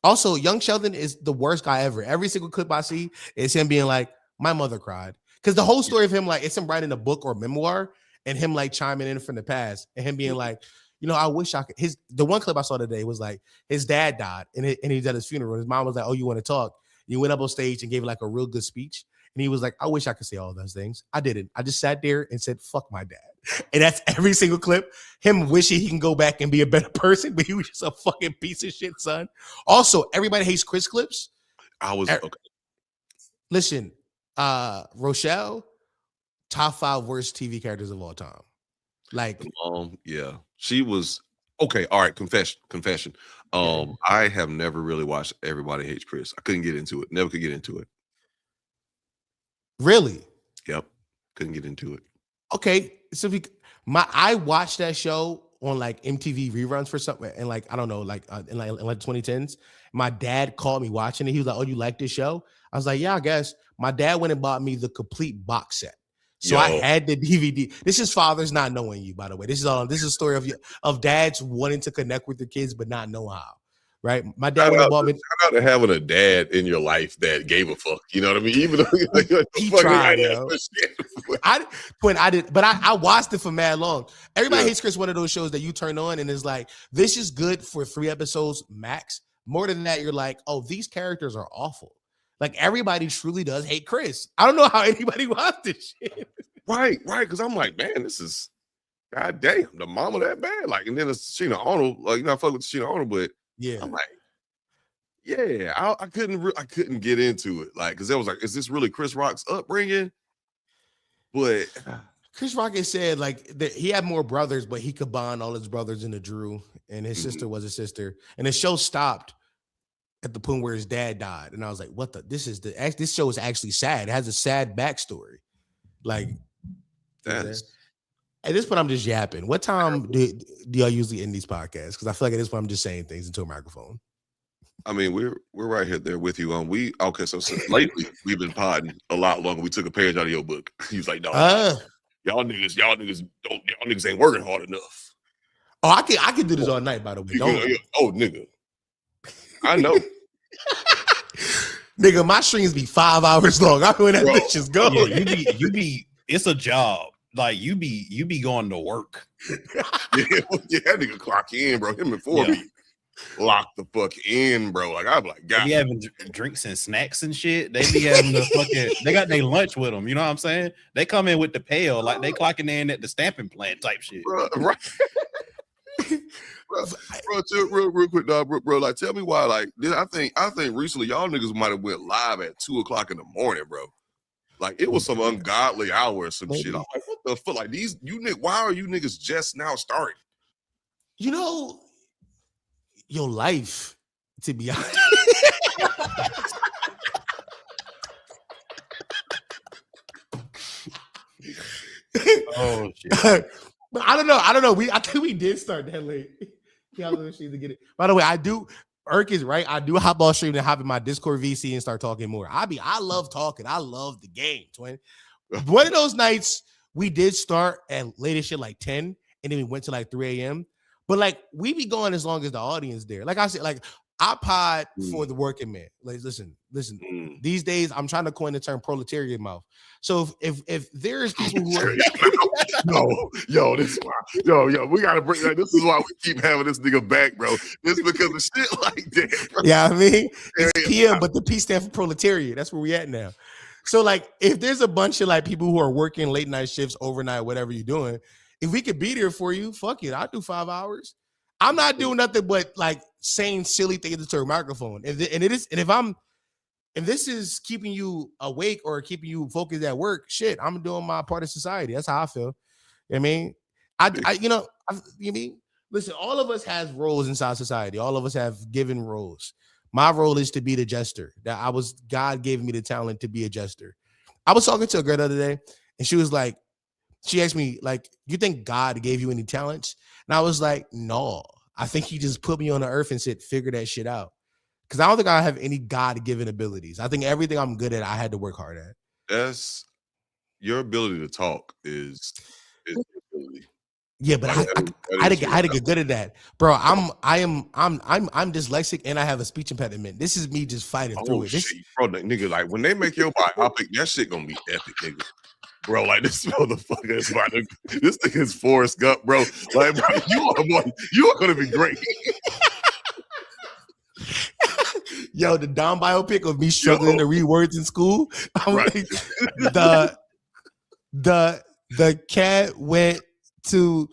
Also, Young Sheldon is the worst guy ever. Every single clip I see is him being like, my mother cried. Because the whole story of him, like, it's him writing a book or memoir and him like chiming in from the past and him being like, you know, I wish I could. The one clip I saw today was like his dad died and he's at his funeral. His mom was like, oh, you want to talk? And he went up on stage and gave like a real good speech. And he was like, I wish I could say all those things. I didn't. I just sat there and said, fuck my dad. And that's every single clip. Him wishing he can go back and be a better person, but he was just a fucking piece of shit, son. Also, everybody hates Chris clips. Okay. Listen, Rochelle, top 5 worst TV characters of all time. Like, yeah, she was okay. All right, confession. I have never really watched Everybody Hates Chris. I couldn't get into it. Never could get into it. Really? Yep, couldn't get into it. Okay, so I watched that show on like MTV reruns for something, and like I don't know, like in 2010s. My dad called me watching it. He was like, "Oh, you like this show?" I was like, "Yeah, I guess." My dad went and bought me the complete box set, so I had the DVD. This is fathers not knowing you, by the way. This is a story of dads wanting to connect with their kids but not know how. Right? My dad went and bought me. Shout out to having a dad in your life that gave a fuck. You know what I mean? Even though he tried, yo. I did, but I watched it for mad long. Everybody Hates Chris, one of those shows that you turn on and is like, this is good for 3 episodes max. More than that, you're like, oh, these characters are awful. Like everybody truly does hate Chris. I don't know how anybody watched this shit. Right. Because I'm like, man, this is goddamn the mama that bad. Like, and then it's Sheena Arnold. Like, you know, I fuck with Sheena Arnold, but yeah, I'm like, yeah, I couldn't get into it. Like, because I was like, is this really Chris Rock's upbringing? But Chris Rock has said like he had more brothers, but he combined all his brothers into Drew, and his sister was a sister. And the show stopped at the point where his dad died, and I was like, "What the? This show is actually sad. It has a sad backstory." Like, at this point, I'm just yapping. What time do y'all usually end these podcasts? Because I feel like at this point, I'm just saying things into a microphone. I mean, we're right here there with you. So lately we've been podding a lot longer. We took a page out of your book. He was like, "No, y'all niggas ain't working hard enough." Oh, I can do this all night. By the way, nigga, I know. Nigga, my streams be 5 hours long. I know where that bitch is going. Yeah, you be. It's a job. Like you be going to work. That nigga clock in, bro. Him and 4B. Lock the fuck in, bro. Like I'm like, God. They be having drinks and snacks and shit. They be having the fucking. They got their lunch with them. You know what I'm saying? They come in with the pail, like they clocking in at the stamping plant type shit. Bro, right? real quick, dog, bro. Like, tell me why. Like, I think recently y'all niggas might have went live at 2:00 in the morning, bro. Like, it was some ungodly hour or some shit. I'm like, what the fuck? Like why are you niggas just now starting? You know. Your life, to be honest. Oh shit. But I don't know. I think we did start that late. Yeah, she to get it. By the way, I do. Irk is right. I do hop on stream and hop in my Discord VC and start talking more. I love talking. I love the game, twin. One of those nights we did start at latest shit like 10, and then we went to like 3 a.m. But like we be going as long as the audience there. Like I said, like I pod for the working man. Like listen. These days I'm trying to coin the term proletariat mouth. So if there's people who are this is why, we gotta bring like this is why we keep having this nigga back, bro. It's because of shit like that. Bro. Yeah, I mean it's PM, but the P stand for proletariat. That's where we at now. So like if there's a bunch of like people who are working late night shifts, overnight, whatever you're doing, if we could be there for you, fuck it. I'll do 5 hours. I'm not doing nothing but like saying silly things into a microphone. If this is keeping you awake or keeping you focused at work, shit, I'm doing my part of society. That's how I feel. I mean, listen, all of us has roles inside society. All of us have given roles. My role is to be the jester. God gave me the talent to be a jester. I was talking to a girl the other day, and she asked me, like, you think God gave you any talents? And I was like, no, I think he just put me on the earth and said, figure that shit out. Because I don't think I have any God-given abilities. I think everything I'm good at, I had to work hard at. That's your ability to talk is your ability. Yeah, but I had to get good at that, bro. I'm dyslexic and I have a speech impediment. This is me just fighting through it. Bro, nigga, like when they make your biopic, that shit gonna be epic, nigga. Bro, like this motherfucker is this thing is Forrest Gump, bro. Like, bro, you are gonna be great. Yo, the Dom biopic of me struggling to read words in school. I'm right. Like, the cat went to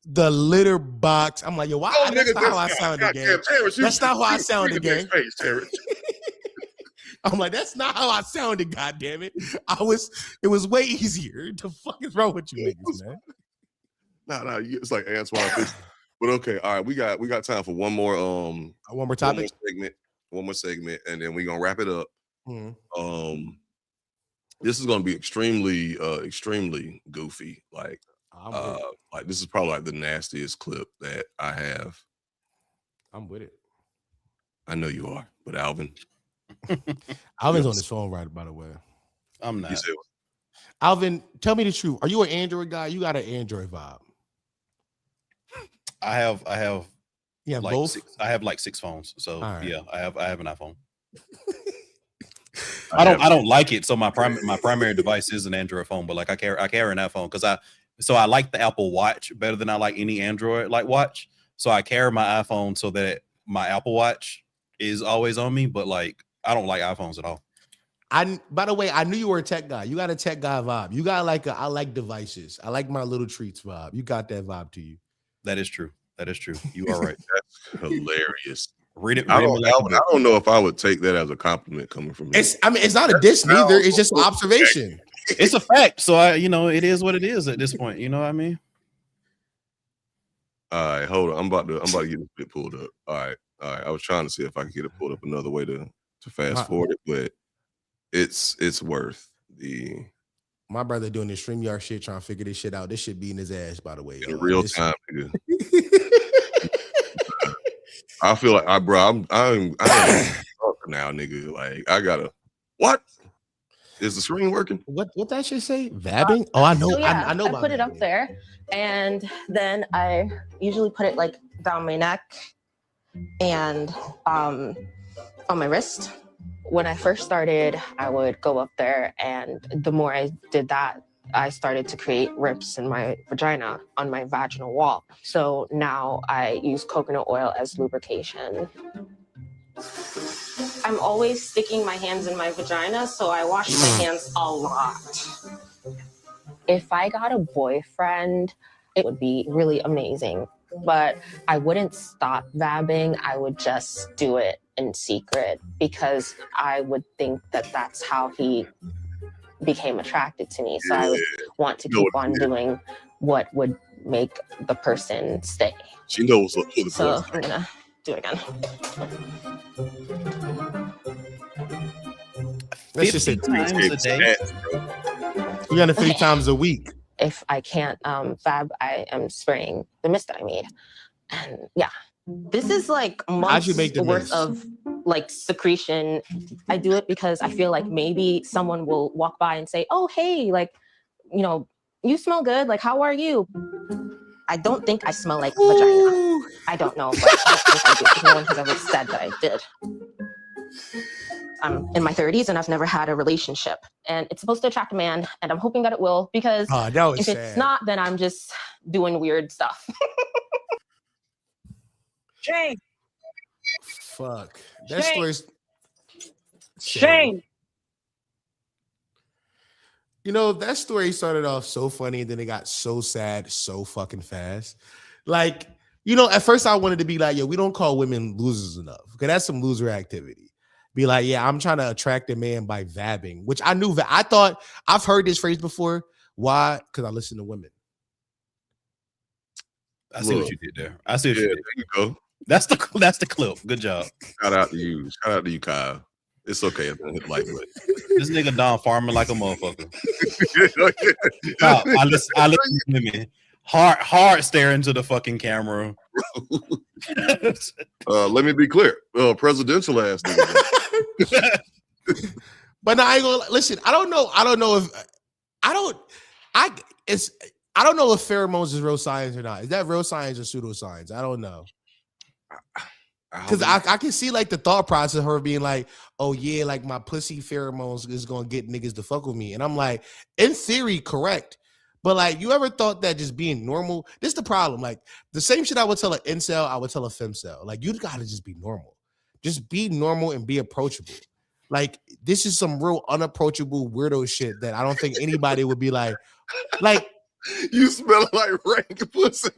the litter box. I'm like, yo, why? That's not how I sound again. That's not how I sound again. I'm like, that's not how I sounded. God damn it! It was way easier. The fuck is wrong with you niggas, man? No, it's like Antoine. But okay, all right, we got time for one more topic, one more segment, and then we're gonna wrap it up. This is gonna be extremely goofy. Like this is probably like the nastiest clip that I have. I'm with it. I know you are, but Alvin. Alvin's on his phone, right? By the way, I'm not. Alvin, tell me the truth. Are you an Android guy? You got an Android vibe. I have like both. I have like 6 phones. So right. Yeah, I have an iPhone. I don't like it. So my primary device is an Android phone, but like I carry an iPhone because I like the Apple Watch better than I like any Android like watch. So I carry my iPhone so that my Apple Watch is always on me, but like I don't like iPhones at all. By the way, I knew you were a tech guy. You got a tech guy vibe. You got like I like devices. I like my little treats vibe. You got that vibe to you. That is true. You are right. That's hilarious. Read it. I don't know if I would take that as a compliment coming from me. It's not a diss neither. It's just an observation. It's a fact. So it is what it is at this point. You know what I mean? All right, hold on. I'm about to get this bit pulled up. All right. I was trying to see if I could get it pulled up another way to fast forward it, but it's worth the. My brother doing this StreamYard shit, trying to figure this shit out. This shit beating his ass, by the way. In real time, nigga. I feel like I'm now, nigga. Like I gotta. What is the screen working? What that shit say? Vabbing? Oh, I know. So yeah, I know. I put it up there, and then I usually put it like down my neck and on my wrist. When I first started, I would go up there, and the more I did that, I started to create rips in my vagina on my vaginal wall. So now I use coconut oil as lubrication. I'm always sticking my hands in my vagina, so I wash my hands a lot. If I got a boyfriend, it would be really amazing. But I wouldn't stop vabbing. I would just do it in secret because I would think that that's how he became attracted to me. So I would want to keep on doing what would make the person stay. She knows what so I'm gonna do it again. Let's just say 50 times a day. 350 times a week. if I can't fab, I am spraying the mist that I made. And yeah, this is like months you make the worth mist? of like secretion. I do it because I feel like maybe someone will walk by and say, oh, hey, like, you know, you smell good. Like, how are you? I don't think I smell like vagina. I don't know, but I don't think I do. No one has ever said that I did. I'm in my 30s and I've never had a relationship. And it's supposed to attract a man, and I'm hoping that it will, because if it's not, then I'm just doing weird stuff. Shame. Fuck. That story's Shame. You know, that story started off so funny and then it got so sad so fucking fast. Like, you know, at first I wanted to be like, yo, we don't call women losers enough, because that's some loser activity. Be like, yeah, I'm trying to attract a man by vabbing, which I knew. I thought I've heard this phrase before. Why? Because I listen to women. I see what you did there. I see what you did. There you go. That's the clip. Good job. Shout out to you. Shout out to you, Kyle. It's okay if I hit like that. This nigga Don farming like a motherfucker. No, I listen to women. Hard staring into the fucking camera. Let me be clear. Presidential ass nigga. But no, I ain't gonna listen. I don't know if pheromones is real science or not. Is that real science or pseudoscience? I don't know. Because I can see like the thought process of her being like, oh yeah, like my pussy pheromones is gonna get niggas to fuck with me. And I'm like, in theory, correct. But like, you ever thought that just being normal? This is the problem. Like the same shit I would tell an incel, I would tell a femcel. Like, you gotta just be normal. Just be normal and be approachable. Like, this is some real unapproachable weirdo shit that I don't think anybody would be like you smell like rank pussy.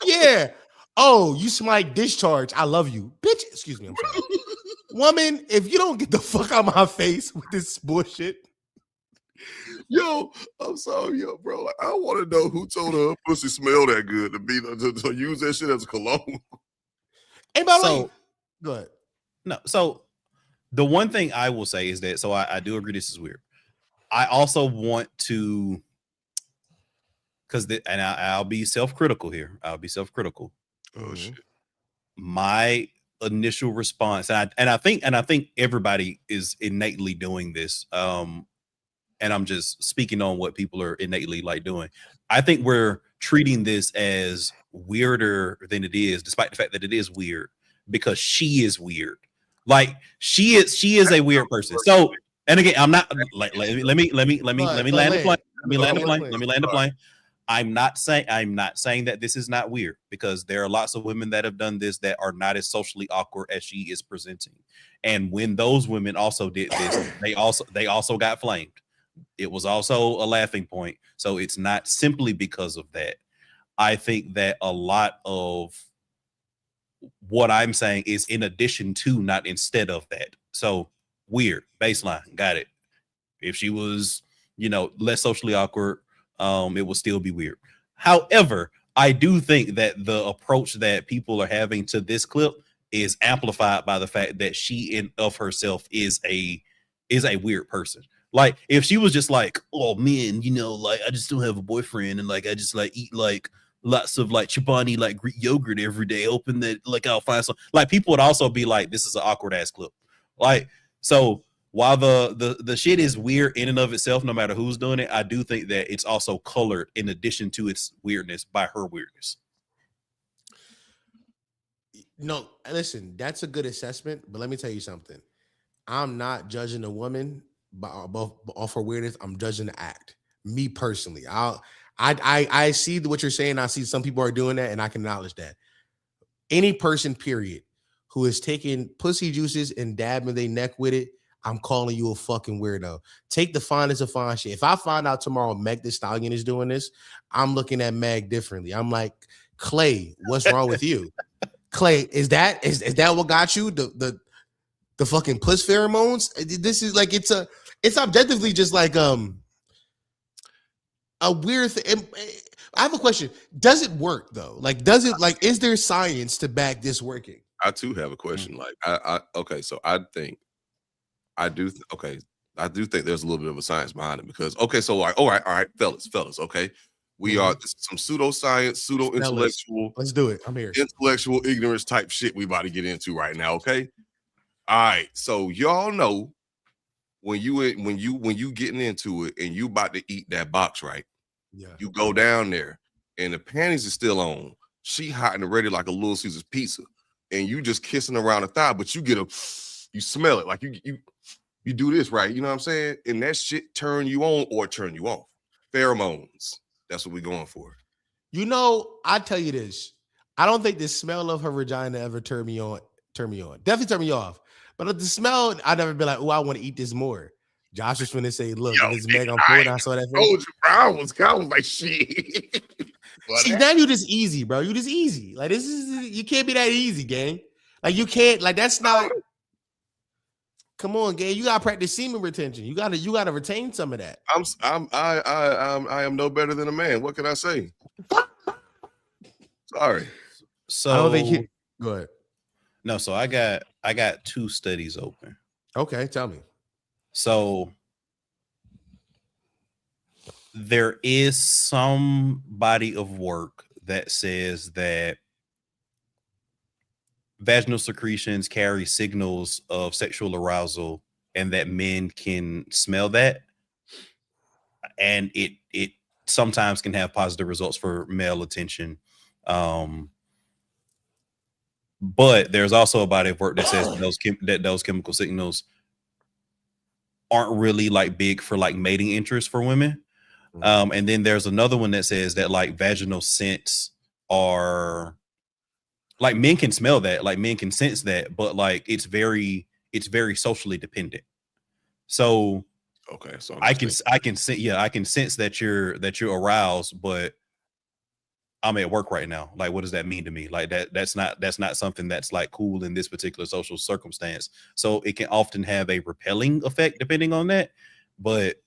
Yeah. Oh, you smell like discharge. I love you. Bitch, excuse me, I'm sorry. Woman, if you don't get the fuck out of my face with this bullshit. Yo, I'm sorry, yo, bro. Like, I want to know who told her pussy smell that good to use that shit as a cologne. Hey, by the way, go ahead. No, so the one thing I will say is that, so I do agree this is weird. I also want to, and I'll be self-critical here. I'll be self-critical. Oh shit! My initial response, and I think everybody is innately doing this. And I'm just speaking on what people are innately like doing. I think we're treating this as weirder than it is, despite the fact that it is weird, because she is weird. Like she is a weird person. So, and again, I'm not like let me land the plane. Let me land the plane. I'm not saying that this is not weird, because there are lots of women that have done this that are not as socially awkward as she is presenting. And when those women also did this, they also got flamed. It was also a laughing point. So it's not simply because of that. I think that a lot of what I'm saying is in addition to, not instead of that. So weird, baseline, got it. If she was, less socially awkward, it will still be weird. However, I do think that the approach that people are having to this clip is amplified by the fact that she in of herself is a weird person. Like, if she was just like, oh man, like I just don't have a boyfriend, and like I just like eat like lots of like Chobani like Greek yogurt every day, hoping that like I'll find some, like, people would also be like, this is an awkward ass clip. Like, so while the shit is weird in and of itself, no matter who's doing it, I do think that it's also colored in addition to its weirdness by her weirdness. No, listen, that's a good assessment, but let me tell you something. I'm not judging a woman off her weirdness. I'm judging the act. Me personally, I see what you're saying. I see some people are doing that, and I can acknowledge that. Any person, period, who is taking pussy juices and dabbing their neck with it, I'm calling you a fucking weirdo. Take the finest of fine shit. If I find out tomorrow Meg Thee Stallion is doing this, I'm looking at Meg differently. I'm like, Clay, what's wrong with you? Clay, is that what got you? The fucking puss pheromones? This is like, it's objectively just like a weird thing. I have a question. Does it work though? Like, is there science to back this working? I too have a question. Like, okay, so I think I do. Okay, I do think there's a little bit of a science behind it because so like, all right, fellas, okay. We are this is some pseudoscience, pseudo-intellectual. Let's do it. I'm here. Intellectual ignorance type shit we about to get into right now, okay? All right, so y'all know when you getting into it and you about to eat that box, right? Yeah. You go down there and the panties are still on. She hot and ready like a Little Caesars pizza, and you just kissing around the thigh, but you smell it like you do this, right? You know what I'm saying? And that shit turn you on or turn you off. Pheromones. That's what we're going for. You know, I tell you this. I don't think the smell of her vagina ever turned me on. Definitely turn me off. But the smell, I'd never be like, oh, I want to eat this more. Josh was finna say, look, this Meg on food. I saw that. Told you, bro. I was like, shit. See, now you just easy, bro. You just easy. Like this is you can't be that easy, gang. Like you can't. Like that's not. Come on, gang. You gotta practice semen retention. You gotta retain some of that. I am no better than a man. What can I say? Sorry. So I don't think go ahead. No, so I got 2 studies open. Okay, tell me. So there is some body of work that says that vaginal secretions carry signals of sexual arousal and that men can smell that. And it sometimes can have positive results for male attention. But there's also a body of work that says that those chemical signals aren't really like big for like mating interest for women. And then there's another one that says that like vaginal scents are like men can smell that, like men can sense that, but like it's very socially dependent. So okay, so I can sense that you're aroused, but I'm at work right now. Like, what does that mean to me? Like that's not something that's like cool in this particular social circumstance. So it can often have a repelling effect depending on that. But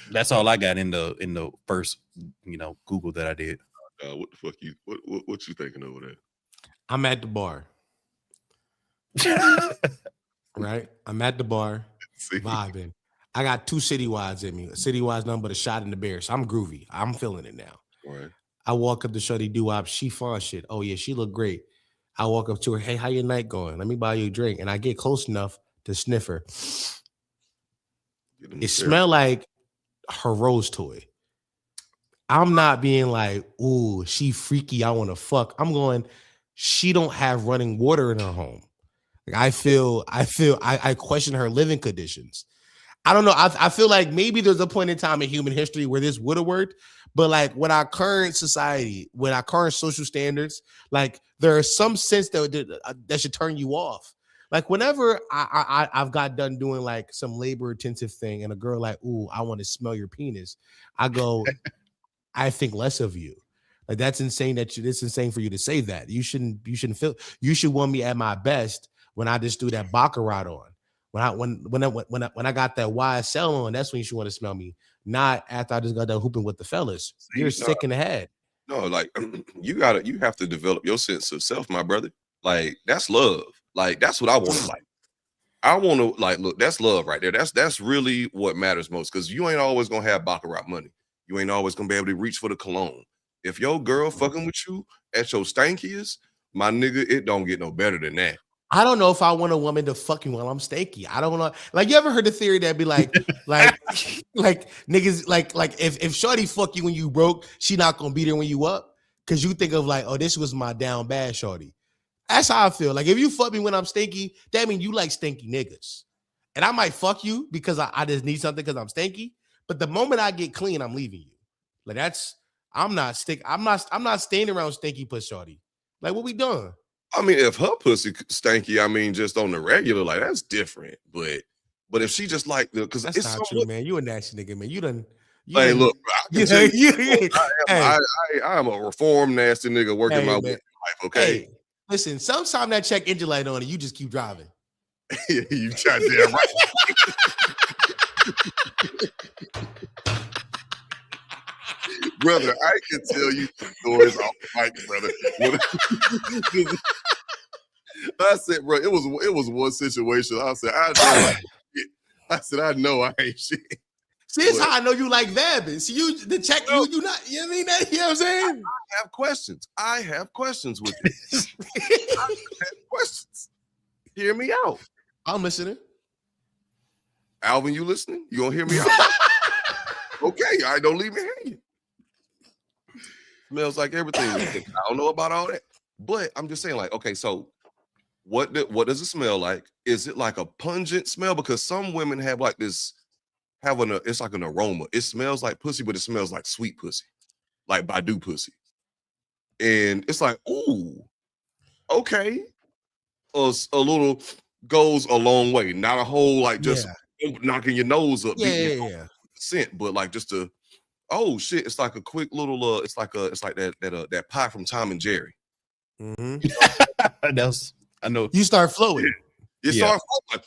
that's all I got in the first, Google that I did. What the fuck what you thinking over there? I'm at the bar. Right? I'm at the bar vibing. I got 2 citywides in me. A citywide's nothing but a shot in the beer. So I'm groovy. I'm feeling it now. Right. I walk up to Shorty Doo-Wop. She fun shit. Oh yeah, she look great. I walk up to her. Hey, how your night going? Let me buy you a drink. And I get close enough to sniff her. It smell like her rose toy. I'm not being like, ooh, she freaky. I want to fuck. I'm going, she don't have running water in her home. Like I question her living conditions. I don't know. I feel like maybe there's a point in time in human history where this would have worked, but like with our current society, with our current social standards, like there is some sense that should turn you off. Like whenever I've got done doing like some labor intensive thing and a girl like, ooh, I want to smell your penis. I go, I think less of you. Like that's insane it's insane for you to say that. You shouldn't feel, you should want me at my best when I just do that baccarat on. When I got that YSL on, that's when you should want to smell me. Not after I just got done hooping with the fellas. You're sick in the head. No, like you have to develop your sense of self, my brother. Like that's love. Like that's what I want to like. I want to like look. That's love right there. That's really what matters most. Because you ain't always gonna have baccarat money. You ain't always gonna be able to reach for the cologne. If your girl fucking with you at your stankiest, my nigga, it don't get no better than that. I don't know if I want a woman to fuck me while I'm stanky. I don't know. Like, you ever heard the theory that be like niggas, like if shorty fuck you when you broke, she not gonna be there when you up? Cause you think of like, oh, this was my down bad shorty. That's how I feel. Like if you fuck me when I'm stinky, that means you like stinky niggas. And I might fuck you because I just need something because I'm stinky. But the moment I get clean, I'm leaving you. Like I'm not staying around stinky puss shorty. Like what we doing? I mean, if her pussy stanky, I mean, just on the regular, like that's different. But if she just like because that's not true, man. You a nasty nigga, man. You done. Hey, look, I am a reformed nasty nigga working my way life. Okay. Hey, listen, sometime that check engine light on and you just keep driving. You got damn right. Brother, I can tell you stories off the mic, brother. I said, bro, it was one situation. I said, I said, I know I ain't shit. See, it's how I know you like vabbing. See, you the check you not. You know what I mean? That, you know what I'm saying? I have questions with it. I have questions. Hear me out. I'm listening. Alvin, you listening? You gonna hear me out? Okay, all right, don't leave me hanging. Smells like everything. I don't know about all that, but I'm just saying, like, okay, so what does it smell like? Is it like a pungent smell? Because some women have like this, it's like an aroma. It smells like pussy, but it smells like sweet pussy, like Badu pussy, and it's like, ooh, okay, a little goes a long way. Not a whole like just knocking your nose up, Yeah. Scent, but like just a, oh shit, it's like a quick little it's like that pie from Tom and Jerry. I know. You start flowing. You start flowing.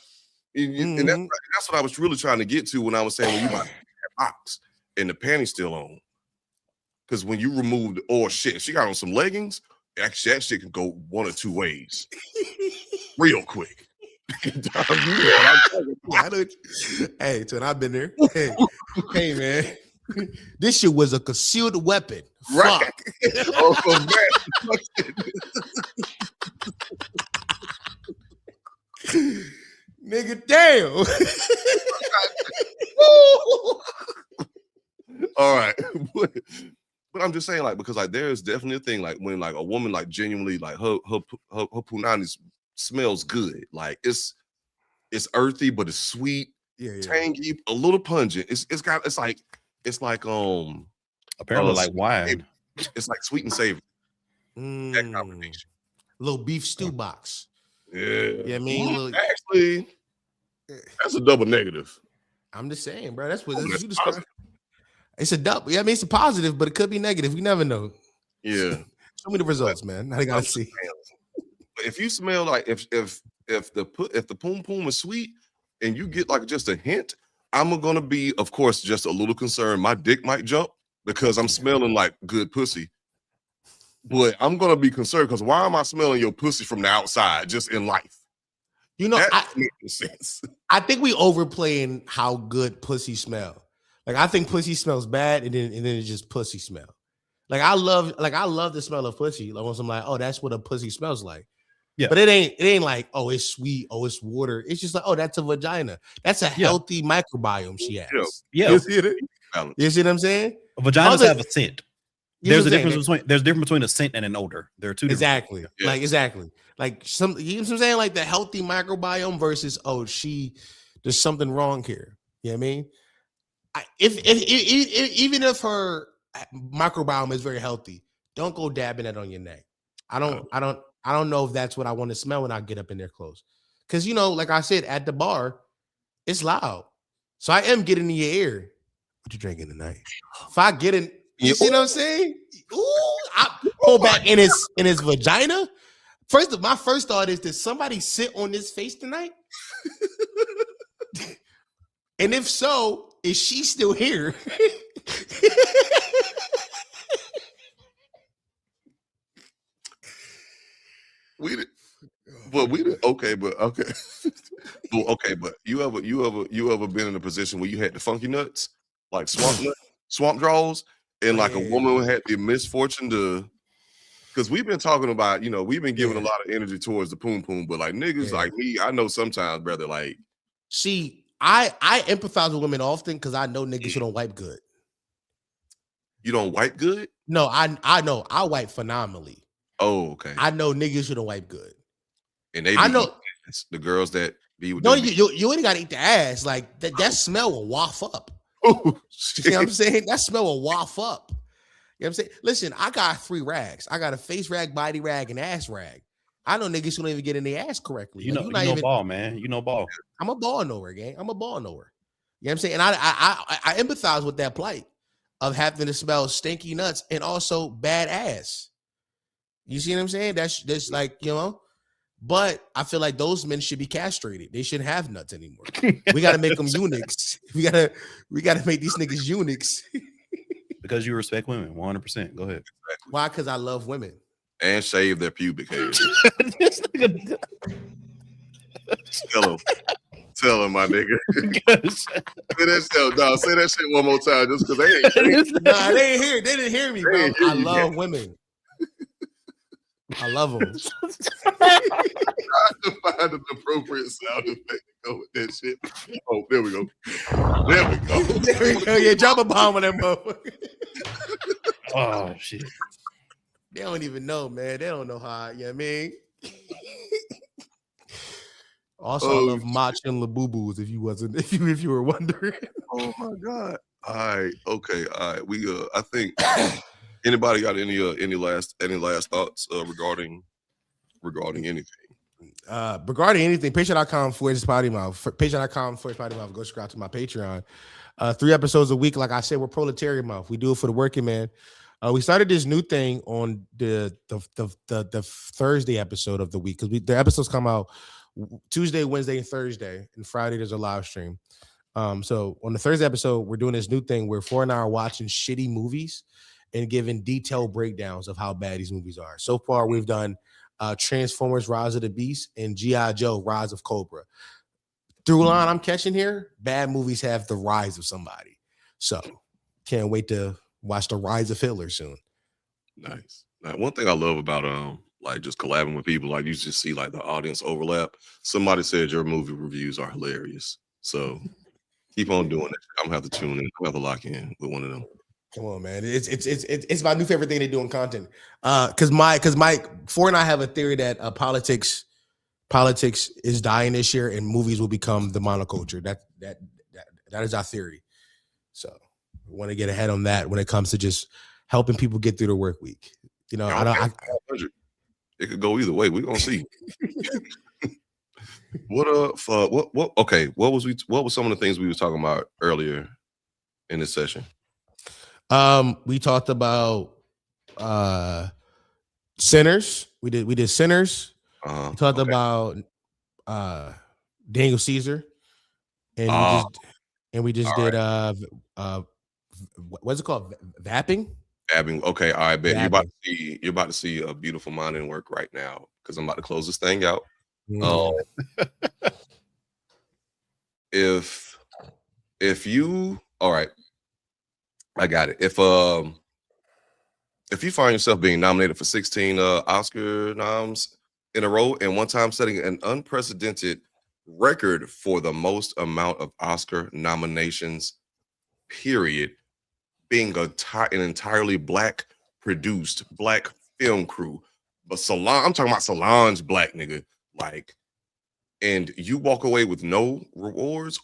And that's what I was really trying to get to when I was saying when you might have box and the panties still on. Because when you remove shit, she got on some leggings, actually that shit can go one or two ways. Real quick. Hey, Twin, I've been there. Hey, man. This shit was a concealed weapon. Right. Nigga, damn. All right. But I'm just saying, like, because like there's definitely a thing like when like a woman like genuinely like her punani smells good. Like it's earthy, but it's sweet, tangy, a little pungent. It's like apparently like wine. It's like sweet and savory. That combination. Little beef stew box. Yeah, I mean, actually, that's a double negative. I'm just saying, bro. That's what you describe. It's a double. Yeah, I mean, it's a positive, but it could be negative. You never know. Yeah. Show me the results, man. I gotta see. If you smell like if the poom poom is sweet and you get like just a hint, I'm gonna be, of course, just a little concerned. My dick might jump because I'm smelling like good pussy. But I'm gonna be concerned because why am I smelling your pussy from the outside, just in life? You know, that makes sense. I think we overplaying how good pussy smell. Like I think pussy smells bad, and then it's just pussy smell. Like I love the smell of pussy. Like once I'm like, oh, that's what a pussy smells like. Yeah, but it ain't like, oh, it's sweet, oh, it's water. It's just like, oh, that's a vagina. That's a healthy microbiome she has. Yeah. You see what I'm saying? Vaginas have a scent. There's a difference between a scent and an odor. There are two exactly. Yeah. Like exactly. Like you know what I'm saying? Like the healthy microbiome versus there's something wrong here. You know what I mean? Even if her microbiome is very healthy, don't go dabbing it on your neck. I don't know if that's what I want to smell when I get up in there close. Because like I said, at the bar, it's loud. So I am getting in your ear. What you drinking tonight? If I get in, you see what I'm saying? Ooh, I pull back in his vagina. My first thought is, did somebody sit on his face tonight? And if so, is she still here? Okay, but you ever been in a position where you had the funky nuts, like swamp draws, and like a woman had the misfortune to, because we've been talking about, we've been giving a lot of energy towards the poom poom, but like niggas like me, I know sometimes, brother, like. See, I empathize with women often because I know niggas who don't wipe good. You don't wipe good? No, I know I wipe phenomenally. Oh, okay. I know niggas who don't wipe good. And I know the girls that be with you ain't gotta eat the ass. Like that smell will waft up. Oh, you know what I'm saying? That smell will waft up. You know what I'm saying? Listen, I got 3 rags. I got a face rag, body rag, and ass rag. I know niggas who don't even get in their ass correctly. You know ball, man. You know ball. I'm a ball knower, gang. I'm a ball knower. You know what I'm saying? And I empathize with that plight of having to smell stinky nuts and also bad ass. You see what I'm saying? That's like, but I feel like those men should be castrated. They shouldn't have nuts anymore. We got to make them eunuchs. We got to make these niggas eunuchs. Because you respect women, 100%. Go ahead. Why? Because I love women. And shave their pubic hairs. Hello. Tell him, my nigga. Say that shit one more time, just because they ain't. Nah, they ain't hear. They didn't hear me, bro. I love women. I love them. Trying to find an appropriate sound effect to go with that shit. Oh, there we go. There we go. There we go. Yeah, drop a bomb on that motherfucker. Oh shit. They don't even know, man. They don't know how. You know what I mean? Also, I love Mach and Labubus. If you were wondering. Oh my god. All right. Okay. All right. We I think anybody got any last thoughts regarding anything? Regarding anything, patreon.com/pottymouth. Patreon.com/pottymouth. Go subscribe to my Patreon. 3 episodes a week. Like I said, we're proletariat month. We do it for the working man. We started this new thing on the Thursday episode of the week because the episodes come out Tuesday, Wednesday, and Thursday, and Friday there's a live stream. So on the Thursday episode, we're doing this new thing where 4 and I are watching shitty movies and giving detailed breakdowns of how bad these movies are. So far, we've done Transformers: Rise of the Beast and G.I. Joe: Rise of Cobra. Through line I'm catching here, bad movies have the rise of somebody. So can't wait to watch the rise of Hitler soon. Nice. Now, one thing I love about like just collabing with people, like you just see like the audience overlap. Somebody said your movie reviews are hilarious. So keep on doing it. I'm gonna have to tune in. I'm gonna have to lock in with one of them. Come on, man. It's my new favorite thing to do in content. Cause Mike 4 and I have a theory that politics is dying this year and movies will become the monoculture. That is our theory. So we want to get ahead on that when it comes to just helping people get through the work week. You know, it could go either way. We're gonna see. What was some of the things we was talking about earlier in this session? We talked about Sinners. We did Sinners. We talked about Daniel Caesar, and we just did what's it called? Vabbing. Vabbing. Okay, all right, bet. Vabbing. You're about to see a beautiful mind in work right now because I'm about to close this thing out. If you, all right, I got it. If you find yourself being nominated for 16 Oscar noms in a row, and one time setting an unprecedented record for the most amount of Oscar nominations, period, being an entirely black produced, black film crew, but I'm talking about Solange black nigga, like, and you walk away with no awards,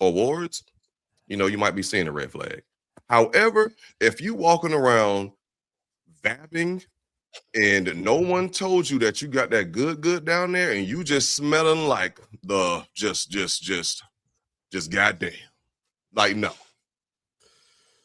you know, you might be seeing a red flag. However, if you walking around vabbing and no one told you that you got that good down there and you just smelling like the just goddamn, like, no,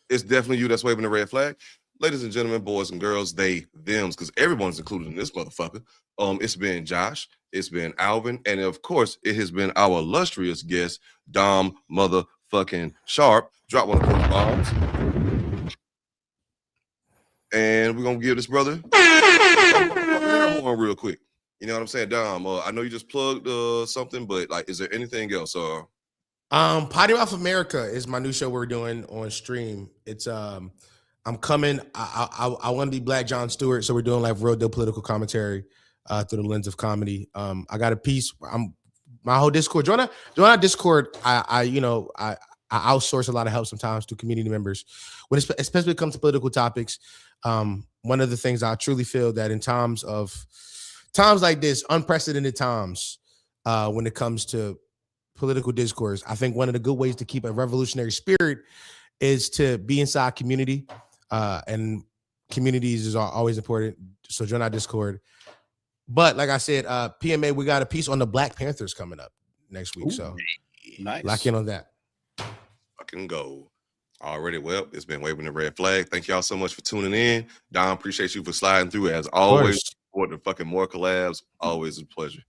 it's definitely you that's waving the red flag. Ladies and gentlemen, boys and girls, they, thems, because everyone's included in this motherfucker. It's been Josh, it's been Alvin, and of course, it has been our illustrious guest, Dom motherfucking Sharp. Drop one of those bombs. And we're gonna give this brother one real quick. You know what I'm saying, Dom? I know you just plugged something, but like, is there anything else? Potty Mouth America is my new show we're doing on stream. It's I'm coming. I want to be Black Jon Stewart, so we're doing like real deal political commentary through the lens of comedy. I got a piece. My whole Discord. Join our Discord. I outsource a lot of help sometimes to community members when especially when it comes to political topics. One of the things I truly feel that in times like this, unprecedented times, when it comes to political discourse, I think one of the good ways to keep a revolutionary spirit is to be inside community, and communities is always important. So join our Discord. But like I said, PMA, we got a piece on the Black Panthers coming up next week. So nice. Lock in on that. Fucking go. Already, well, it's been waving the red flag. Thank y'all so much for tuning in. Don, appreciate you for sliding through as always. For the fucking more collabs, always a pleasure.